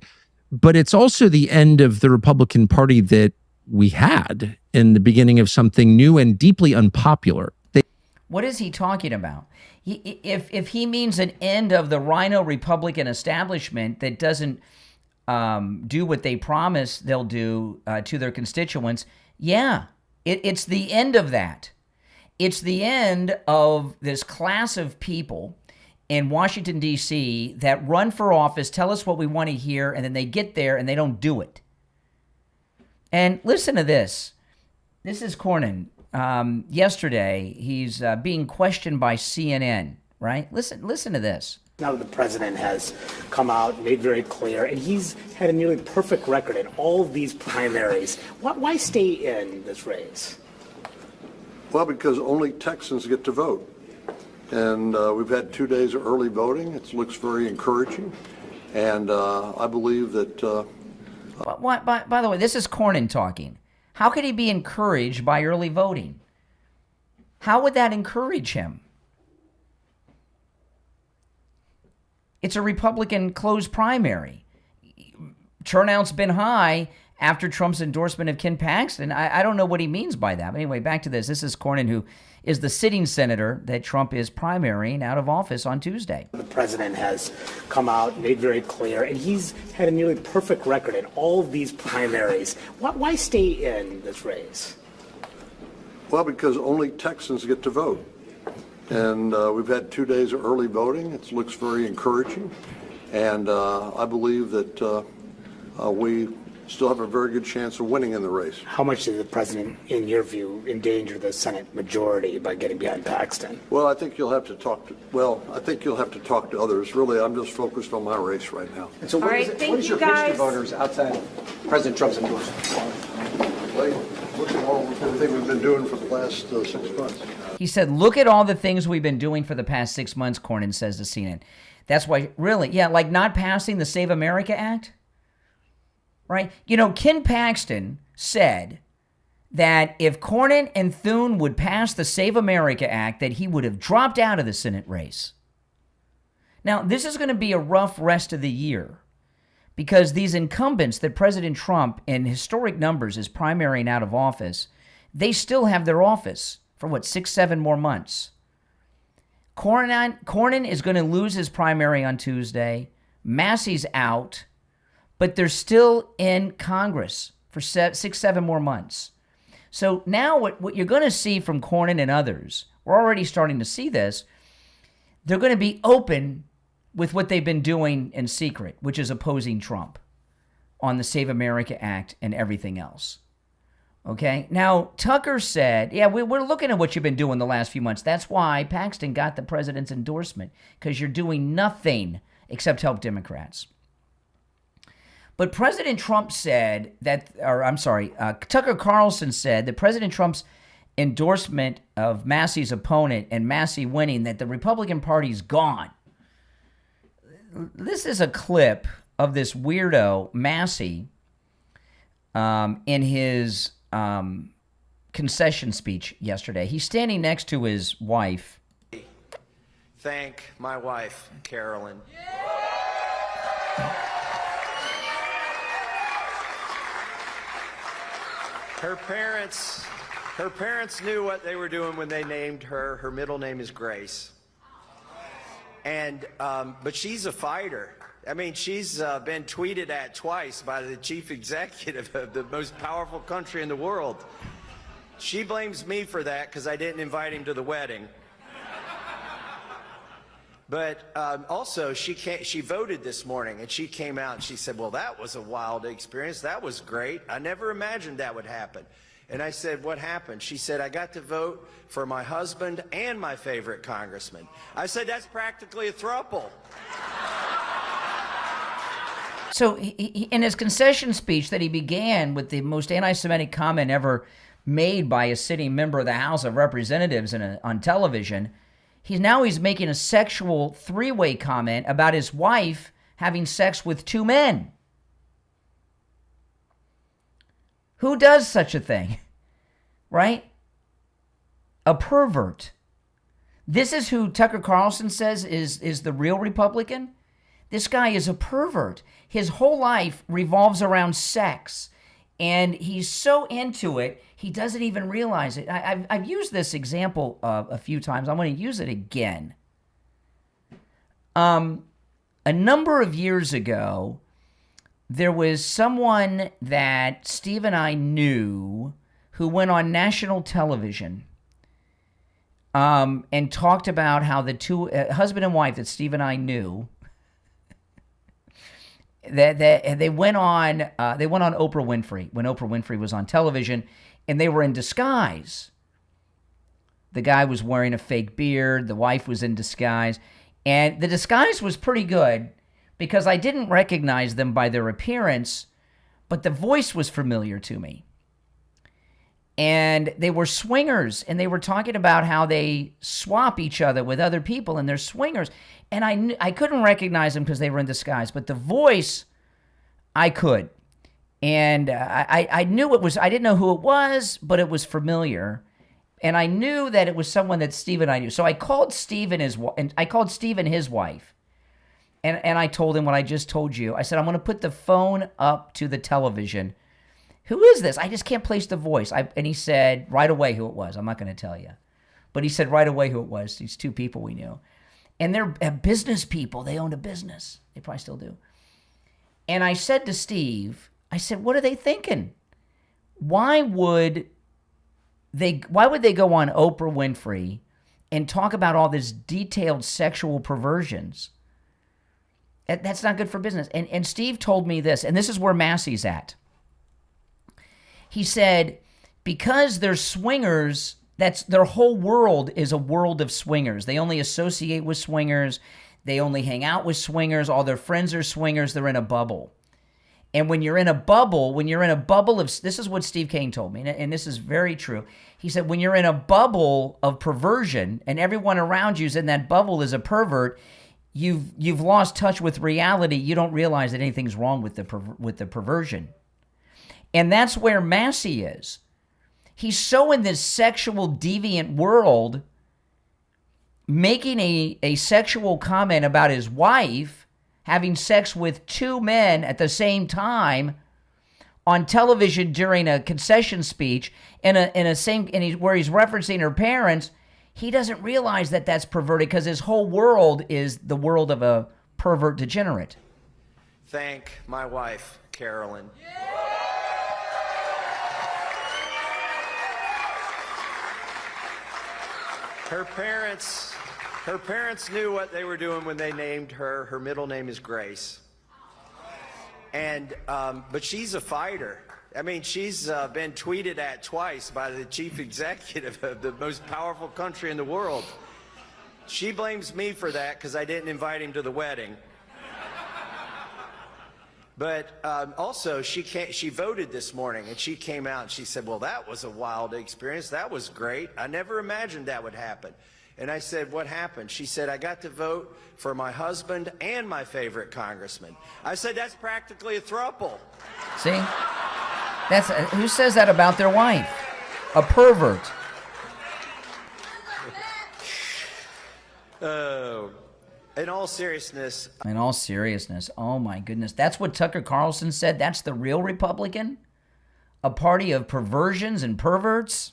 But it's also the end of the Republican Party that we had in the beginning of something new and deeply unpopular. What is he talking about? If he means an end of the Rhino Republican establishment that doesn't do what they promise they'll do to their constituents, yeah, it's the end of that. It's the end of this class of people in Washington, D.C. that run for office, tell us what we want to hear, and then they get there and they don't do it. And listen to this. This is Cornyn. Yesterday, he's being questioned by CNN, right? Listen to this. Now that the president has come out, made very clear, and he's had a nearly perfect record in all of these primaries, why stay in this race? Well, because only Texans get to vote. And we've had 2 days of early voting. It looks very encouraging. And I believe that... By the way, this is Cornyn talking. How could he be encouraged by early voting? How would that encourage him? It's a Republican closed primary. Turnout's been high after Trump's endorsement of Ken Paxton. I don't know what he means by that. But anyway, back to this. This is Cornyn, who is the sitting senator that Trump is primarying out of office on Tuesday. The president has come out, made very clear, and he's had a nearly perfect record in all of these primaries. Why stay in this race? Well, because only Texans get to vote. And we've had 2 days of early voting. It looks very encouraging. And I believe that we still have a very good chance of winning in the race. How much did the president, in your view, endanger the Senate majority by getting behind Paxton? Well, I think you'll have to talk to others. Really, I'm just focused on my race right now. And so what is your pitch to voters outside of President Trump's endorsement? Look at all the things we've been doing for the last 6 months. He said, look at all the things we've been doing for the past 6 months, Cornyn says to CNN. That's why, really, yeah, like not passing the Save America Act, right? You know, Ken Paxton said that if Cornyn and Thune would pass the Save America Act, that he would have dropped out of the Senate race. Now, this is going to be a rough rest of the year because these incumbents that President Trump, in historic numbers, is primarying out of office, they still have their office for 6, 7 more months. Cornyn is going to lose his primary on Tuesday. Massey's out, but they're still in Congress for 6, 7 more months. So now what you're going to see from Cornyn and others, we're already starting to see this, they're going to be open with what they've been doing in secret, which is opposing Trump on the Save America Act and everything else. Okay? Now, Tucker said, yeah, we're looking at what you've been doing the last few months. That's why Paxton got the president's endorsement, because you're doing nothing except help Democrats. But President Trump said Tucker Carlson said that President Trump's endorsement of Massey's opponent and Massey winning, that the Republican Party's gone. This is a clip of this weirdo, Massey, in his concession speech yesterday. He's standing next to his wife. Thank my wife, Carolyn. Her parents knew what they were doing when they named her. Her middle name is Grace. And but she's a fighter. I mean, she's been tweeted at twice by the chief executive of the most powerful country in the world. She blames me for that because I didn't invite him to the wedding. But also, she voted this morning, and she came out and she said, well, that was a wild experience. That was great. I never imagined that would happen. And I said, what happened? She said, I got to vote for my husband and my favorite congressman. I said, that's practically a throuple. So in his concession speech that he began with the most anti-Semitic comment ever made by a sitting member of the House of Representatives on television, he's making a sexual three-way comment about his wife having sex with 2 men. Who does such a thing? Right? A pervert. This is who Tucker Carlson says is the real Republican? This guy is a pervert. His whole life revolves around sex. And he's so into it, he doesn't even realize it. I've used this example a few times. I'm going to use it again. A number of years ago, there was someone that Steve and I knew who went on national television and talked about how the two husband and wife that Steve and I knew that they went on Oprah Winfrey when Oprah Winfrey was on television, and they were in disguise. The guy was wearing a fake beard. The wife was in disguise. And the disguise was pretty good because I didn't recognize them by their appearance, but the voice was familiar to me. And they were swingers, and they were talking about how they swap each other with other people, and they're swingers. And I couldn't recognize them because they were in disguise, but the voice, I could. And I knew it was, I didn't know who it was, but it was familiar. And I knew that it was someone that Steve and I knew. So I called Steve and his wife. And I told him what I just told you. I said, I'm going to put the phone up to the television. Who is this? I just can't place the voice. And he said right away who it was. I'm not going to tell you. But he said right away who it was. These two people we knew. And they're business people. They owned a business. They probably still do. And I said to Steve, I said, what are they thinking? Why would they go on Oprah Winfrey and talk about all this detailed sexual perversions? That's not good for business. And Steve told me this, and this is where Massey's at. He said, because they're swingers, that's their whole world is a world of swingers. They only associate with swingers. They only hang out with swingers. All their friends are swingers. They're in a bubble. And when you're in a bubble of, this is what Steve Kane told me, and this is very true. He said, when you're in a bubble of perversion and everyone around you is in that bubble is a pervert, you've lost touch with reality. You don't realize that anything's wrong with the perversion. And that's where Massey is. He's so in this sexual deviant world, making a sexual comment about his wife having sex with two men at the same time on television during a concession speech where he's referencing her parents. He doesn't realize that that's perverted because his whole world is the world of a pervert degenerate. Thank my wife, Carolyn. Her parents knew what they were doing when they named her. Her middle name is Grace. And, but she's a fighter. I mean, she's been tweeted at twice by the chief executive of the most powerful country in the world. She blames me for that because I didn't invite him to the wedding. But also, she voted this morning, and she came out and she said, well, that was a wild experience. That was great. I never imagined that would happen. And I said, what happened? She said, I got to vote for my husband and my favorite congressman. I said, that's practically a throuple. See? Who says that about their wife? A pervert. Oh. In all seriousness, oh my goodness. That's what Tucker Carlson said. That's the real Republican? A party of perversions and perverts?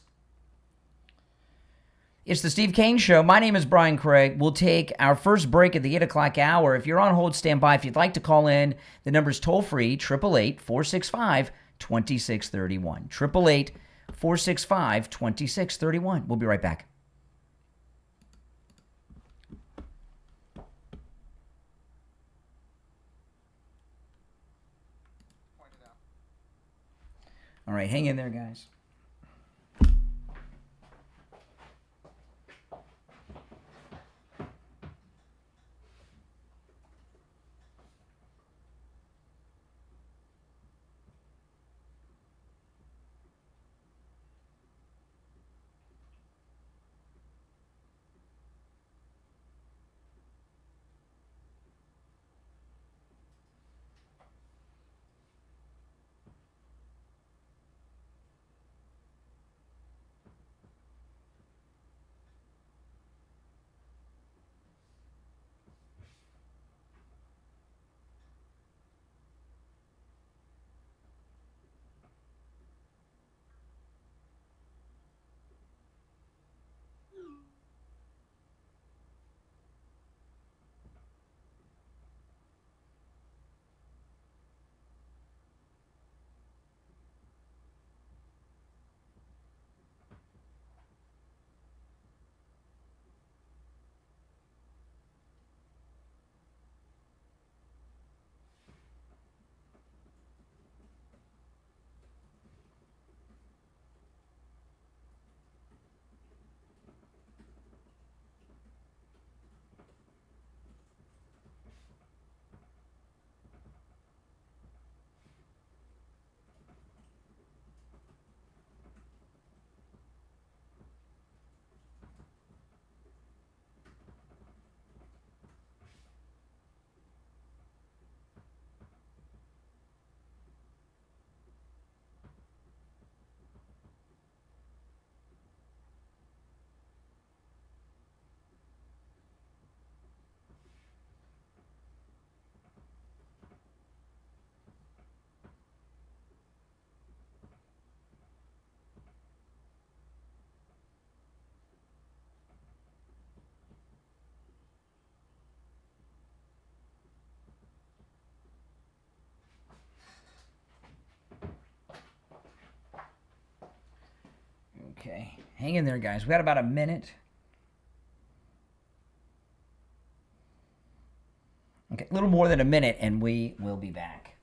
It's the Steve Kane Show. My name is Brian Craig. We'll take our first break at the 8 o'clock hour. If you're on hold, stand by. If you'd like to call in, the number's toll-free, 888-465-2631. 888-465-2631. We'll be right back. All right, hang in there, guys. Okay. Hang in there, guys. We got about a minute. Okay, a little more than a minute, and we will be back.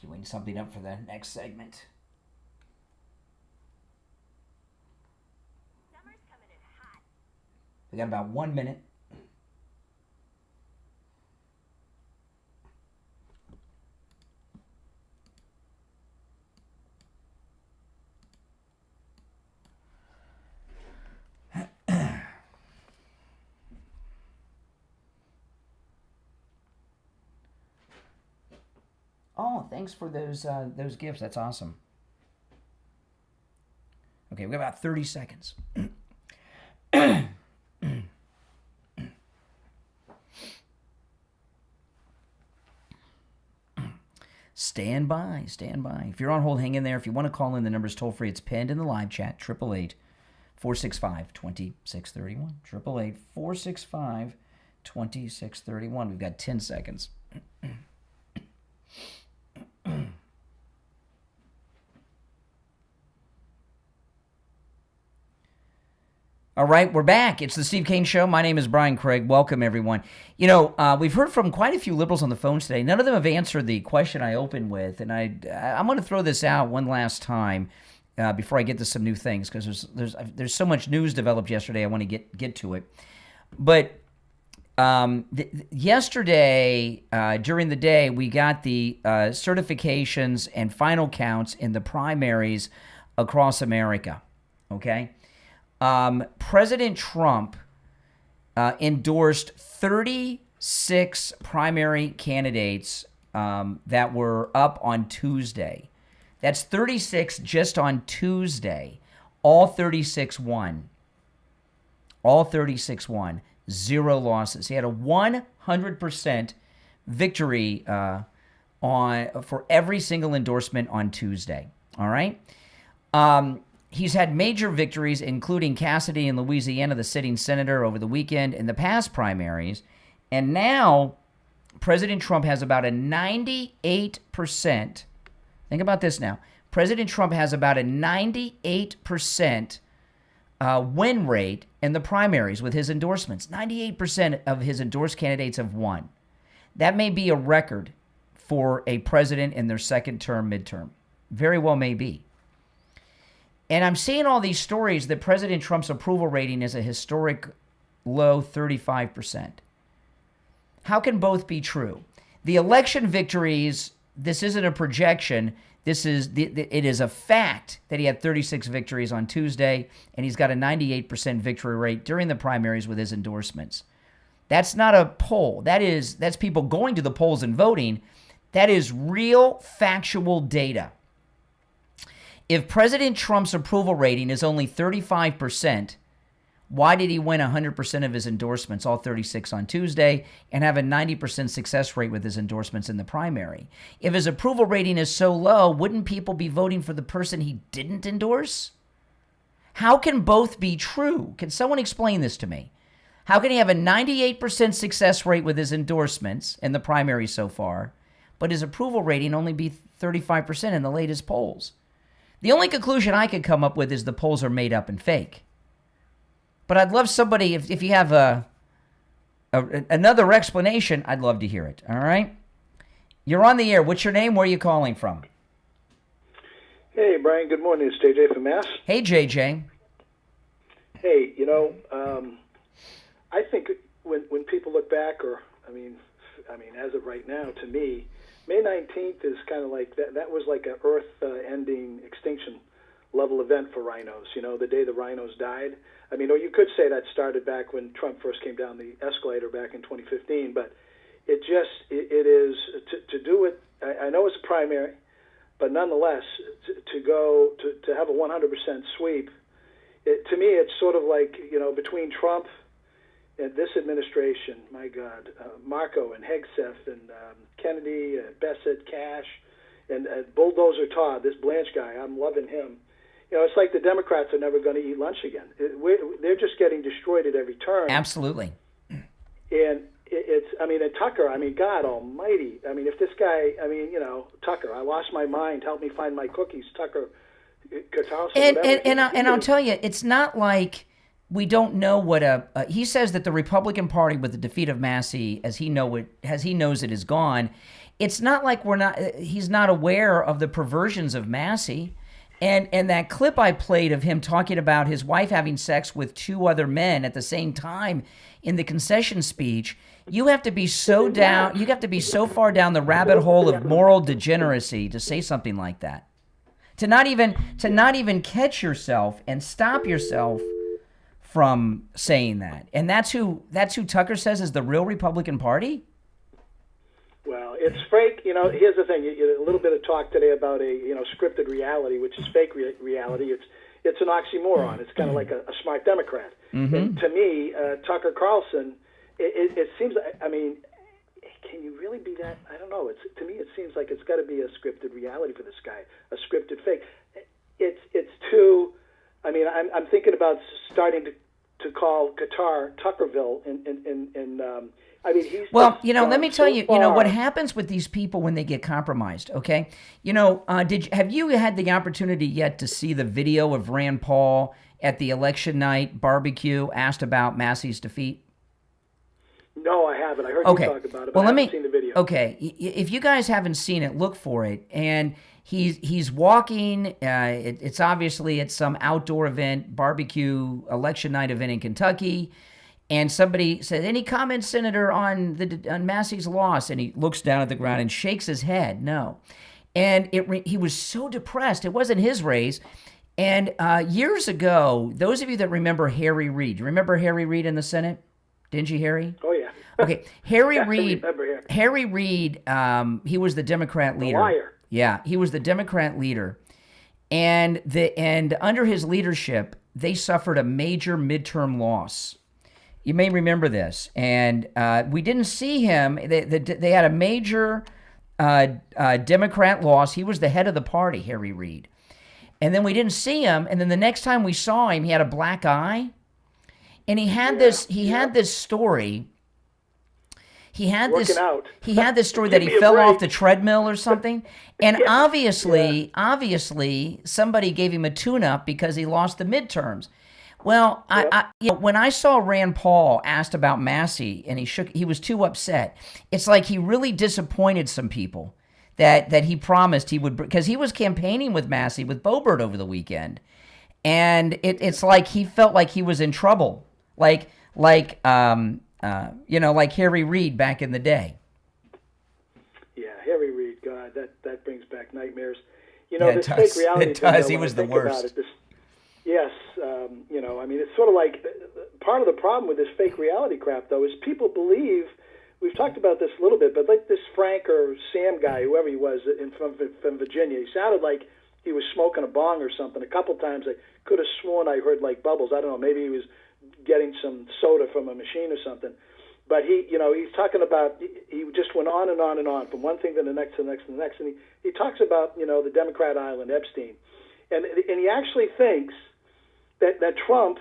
Doing something up for the next segment. We got about 1 minute. Oh, thanks for those gifts. That's awesome. Okay, we got about 30 seconds. Stand by. If you're on hold, hang in there. If you want to call in, the number's toll free. It's pinned in the live chat, 888-465-2631. 888-465-2631. We've got 10 seconds. All right, we're back. It's the Steve Kane Show. My name is Brian Craig. Welcome, everyone. You know, we've heard from quite a few liberals on the phones today. None of them have answered the question I opened with, and I'm going to throw this out one last time before I get to some new things, because there's so much news developed yesterday. I want to get to it. But yesterday, during the day, we got the certifications and final counts in the primaries across America, okay? President Trump endorsed 36 primary candidates that were up on Tuesday. That's 36 just on Tuesday. All 36 won. All 36 won. 0 losses. He had a 100% victory for every single endorsement on Tuesday. All right? He's had major victories, including Cassidy in Louisiana, the sitting senator, over the weekend in the past primaries. And now President Trump has about a 98%. Think about this now. President Trump has about a 98% win rate in the primaries with his endorsements. 98% of his endorsed candidates have won. That may be a record for a president in their second term, midterm. Very well may be. And I'm seeing all these stories that President Trump's approval rating is a historic low 35%. How can both be true? The election victories, this isn't a projection. It is a fact that he had 36 victories on Tuesday, and he's got a 98% victory rate during the primaries with his endorsements. That's not a poll. That's people going to the polls and voting. That is real factual data. If President Trump's approval rating is only 35%, why did he win 100% of his endorsements, all 36 on Tuesday, and have a 90% success rate with his endorsements in the primary? If his approval rating is so low, wouldn't people be voting for the person he didn't endorse? How can both be true? Can someone explain this to me? How can he have a 98% success rate with his endorsements in the primary so far, but his approval rating only be 35% in the latest polls? The only conclusion I could come up with is the polls are made up and fake. But I'd love somebody, if you have another explanation, I'd love to hear it, all right? You're on the air. What's your name? Where are you calling from? Hey, Brian. Good morning. It's JJ from Mass. Hey, JJ. Hey, I think when people look back, as of right now, to me, May 19th is kind of like that. That was like an Earth-ending extinction level event for rhinos. The day the rhinos died. Or you could say that started back when Trump first came down the escalator back in 2015. But it is to do it. I know it's a primary, but nonetheless, to have a 100% sweep. To me, it's sort of like between Trump and this administration, my God, Marco and Hegseth and Kennedy, Bassett, Cash, and Bulldozer Todd, this Blanche guy, I'm loving him. it's like the Democrats are never going to eat lunch again. They're just getting destroyed at every turn. Absolutely. And and Tucker, God almighty. If this guy, Tucker, I lost my mind, help me find my cookies, Tucker, and I'll tell you, it's not like we don't know what he says that the Republican Party with the defeat of Massey, as he knows it is gone. It's not like he's not aware of the perversions of Massey. And that clip I played of him talking about his wife having sex with 2 other men at the same time in the concession speech, you have to be so far down the rabbit hole of moral degeneracy to say something like that. To not even catch yourself and stop yourself from saying that. And that's who Tucker says is the real Republican Party? Well, it's fake. Here's the thing. A little bit of talk today about scripted reality, which is fake reality. It's an oxymoron. It's kind of like a smart Democrat. Mm-hmm. And to me, Tucker Carlson, it seems. Can you really be that? I don't know. To me, it seems like it's got to be a scripted reality for this guy, a scripted fake. It's too. I'm thinking about starting to call Qatar Tuckerville let me tell you, what happens with these people when they get compromised, okay? Have you had the opportunity yet to see the video of Rand Paul at the election night barbecue asked about Massey's defeat? No, I haven't. I heard you talk about it, but I haven't seen the video. Okay, if you guys haven't seen it, look for it. And he's walking. It's obviously at some outdoor event, barbecue, election night event in Kentucky. And somebody said, "Any comments, Senator, on Massey's loss?" And he looks down at the ground and shakes his head. No. And he was so depressed. It wasn't his race. And years ago, those of you that remember Harry Reid, you remember Harry Reid in the Senate? Didn't you, Harry? Oh, yeah. Okay, Harry Yeah, Reid. I remember him. Harry Reid, he was the Democrat leader. The liar. Yeah, he was the Democrat leader. And under his leadership, they suffered a major midterm loss. You may remember this. And we didn't see him. They had a major Democrat loss. He was the head of the party, Harry Reid. And then we didn't see him. And then the next time we saw him, he had a black eye. And he had this story. He had this story that he fell off the treadmill or something. And obviously, somebody gave him a tune-up because he lost the midterms. Well, when I saw Rand Paul asked about Massey and he was too upset. It's like he really disappointed some people that he promised he would, because he was campaigning with Massey with Boebert over the weekend. And it's like he felt like he was in trouble. Like Harry Reid back in the day. Yeah, Harry Reid, God, that brings back nightmares. This fake reality. It does. He was the worst. Yes, it's sort of like part of the problem with this fake reality crap, though, is people believe. We've talked about this a little bit, but like this Frank or Sam guy, whoever he was from Virginia, he sounded like he was smoking a bong or something. A couple times I could have sworn I heard like bubbles. I don't know. Maybe he was getting some soda from a machine or something. But he's talking about, he just went on and on and on from one thing to the next to the next to the next. And he talks about, the Democrat island, Epstein. And he actually thinks that Trump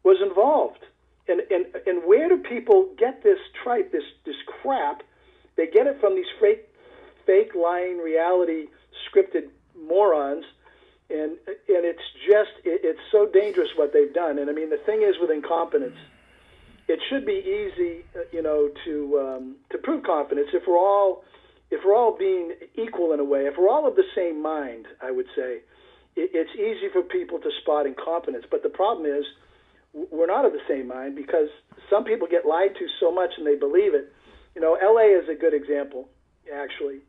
was involved. And where do people get this tripe, this crap? They get it from these fake lying reality scripted morons. And it's so dangerous what they've done. And the thing is with incompetence, it should be easy, to prove competence if we're all being equal in a way. If we're all of the same mind, I would say, it's easy for people to spot incompetence. But the problem is, we're not of the same mind because some people get lied to so much and they believe it. L.A. is a good example, actually.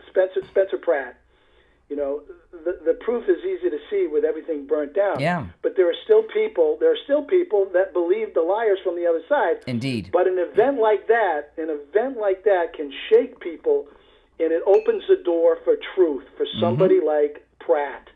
Spencer Pratt. The proof is easy to see with everything burnt down. Yeah. But there are still people that believe the liars from the other side. Indeed. But an event like that can shake people, and it opens the door for truth for somebody like Pratt.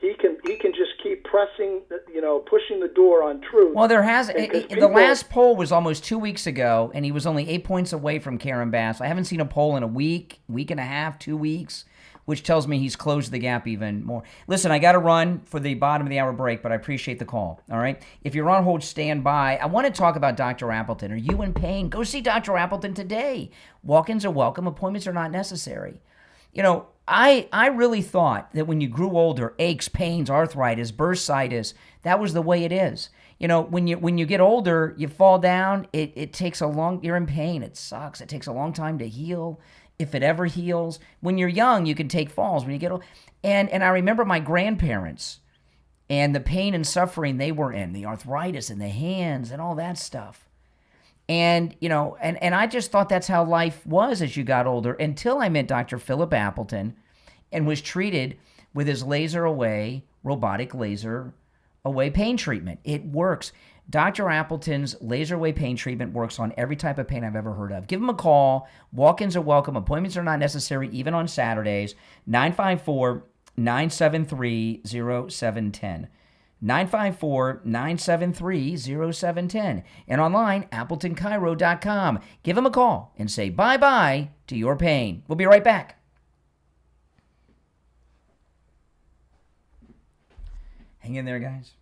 He can just keep pushing the door on truth. Well, the last poll was almost 2 weeks ago, and he was only 8 points away from Karen Bass. I haven't seen a poll in a week and a half, 2 weeks, which tells me he's closed the gap even more. Listen, I got to run for the bottom of the hour break, but I appreciate the call, all right? If you're on hold, stand by. I want to talk about Dr. Appleton. Are you in pain? Go see Dr. Appleton today. Walk-ins are welcome. Appointments are not necessary. You know, I really thought that when you grew older, aches, pains, arthritis, bursitis, that was the way it is. You know, when you get older, you fall down, it takes you're in pain. It sucks. It takes a long time to heal, if it ever heals. When you're young, you can take falls. When you get old, and I remember my grandparents and the pain and suffering they were in, the arthritis in the hands and all that stuff. And, you know, and I just thought that's how life was as you got older until I met Dr. Philip Appleton and was treated with his robotic laser away pain treatment. It works. Dr. Appleton's laser away pain treatment works on every type of pain I've ever heard of. Give him a call. Walk-ins are welcome. Appointments are not necessary, even on Saturdays. 954-973-0710. 954-973-0710. And online, AppletonCairo.com. Give him a call and say bye-bye to your pain. We'll be right back. Hang in there, guys.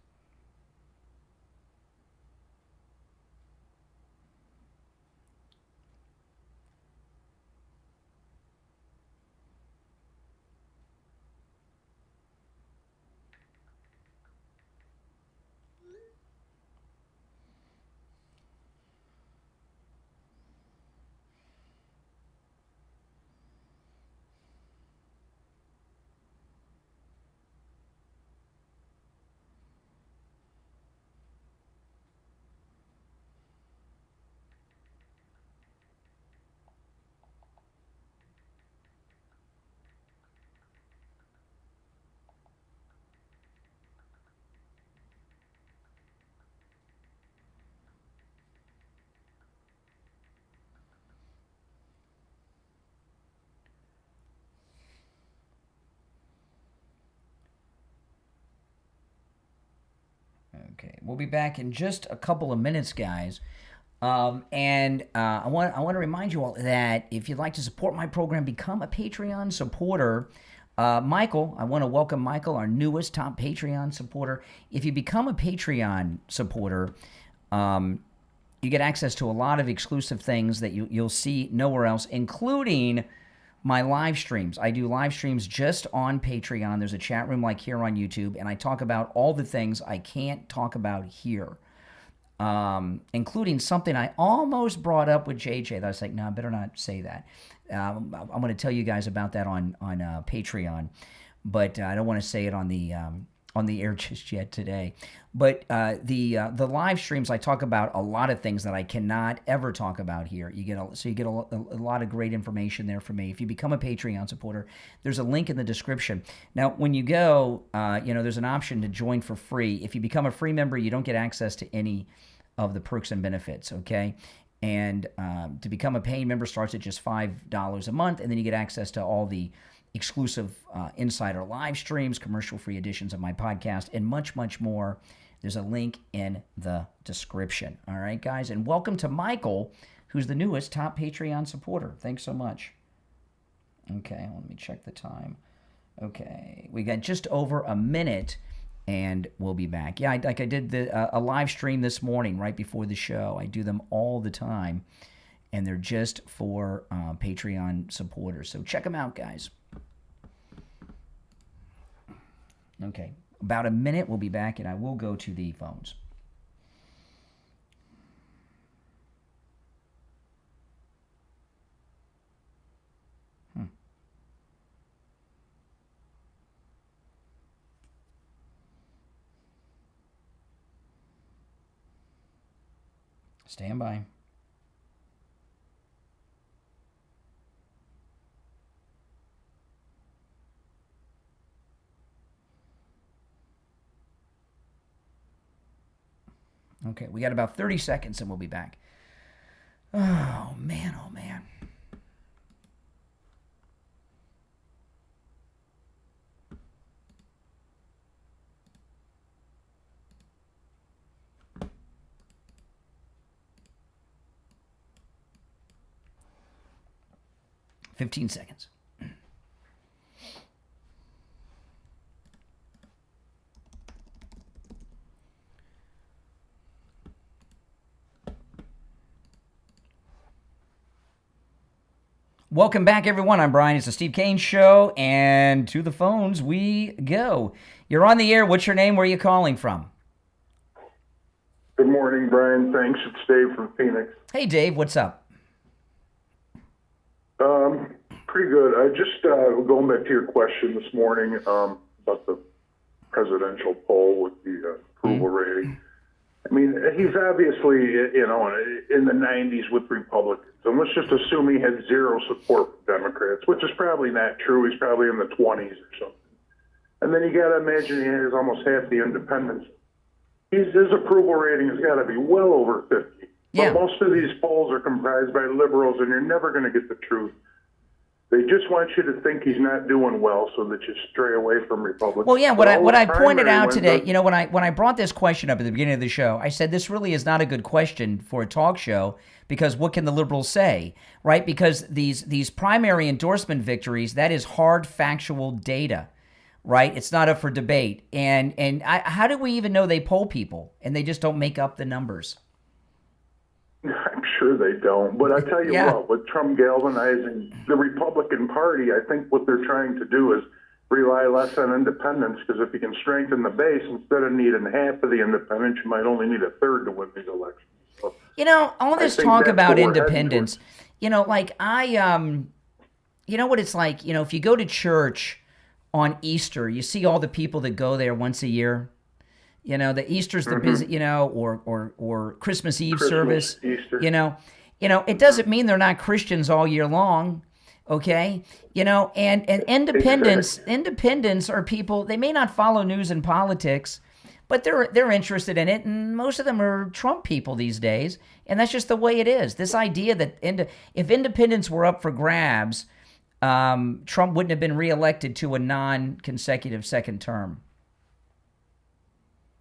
Okay, we'll be back in just a couple of minutes, guys. I want to remind you all that if you'd like to support my program, become a Patreon supporter. Michael, I want to welcome Michael, our newest top Patreon supporter. If you become a Patreon supporter, you get access to a lot of exclusive things that you'll see nowhere else, including my live streams. I do live streams just on Patreon. There's a chat room like here on YouTube, and I talk about all the things I can't talk about here, including something I almost brought up with JJ that I was like, no, I better not say that. I'm going to tell you guys about that on Patreon, but I don't want to say it on the air just yet today. But the live streams, I talk about a lot of things that I cannot ever talk about here. You get a lot of great information there from me. If you become a Patreon supporter, there's a link in the description. Now, when you go, there's an option to join for free. If you become a free member, you don't get access to any of the perks and benefits, okay? And to become a paying member starts at just $5 a month, and then you get access to all the exclusive insider live streams, commercial-free editions of my podcast, and much, much more. There's a link in the description. All right, guys? And welcome to Michael, who's the newest top Patreon supporter. Thanks so much. Okay, let me check the time. Okay, we got just over a minute, and we'll be back. Yeah, I did a live stream this morning right before the show. I do them all the time, and they're just for Patreon supporters. So check them out, guys. Okay, about a minute, we'll be back, and I will go to the phones. Stand by. Okay, we got about 30 seconds and we'll be back. Oh, man, oh, man. $15 seconds. Welcome back, everyone. I'm Brian. It's the Steve Kane Show, and to the phones we go. You're on the air. What's your name? Where are you calling from? Good morning, Brian. Thanks. It's Dave from Phoenix. Hey, Dave. What's up? Pretty good. I just going back to your question this morning about the presidential poll with the approval rating. I mean, he's obviously, in the 90s with Republicans. And let's just assume he had zero support from Democrats, which is probably not true. He's probably in the 20s or something. And then you got to imagine he has almost half the independents. His approval rating has got to be well over 50. Yeah. But most of these polls are comprised by liberals, and you're never going to get the truth. They just want you to think he's not doing well so that you stray away from Republicans. Well, yeah, what I pointed out today, when I brought this question up at the beginning of the show, I said this really is not a good question for a talk show because what can the liberals say, right? Because these primary endorsement victories, that is hard factual data, right? It's not up for debate. And how do we even know they poll people and they just don't make up the numbers? I'm sure they don't. But I tell you what, with Trump galvanizing the Republican Party, I think what they're trying to do is rely less on independents, because if you can strengthen the base, instead of needing half of the independents, you might only need a third to win these elections. So all this talk about independence, what it's like, if you go to church on Easter, you see all the people that go there once a year. The Easter's the busy, or Christmas Eve service. Easter. It doesn't mean they're not Christians all year long, okay? And independents are people, they may not follow news and politics, but they're interested in it, and most of them are Trump people these days, and that's just the way it is. This idea that if independents were up for grabs, Trump wouldn't have been reelected to a non-consecutive second term.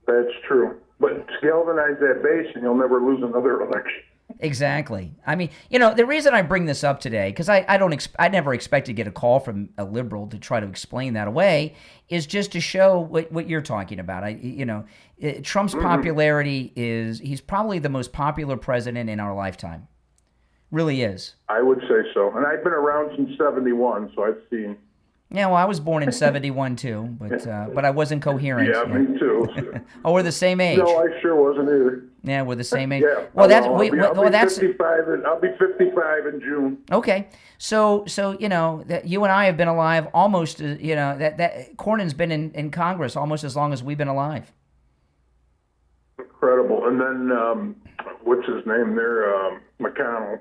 That's true. But galvanize that base and you'll never lose another election. Exactly. I mean, the reason I bring this up today, because I never expect to get a call from a liberal to try to explain that away, is just to show what you're talking about. Trump's popularity he's probably the most popular president in our lifetime. Really is. I would say so. And I've been around since 71, so I've seen. Yeah, well, I was born in 71 too, but I wasn't coherent. Yeah, me too. Oh, we're the same age. No, I sure wasn't either. Yeah, we're the same age. Yeah. Well, I'll be 55 in June. Okay, so that you and I have been alive almost. That Cornyn's been in Congress almost as long as we've been alive. Incredible. And then what's his name there? McConnell.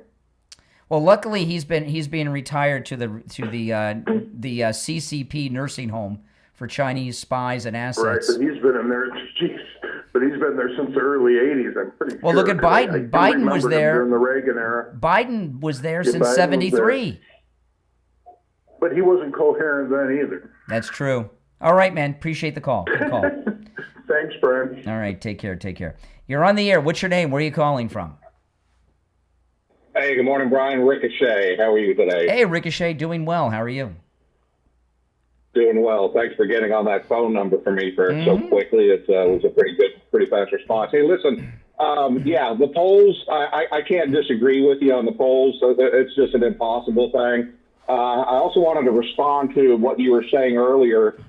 Well, luckily he's being retired to the CCP nursing home for Chinese spies and assets. Right, but he's been in there. But he's been there since the early '80s. I'm pretty sure. Well, look at Biden. Biden was there during the Reagan era. Biden was there since '73. But he wasn't coherent then either. That's true. All right, man. Appreciate the call. Good call. Thanks, Brian. All right. Take care. Take care. You're on the air. What's your name? Where are you calling from? Hey, good morning, Brian. Ricochet. How are you today? Hey, Ricochet. Doing well. How are you? Doing well. Thanks for getting on that phone number for me so quickly. It was a pretty fast response. Hey, listen, the polls, I can't disagree with you on the polls. So it's just an impossible thing. I also wanted to respond to what you were saying earlier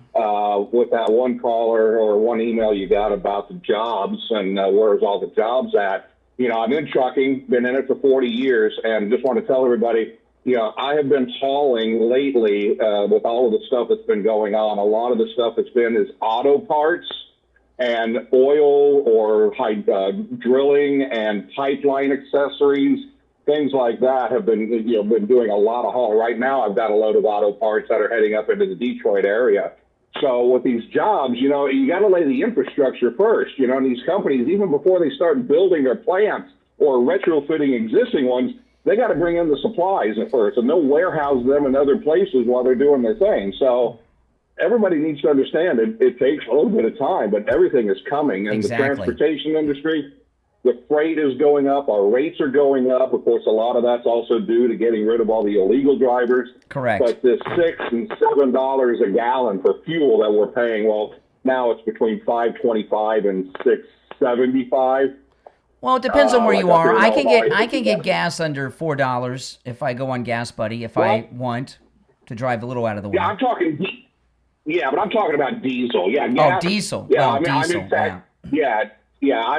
with that one caller or one email you got about the jobs and where's all the jobs at. I'm in trucking, been in it for 40 years, and just want to tell everybody, I have been hauling lately with all of the stuff that's been going on. A lot of the stuff that's been is auto parts and oil or drilling and pipeline accessories, things like that have been doing a lot of haul. Right now, I've got a load of auto parts that are heading up into the Detroit area. So with these jobs, you got to lay the infrastructure first, and these companies, even before they start building their plants or retrofitting existing ones, they got to bring in the supplies at first, and they'll warehouse them in other places while they're doing their thing. So everybody needs to understand it takes a little bit of time, but everything is coming. And the transportation industry, the freight is going up, our rates are going up. Of course, a lot of that's also due to getting rid of all the illegal drivers. Correct. But this $6 and $7 a gallon for fuel that we're paying, well, now it's between $5.25 and $6.75. Well, it depends on where you are. I can get get gas under $4 if I go on Gas Buddy if I want to drive a little out of the way. Yeah, I'm talking. Yeah, but I'm talking about diesel. Yeah, gas, diesel. Yeah, well, I mean, diesel. in fact,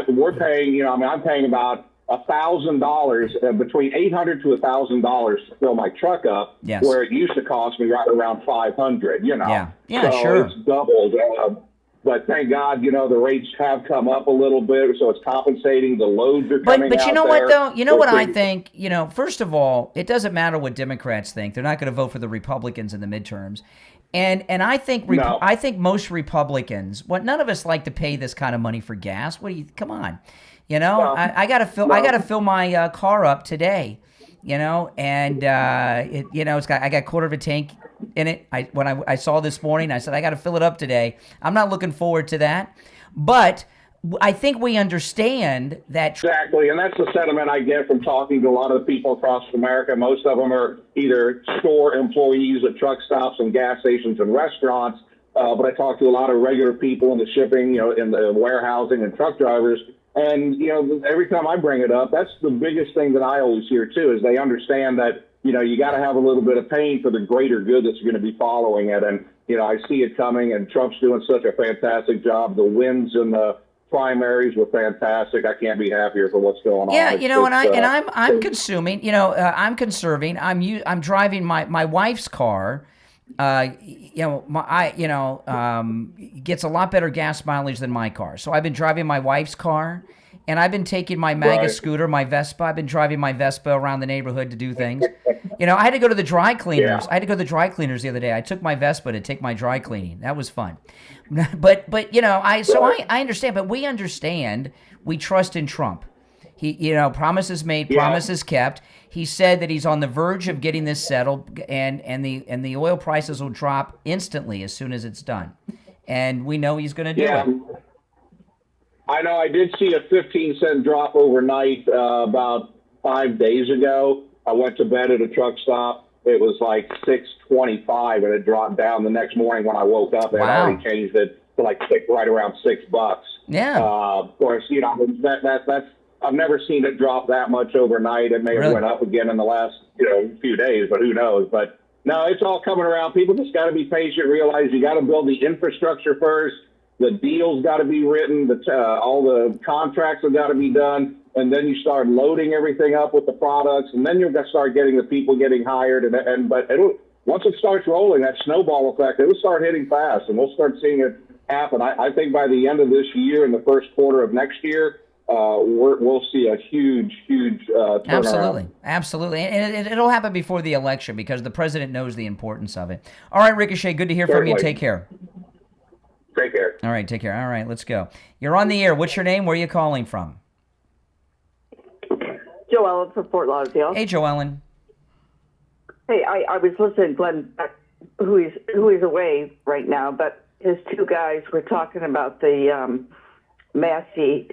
we're paying. You know, I mean, I'm paying about $1,000, between $800 to $1,000 to fill my truck up. Yes. Where it used to cost me right around $500. You know. Yeah, so sure. It's doubled. But thank God, you know, the rates have come up a little bit, so it's compensating. The loads are coming out. But you know what, though? You know what I think? You know, first of all, it doesn't matter what Democrats think. They're not going to vote for the Republicans in the midterms. And I think I think most Republicans, none of us like to pay this kind of money for gas. Come on. You know, I got to fill my car up today. You know, and I got a quarter of a tank in it. When I saw this morning, I said I got to fill it up today. I'm not looking forward to that, but I think we understand that exactly, and that's the sentiment I get from talking to a lot of the people across America. Most of them are either store employees at truck stops and gas stations and restaurants, but I talk to a lot of regular people in the shipping, you know, in the warehousing and truck drivers. And, you know, every time I bring it up, that's the biggest thing that I always hear, too, is they understand that, you know, you got to have a little bit of pain for the greater good that's going to be following it. And, you know, I see it coming, and Trump's doing such a fantastic job. The wins in the primaries were fantastic. I can't be happier for what's going on. Yeah, you know, I'm consuming, you know, I'm conserving. I'm driving my wife's car. Gets a lot better gas mileage than my car. So I've been driving my wife's car, and I've been taking my MAGA scooter, my Vespa. I've been driving my Vespa around the neighborhood to do things. You know, I had to go to the dry cleaners. I had to go to the dry cleaners the other day. I took my Vespa to take my dry cleaning. That was fun. But you know, I understand. But we understand. We trust in Trump. He, you know, promises made, promises kept. He said that he's on the verge of getting this settled, and the oil prices will drop instantly as soon as it's done. And we know he's going to do it. I know. I did see a 15-cent drop overnight about 5 days ago. I went to bed at a truck stop. It was like $6.25, and it dropped down the next morning when I woke up. And I already changed it to like right around $6. Yeah. Of course, you know, that's. I've never seen it drop that much overnight. It may have went up again in the last, you know, few days, but who knows? But no, it's all coming around. People just got to be patient. Realize you got to build the infrastructure first. The deals got to be written. All the contracts have got to be done, and then you start loading everything up with the products, and then you're going to start getting the people getting hired. But once it starts rolling, that snowball effect, it'll start hitting fast, and we'll start seeing it happen. I think by the end of this year, in the first quarter of next year. We'll see a huge turnaround. Absolutely. And it'll happen before the election because the president knows the importance of it. All right, Ricochet, good to hear from you. Take care. Take care. All right, take care. All right, let's go. You're on the air. What's your name? Where are you calling from? Joellen from Fort Lauderdale. Hey, Joellen. Hey, I was listening to Glenn, who is away right now, but his two guys were talking about the Massey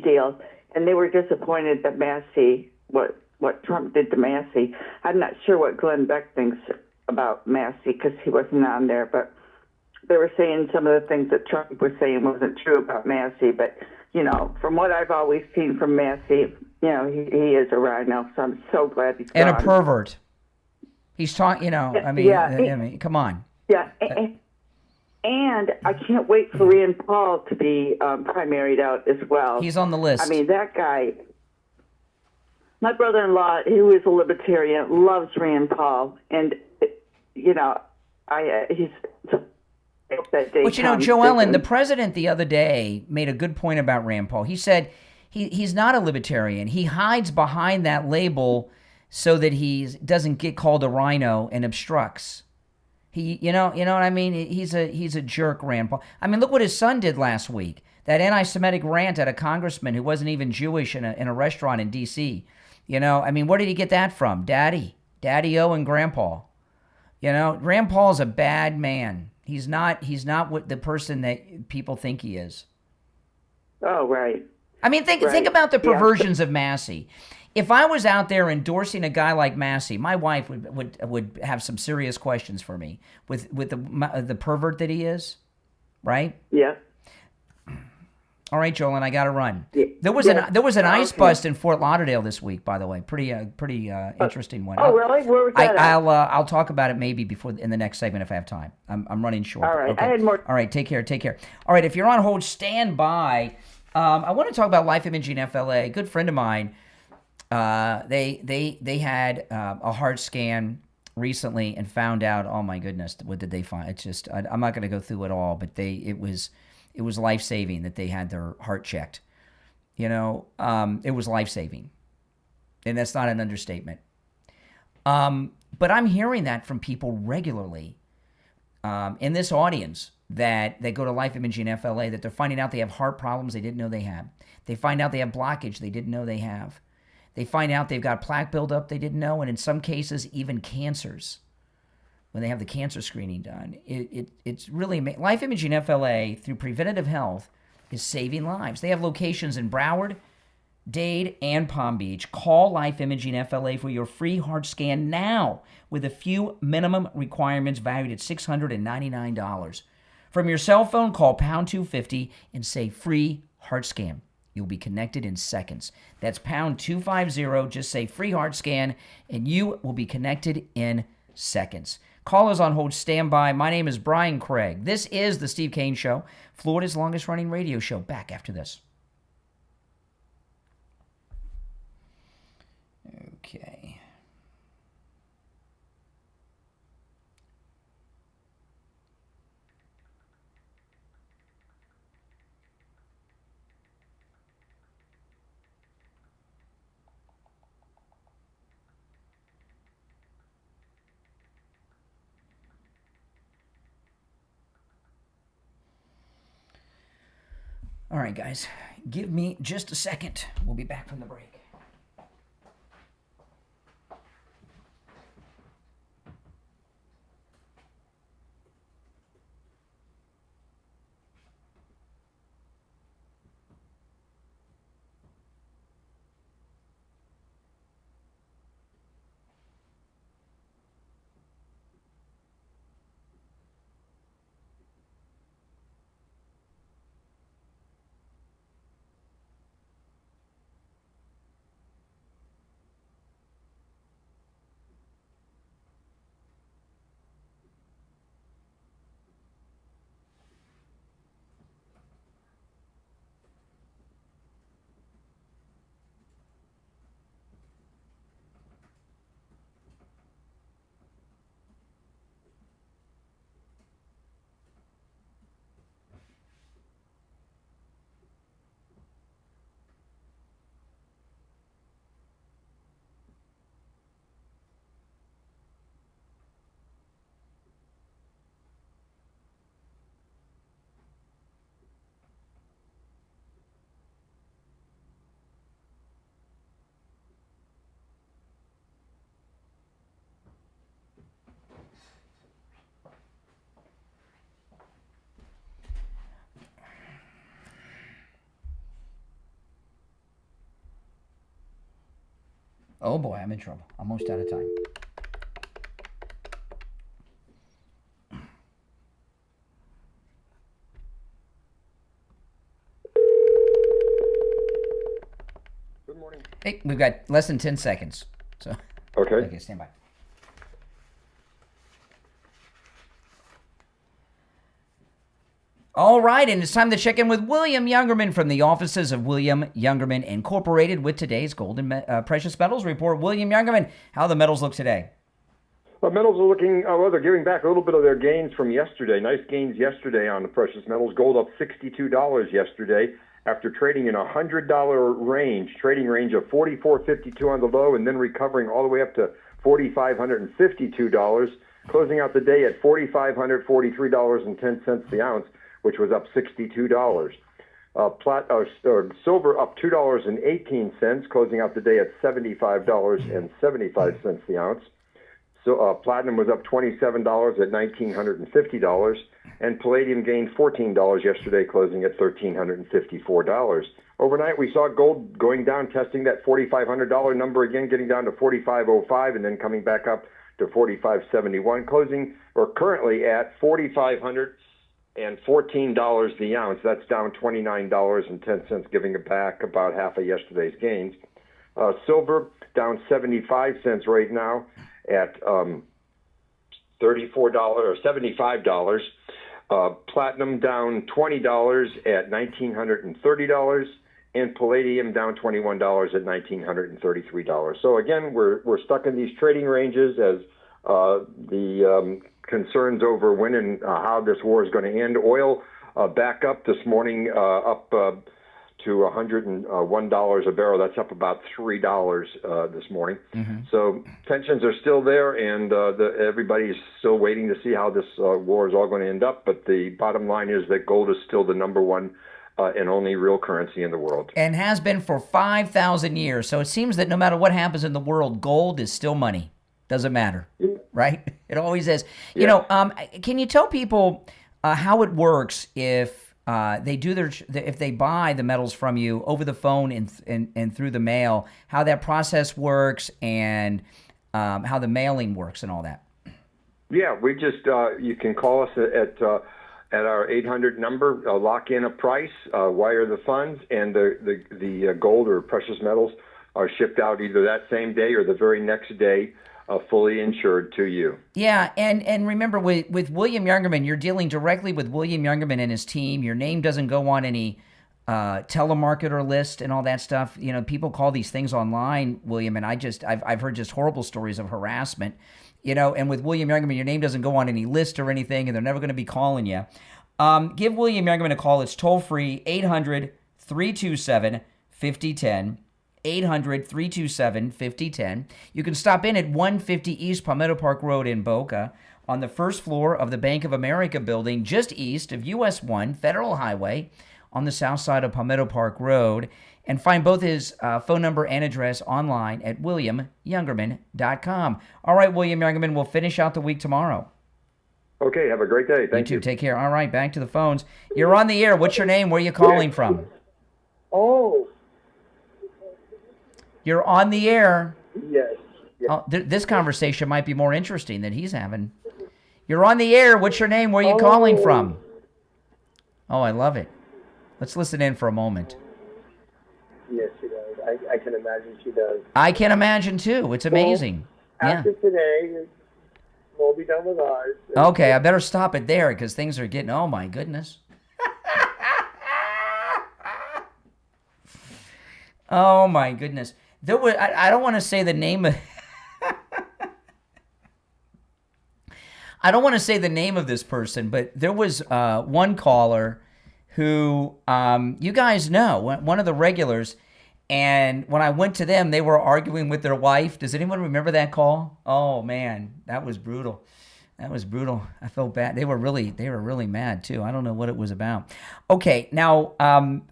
deal, and they were disappointed that Massey, what Trump did to Massey. I'm not sure what Glenn Beck thinks about Massey because he wasn't on there, but they were saying some of the things that Trump was saying wasn't true about Massey. But, you know, from what I've always seen from Massey, you know, he is a rhino, so I'm so glad he's gone. And a pervert. He's talking, you know, I mean, come on. Yeah, and I can't wait for Rand Paul to be primaried out as well. He's on the list. I mean, that guy, my brother-in-law, who is a libertarian, loves Rand Paul. And, you know, he's... But, you know, Joellen, the president the other day made a good point about Rand Paul. He said he's not a libertarian. He hides behind that label so that he doesn't get called a rhino and obstructs. You know what I mean? He's a jerk, Rand Paul. I mean, look what his son did last week. That anti-Semitic rant at a congressman who wasn't even Jewish in a restaurant in D.C. You know, I mean, where did he get that from? Daddy-O and Grandpa. You know, Rand Paul's a bad man. He's not what the person that people think he is. Oh, right. I mean, think about the perversions of Massey. If I was out there endorsing a guy like Massey, my wife would have some serious questions for me with the pervert that he is, right? Yeah. All right, Joel, and I got to run. Yeah. There was an ice Okay. bust in Fort Lauderdale this week, by the way. Pretty interesting one. Oh, really? Where was that at? I'll talk about it maybe in the next segment if I have time. I'm running short. All right. Okay. I had more. All right. Take care. All right. If you're on hold, stand by. I want to talk about Life Imaging FLA. A good friend of mine. They had a heart scan recently and found out. Oh my goodness, what did they find? It's just I'm not going to go through it all, but it was life-saving that they had their heart checked. It was life-saving. And that's not an understatement. But I'm hearing that from people regularly in this audience that they go to Life Imaging FLA, that they're finding out they have heart problems they didn't know they had. They find out they have blockage they didn't know they have. They find out they've got plaque buildup they didn't know, and in some cases, even cancers. When they have the cancer screening done, it's really Life Imaging FLA through preventative health is saving lives. They have locations in Broward, Dade, and Palm Beach. Call Life Imaging FLA for your free heart scan now with a few minimum requirements valued at $699. From your cell phone, call pound 250 and say free heart scan. You'll be connected in seconds. That's pound 250. Just say free heart scan and you will be connected in seconds. Callers on hold, stand by. My name is Brian Craig. This is The Steve Kane Show, Florida's longest-running radio show. Back after this. Okay. All right, guys, give me just a second. We'll be back from the break. Oh boy, I'm in trouble. Almost out of time. Good morning. Hey, we've got less than 10 seconds. So okay, stand by. All right, and it's time to check in with William Youngerman from the offices of William Youngerman Incorporated with today's Gold and Precious Metals Report. William Youngerman, how the metals look today? Well, metals are looking, well, they're giving back a little bit of their gains from yesterday. Nice gains yesterday on the precious metals. Gold up $62 yesterday after trading in a $100 range, trading range of $44.52 on the low and then recovering all the way up to $4,552, closing out the day at $4,543.10 the ounce, which was up $62. Silver up $2.18, closing out the day at $75.75 the ounce. So platinum was up $27 at $1,950, and palladium gained $14 yesterday, closing at $1,354. Overnight, we saw gold going down, testing that $4,500 number again, getting down to $4,505, and then coming back up to $4,571, closing or currently at $4,500. and $14 the ounce. That's down $29.10, giving it back about half of yesterday's gains. Silver down 75 cents right now at $34 or $75. Platinum down $20 at $1,930, and palladium down $21 at $1,933. So again, we're stuck in these trading ranges as the concerns over when and how this war is going to end. Oil back up this morning, up to $101 a barrel. That's up about $3 this morning. So tensions are still there, and everybody's still waiting to see how this war is all going to end up. But the bottom line is that gold is still the number one and only real currency in the world. And has been for 5,000 years. So it seems that no matter what happens in the world, gold is still money. Doesn't matter, right? It always is. You know, can you tell people how it works if they do if they buy the metals from you over the phone and through the mail, how that process works and how the mailing works and all that? Yeah, we just you can call us at our 800 number, lock in a price, wire the funds, and the gold or precious metals are shipped out either that same day or the very next day, fully insured to you. Yeah, and remember, with William Youngerman, you're dealing directly with William Youngerman and his team. Your name doesn't go on any telemarketer list and all that stuff. You know, people call these things online, William, and I've heard just horrible stories of harassment. You know, and with William Youngerman, your name doesn't go on any list or anything, and they're never going to be calling you. Give William Youngerman a call. It's toll-free, 800-327-5010. 800-327-5010. You can stop in at 150 East Palmetto Park Road in Boca on the first floor of the Bank of America building just east of US 1 Federal Highway on the south side of Palmetto Park Road. And find both his phone number and address online at williamyoungerman.com. All right, William Youngerman, we'll finish out the week tomorrow. Okay, have a great day. Thank you. You too. Take care. All right, back to the phones. You're on the air. What's your name? Where are you calling from? Oh. You're on the air. Yes. Oh, this conversation might be more interesting than he's having. You're on the air. What's your name? Where are you calling from? Oh, I love it. Let's listen in for a moment. Yes, she does. I can imagine she does. I can imagine, too. It's amazing. After today, we'll be done with ours. Okay, I better stop it there because things are getting, oh, my goodness. Oh, my goodness. There was, I don't want to say the name of... I don't want to say the name of this person, but there was one caller who you guys know, one of the regulars, and when I went to them, they were arguing with their wife. Does anyone remember that call? Oh man, that was brutal. That was brutal. I felt bad. They were really mad too. I don't know what it was about. Okay, now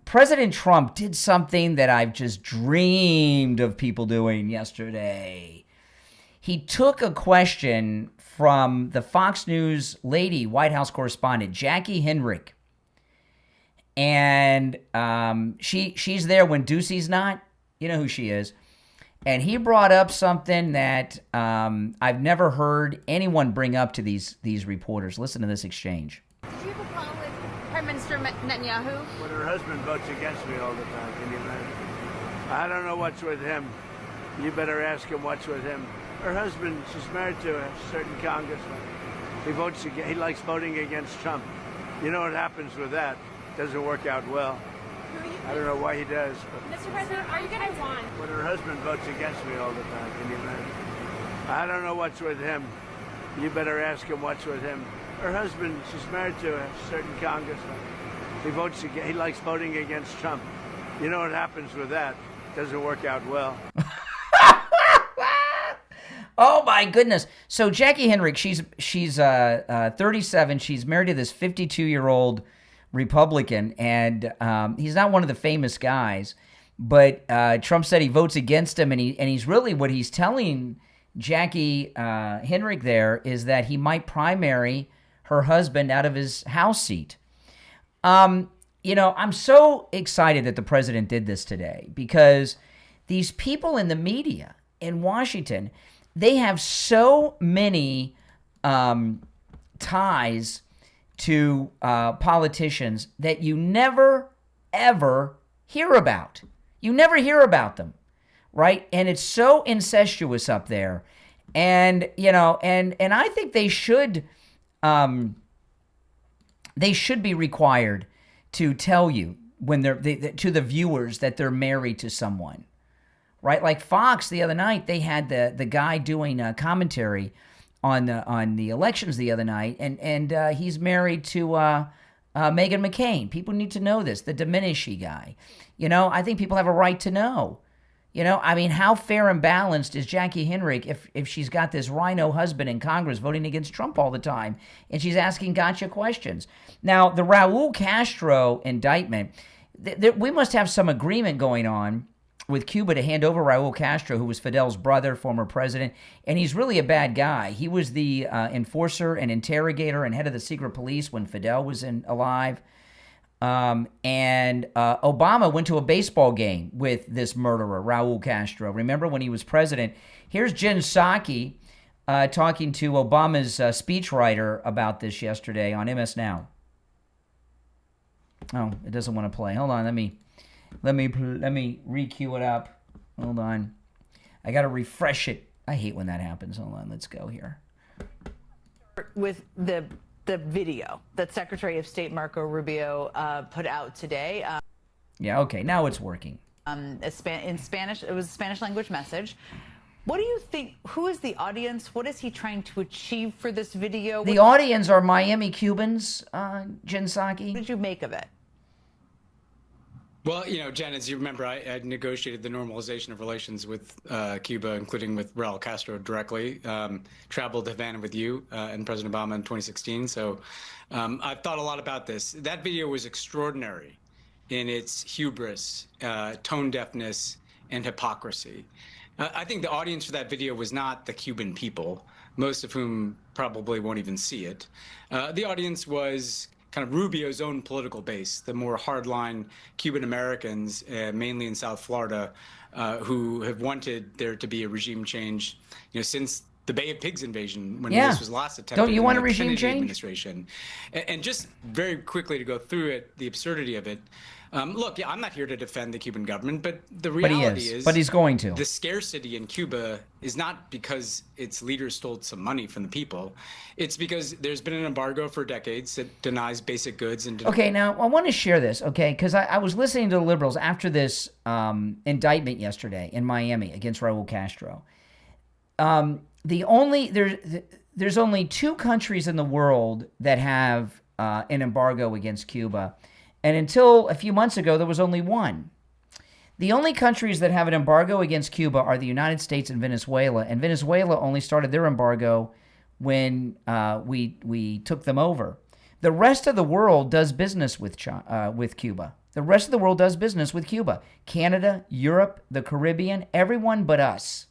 President Trump did something that I've just dreamed of people doing yesterday. He took a question from the Fox News lady, White House correspondent, Jackie Henrich. And she's there when Ducey's not. You know who she is. And he brought up something that I've never heard anyone bring up to these reporters. Listen to this exchange. Did you have a problem with Prime Minister Netanyahu? When her husband votes against me all the time, can you imagine? I don't know what's with him. You better ask him what's with him. Her husband, she's married to a certain congressman. He likes voting against Trump. You know what happens with that? Doesn't work out well. I don't know why he does. But Mr. President, are you going to want? When her husband votes against me all the time, can you imagine? I don't know what's with him. You better ask him what's with him. Her husband, she's married to a certain congressman. He likes voting against Trump. You know what happens with that? Doesn't work out well. Oh my goodness! So Jackie Henrich, she's 37. She's married to this 52-year-old Republican, and he's not one of the famous guys. But Trump said he votes against him, and he's really, what he's telling Jackie Henrich there is that he might primary her husband out of his House seat. You know, I'm so excited that the president did this today because these people in the media in Washington, they have so many ties to politicians that you never, ever hear about. You never hear about them, right? And it's so incestuous up there. And, you know, and I think they should be required to tell you when to the viewers that they're married to someone, right? Like Fox the other night, they had the guy doing commentary on the elections the other night, and he's married to Meghan McCain. People need to know this, the Dominishi guy. You know, I think people have a right to know. You know, I mean, how fair and balanced is Jackie Henrick if she's got this rhino husband in Congress voting against Trump all the time, and she's asking gotcha questions? Now, the Raul Castro indictment, we must have some agreement going on with Cuba to hand over Raul Castro, who was Fidel's brother, former president, and he's really a bad guy. He was the enforcer and interrogator and head of the secret police when Fidel was alive. And Obama went to a baseball game with this murderer, Raul Castro. Remember when he was president? Here's Jen Psaki talking to Obama's speechwriter about this yesterday on MS Now. Oh, it doesn't want to play. Hold on, let me re-queue it up. Hold on. I got to refresh it. I hate when that happens. Hold on, let's go here. With the video that Secretary of State Marco Rubio put out today. Yeah, okay, now it's working. In Spanish, it was a Spanish language message. What do you think? Who is the audience? What is he trying to achieve for this video? The audience are Miami Cubans, Jen Psaki. What did you make of it? Well, you know, Jen, as you remember, I negotiated the normalization of relations with Cuba, including with Raul Castro directly. Traveled to Havana with you and President Obama in 2016. So I've thought a lot about this. That video was extraordinary in its hubris, tone deafness, and hypocrisy. I think the audience for that video was not the Cuban people, most of whom probably won't even see it. The audience was kind of Rubio's own political base, the more hardline Cuban Americans, mainly in South Florida, who have wanted there to be a regime change, you know, since the Bay of Pigs invasion, when this was last attempted. Don't you want a in the regime Kennedy change? Administration. And just very quickly to go through it, the absurdity of it. Look, yeah, I'm not here to defend the Cuban government, but the reality is, but he's going to. The scarcity in Cuba is not because its leaders stole some money from the people. It's because there's been an embargo for decades that denies basic goods. And okay, now I want to share this, okay, because I was listening to the liberals after this indictment yesterday in Miami against Raul Castro. There's only two countries in the world that have an embargo against Cuba. And until a few months ago, there was only one. The only countries that have an embargo against Cuba are the United States and Venezuela. And Venezuela only started their embargo when we took them over. The rest of the world does business with Cuba. The rest of the world does business with Cuba. Canada, Europe, the Caribbean, everyone but us.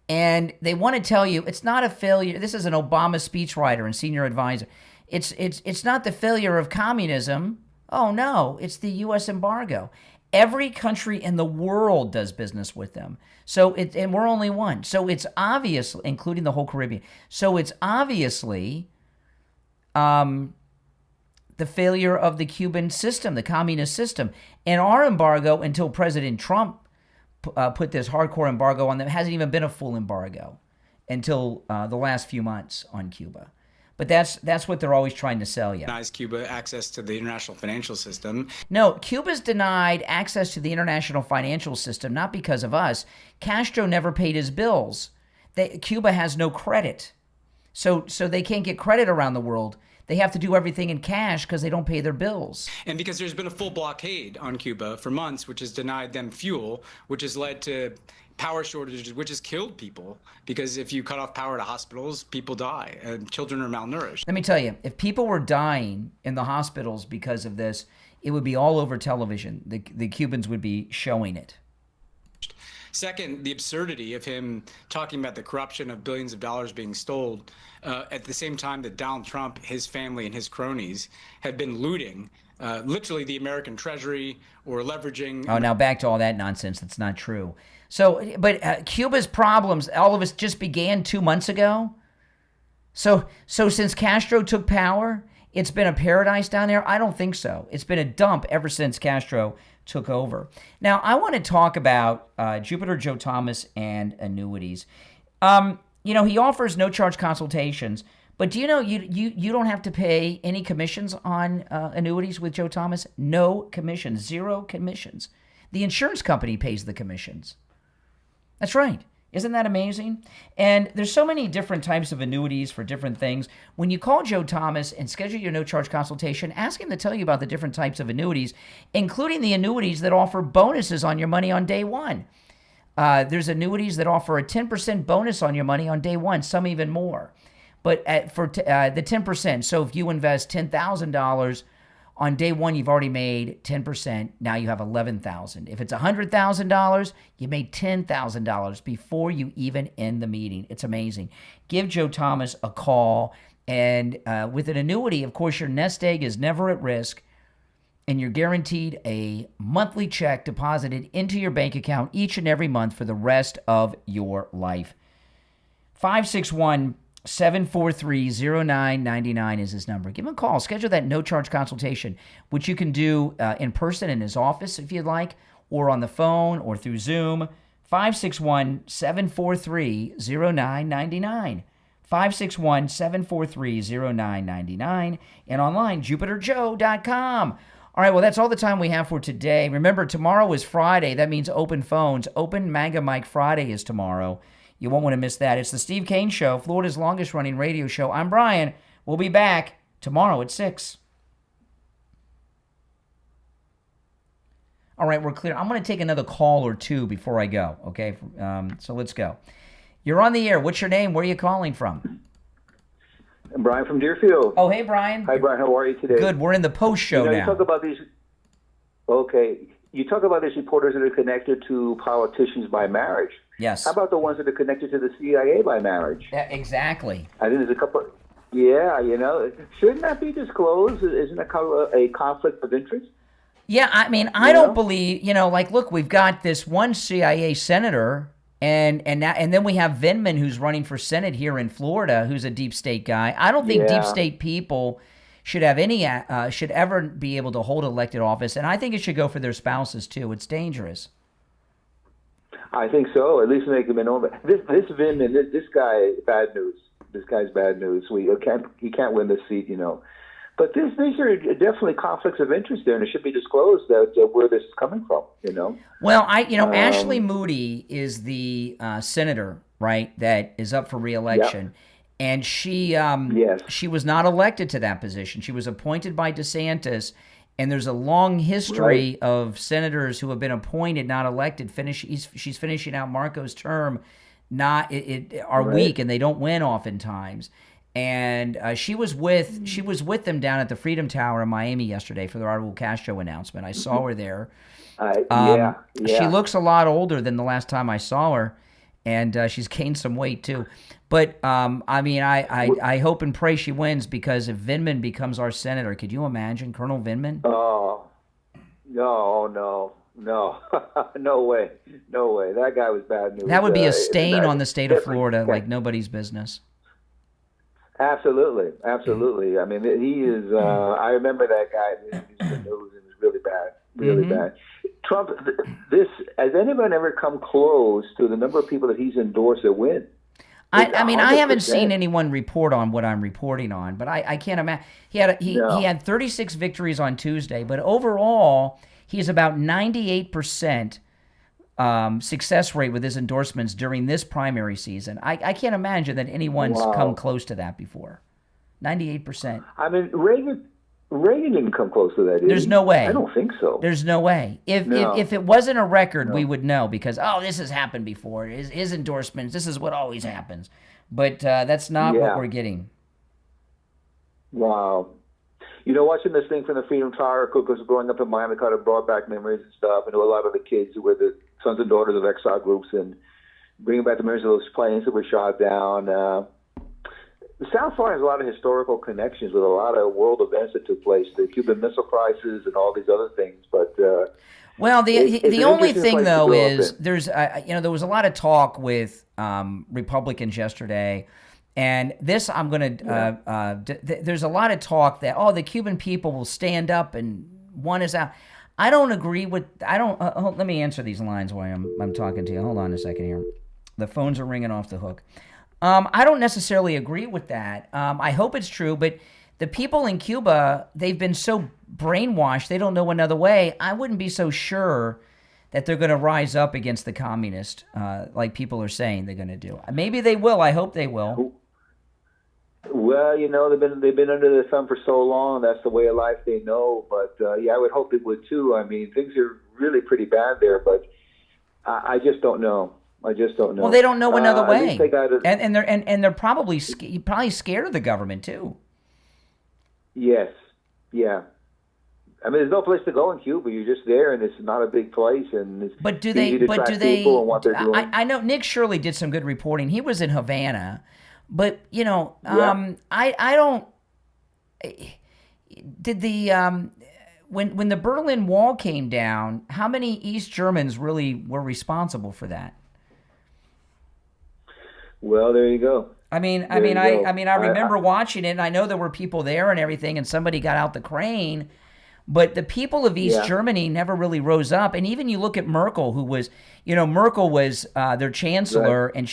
And they want to tell you it's not a failure. This is an Obama speechwriter and senior advisor. It's not the failure of communism. Oh, no, it's the U.S. embargo. Every country in the world does business with them. And we're only one. So it's obviously, including the whole Caribbean. So it's obviously the failure of the Cuban system, the communist system. And our embargo, until President Trump put this hardcore embargo on them, hasn't even been a full embargo until the last few months on Cuba. But that's what they're always trying to sell you. Denies Cuba access to the international financial system. No, Cuba's denied access to the international financial system, not because of us. Castro never paid his bills. Cuba has no credit. So they can't get credit around the world. They have to do everything in cash because they don't pay their bills. And because there's been a full blockade on Cuba for months, which has denied them fuel, which has led to power shortages, which has killed people, because if you cut off power to hospitals, people die and children are malnourished. Let me tell you, if people were dying in the hospitals because of this, it would be all over television. The Cubans would be showing it. Second, the absurdity of him talking about the corruption of billions of dollars being stolen at the same time that Donald Trump, his family, and his cronies have been looting literally the American Treasury or leveraging. Oh, now back to all that nonsense. That's not true. So, but Cuba's problems, all of us just began 2 months ago. So since Castro took power, it's been a paradise down there? I don't think so. It's been a dump ever since Castro took over. Now, I want to talk about Jupiter Joe Thomas and annuities. He offers no-charge consultations, but do you know you don't have to pay any commissions on annuities with Joe Thomas? No commissions, 0 commissions. The insurance company pays the commissions. That's right. Isn't that amazing? And there's so many different types of annuities for different things. When you call Joe Thomas and schedule your no-charge consultation, ask him to tell you about the different types of annuities, including the annuities that offer bonuses on your money on day one. There's annuities that offer a 10% bonus on your money on day one, some even more. But for the 10%, so if you invest $10,000, on day one, you've already made 10%. Now you have $11,000. If it's $100,000, you made $10,000 before you even end the meeting. It's amazing. Give Joe Thomas a call. And with an annuity, of course, your nest egg is never at risk. And you're guaranteed a monthly check deposited into your bank account each and every month for the rest of your life. 561-743-0999 is his number. Give him a call. Schedule that no-charge consultation, which you can do in person in his office if you'd like, or on the phone or through Zoom. 561-743-0999. 561-743-0999. And online, jupiterjoe.com. All right, well, that's all the time we have for today. Remember, tomorrow is Friday. That means open phones. Open Mega Mike Friday is tomorrow. You won't want to miss that. It's the Steve Kane Show, Florida's longest-running radio show. I'm Brian. We'll be back tomorrow at 6. All right, we're clear. I'm going to take another call or two before I go, okay? So let's go. You're on the air. What's your name? Where are you calling from? I'm Brian from Deerfield. Oh, hey, Brian. Hi, Brian. How are you today? Good. We're in the post show now. You talk about these. Okay. You talk about these reporters that are connected to politicians by marriage. Yes. How about the ones that are connected to the CIA by marriage? Yeah, exactly. I think there's a couple. Yeah, shouldn't that be disclosed? Isn't that a conflict of interest? Yeah, I mean, I don't believe, look, we've got this one CIA senator, and then we have Vindman, who's running for Senate here in Florida, who's a deep state guy. I don't think deep state people should have should ever be able to hold elected office, and I think it should go for their spouses too. It's dangerous. I think so. At least make them know. This Vindman, this guy, bad news. This guy's bad news. He can't win this seat, But these are definitely conflicts of interest there, and it should be disclosed where this is coming from. Well, Ashley Moody is the senator, right, that is up for re-election. Yep. And she was not elected to that position. She was appointed by DeSantis, and there's a long history of senators who have been appointed, not elected. She's finishing out Marco's term, are weak, and they don't win oftentimes. And she was with them down at the Freedom Tower in Miami yesterday for the Raul Castro announcement. I saw her there. She looks a lot older than the last time I saw her, and she's gained some weight too. But I hope and pray she wins, because if Vindman becomes our senator, could you imagine Colonel Vindman? Oh, no, no way. That guy was bad news. That would be a stain on the state of Florida, like nobody's business. Absolutely. I mean, he is. I remember that guy. The news was really bad. Trump. Has anyone ever come close to the number of people that he's endorsed that win? I mean, I haven't seen anyone report on what I'm reporting on, but I can't imagine. He had 36 victories on Tuesday, but overall, he's about 98% success rate with his endorsements during this primary season. I can't imagine that anyone's come close to that before. 98%. I mean, Reagan didn't come close to that. There's no way. I don't think so. There's no way. If it wasn't a record, we would know, because this has happened before. His endorsements, this is what always happens. But that's not what we're getting. Wow. Watching this thing from the Freedom Tower, because growing up in Miami kind of brought back memories and stuff. I know a lot of the kids who were the sons and daughters of exile groups, and bringing back the memories of those planes that were shot down. The South Florida has a lot of historical connections with a lot of world events that took place, the Cuban Missile Crisis and all these other things. But well, the only thing though is there was a lot of talk with Republicans yesterday, And this, I'm going to, there's a lot of talk that, the Cuban people will stand up and one is out. I don't agree with, let me answer these lines while I'm talking to you. Hold on a second here. The phones are ringing off the hook. I don't necessarily agree with that. I hope it's true, but the people in Cuba, they've been so brainwashed, they don't know another way. I wouldn't be so sure that they're going to rise up against the communist, like people are saying they're going to do. Maybe they will. I hope they will. Well, they've been under the thumb for so long. That's the way of life they know. But I would hope it would too. I mean, things are really pretty bad there, but I just don't know. I just don't know. Well, they don't know another way, and they're probably scared of the government too. Yes, yeah. I mean, there's no place to go in Cuba. You're just there, and it's not a big place, and it's easy to track people and what they're doing. I know Nick Shirley did some good reporting. He was in Havana, but I don't. Did the when the Berlin Wall came down, how many East Germans really were responsible for that? Well, there you go. I remember watching it, and I know there were people there and everything, and somebody got out the crane, but the people of East Germany never really rose up. And even you look at Merkel, who was, Merkel was their chancellor, and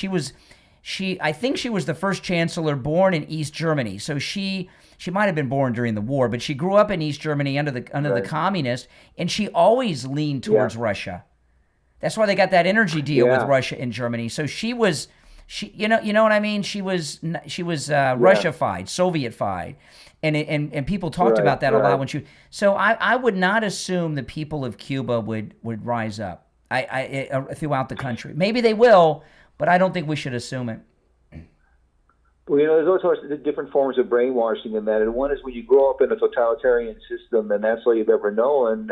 I think she was the first chancellor born in East Germany. So she might have been born during the war, but she grew up in East Germany under the communists, and she always leaned towards Russia. That's why they got that energy deal with Russia and Germany. So she was. You know what I mean? She was Russified, Sovietified, and people talked about that a lot when she. So I would not assume the people of Cuba would rise up throughout the country. Maybe they will, but I don't think we should assume it. Well, there's all sorts of different forms of brainwashing in that, and one is when you grow up in a totalitarian system, and that's all you've ever known.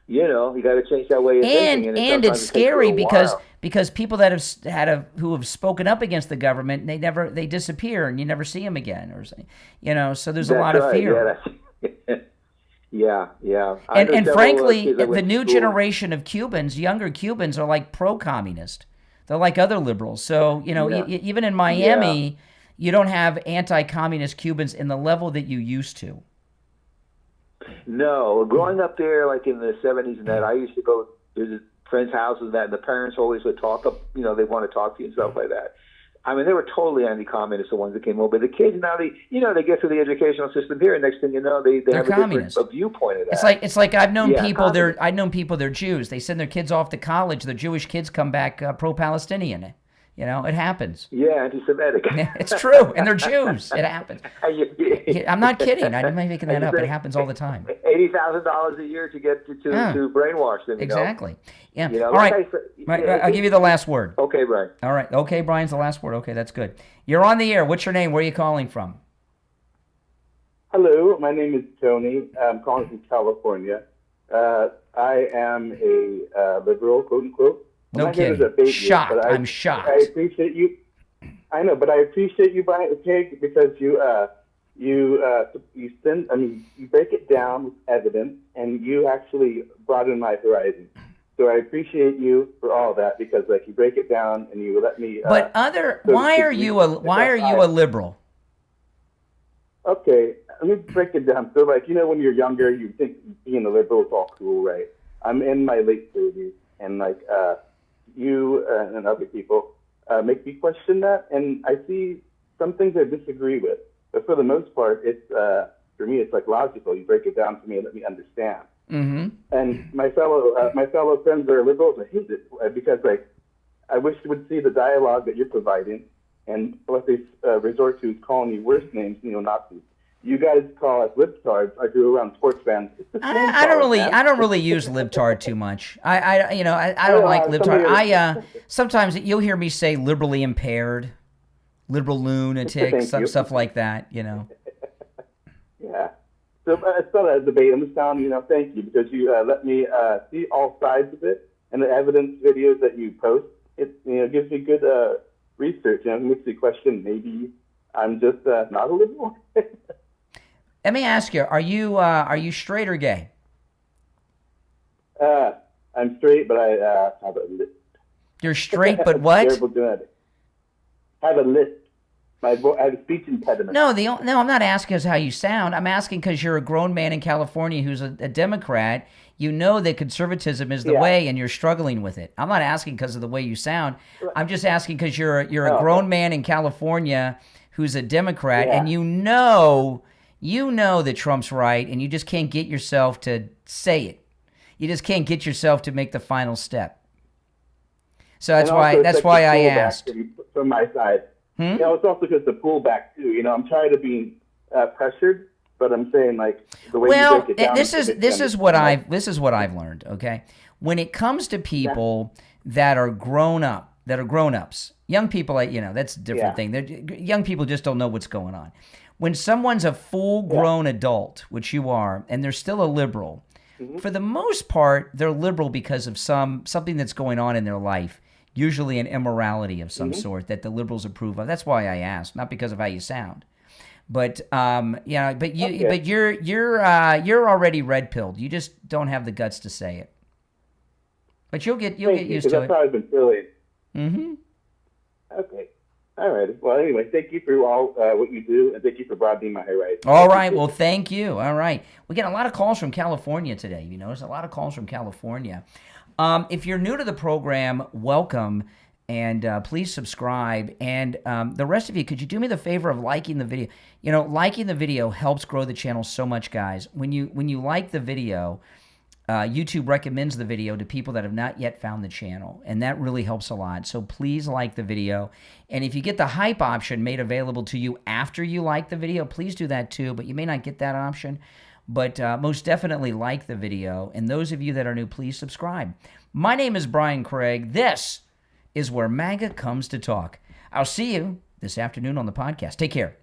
You got to change that way of thinking. And it's scary because people that who have spoken up against the government, they disappear and you never see them again, so there's a lot of fear. Yeah. And frankly, the new generation of Cubans, younger Cubans, are like pro-communist. They're like other liberals. So even in Miami, you don't have anti-communist Cubans in the level that you used to. No, growing up there, like in the 70s and that, I used to go visit friends' houses and that, and the parents always would talk up, they want to talk to you and stuff like that. I mean, they were totally anti-communist, the ones that came over. The kids now, they get through the educational system here, and next thing you know, they have a viewpoint of that. It's like I've known people. They're Jews. They send their kids off to college. The Jewish kids come back pro-Palestinian. It happens. Yeah, anti-Semitic. It's true, and they're Jews. It happens. I'm not kidding. I'm not making that up. It happens all the time. $80,000 a year to get to brainwash them. Exactly. Yeah. All right. I'll give you the last word. Okay, Brian. All right. Okay, Brian's the last word. Okay, that's good. You're on the air. What's your name? Where are you calling from? Hello, my name is Tony. I'm calling from California. I am a liberal, quote unquote. No kidding. Shocked. I'm shocked. I appreciate you. I know, but I appreciate you, Brian, because you break it down with evidence, and you actually broaden my horizon. So I appreciate you for all that, because you break it down and you let me. But why are you a liberal? Okay, let me break it down. So when you're younger, you think being a liberal is all cool, right? I'm in my late 30s, and you and other people make me question that, and I see some things I disagree with. But for the most part, it's for me, it's logical. You break it down to me and let me understand. Mm-hmm. And my fellow friends that are liberals, I hate it because I wish you would see the dialogue that you're providing, and what they resort to is calling you worse names, Nazis. You guys call us libtards. I grew around sports fans. I don't really use libtard too much. I don't like libtard. Sometimes you'll hear me say liberally impaired, liberal lunatic, stuff like that. Yeah. So it's not a debate. I'm just telling you, thank you, because you let me see all sides of it, and the evidence videos that you post. It gives me good research. It makes me question maybe I'm just not a liberal. Let me ask you: Are you straight or gay? I'm straight, but I have a list. You're straight, but what? Terrible genetic. Have a list. I have a speech impediment. No, I'm not asking us how you sound. I'm asking because you're a grown man in California who's a Democrat. You know that conservatism is the way, and you're struggling with it. I'm not asking because of the way you sound. I'm just asking because you're a grown man in California who's a Democrat, and you know that Trump's right, and you just can't get yourself to say it. You just can't get yourself to make the final step. So that's why I asked. From my side. You know, it's also because the pullback too. You know, I'm tired of being pressured, but I'm saying like the way you break it down. This is what I've learned. Okay, when it comes to people that are grown-ups, young people, that's a different thing. Young people just don't know what's going on. When someone's a full-grown adult, which you are, and they're still a liberal, for the most part, they're liberal because of something that's going on in their life. Usually an immorality of some sort that the liberals approve of. That's why I asked, not because of how you sound. But you're already red-pilled. You just don't have the guts to say it. But you'll get used to it. That's how I've been feeling. Okay. All right. Well, anyway, thank you for all what you do, and thank you for broadening my horizons. All right. Well, thank you. All right. We get a lot of calls from California today. You notice a lot of calls from California. If you're new to the program, welcome, and please subscribe. And the rest of you, could you do me the favor of liking the video? You know, liking the video helps grow the channel so much, guys. When you like the video, YouTube recommends the video to people that have not yet found the channel, and that really helps a lot. So please like the video. And if you get the hype option made available to you after you like the video, please do that too, but you may not get that option. But most definitely like the video. And those of you that are new, please subscribe. My name is Brian Craig. This is where MAGA comes to talk. I'll see you this afternoon on the podcast. Take care.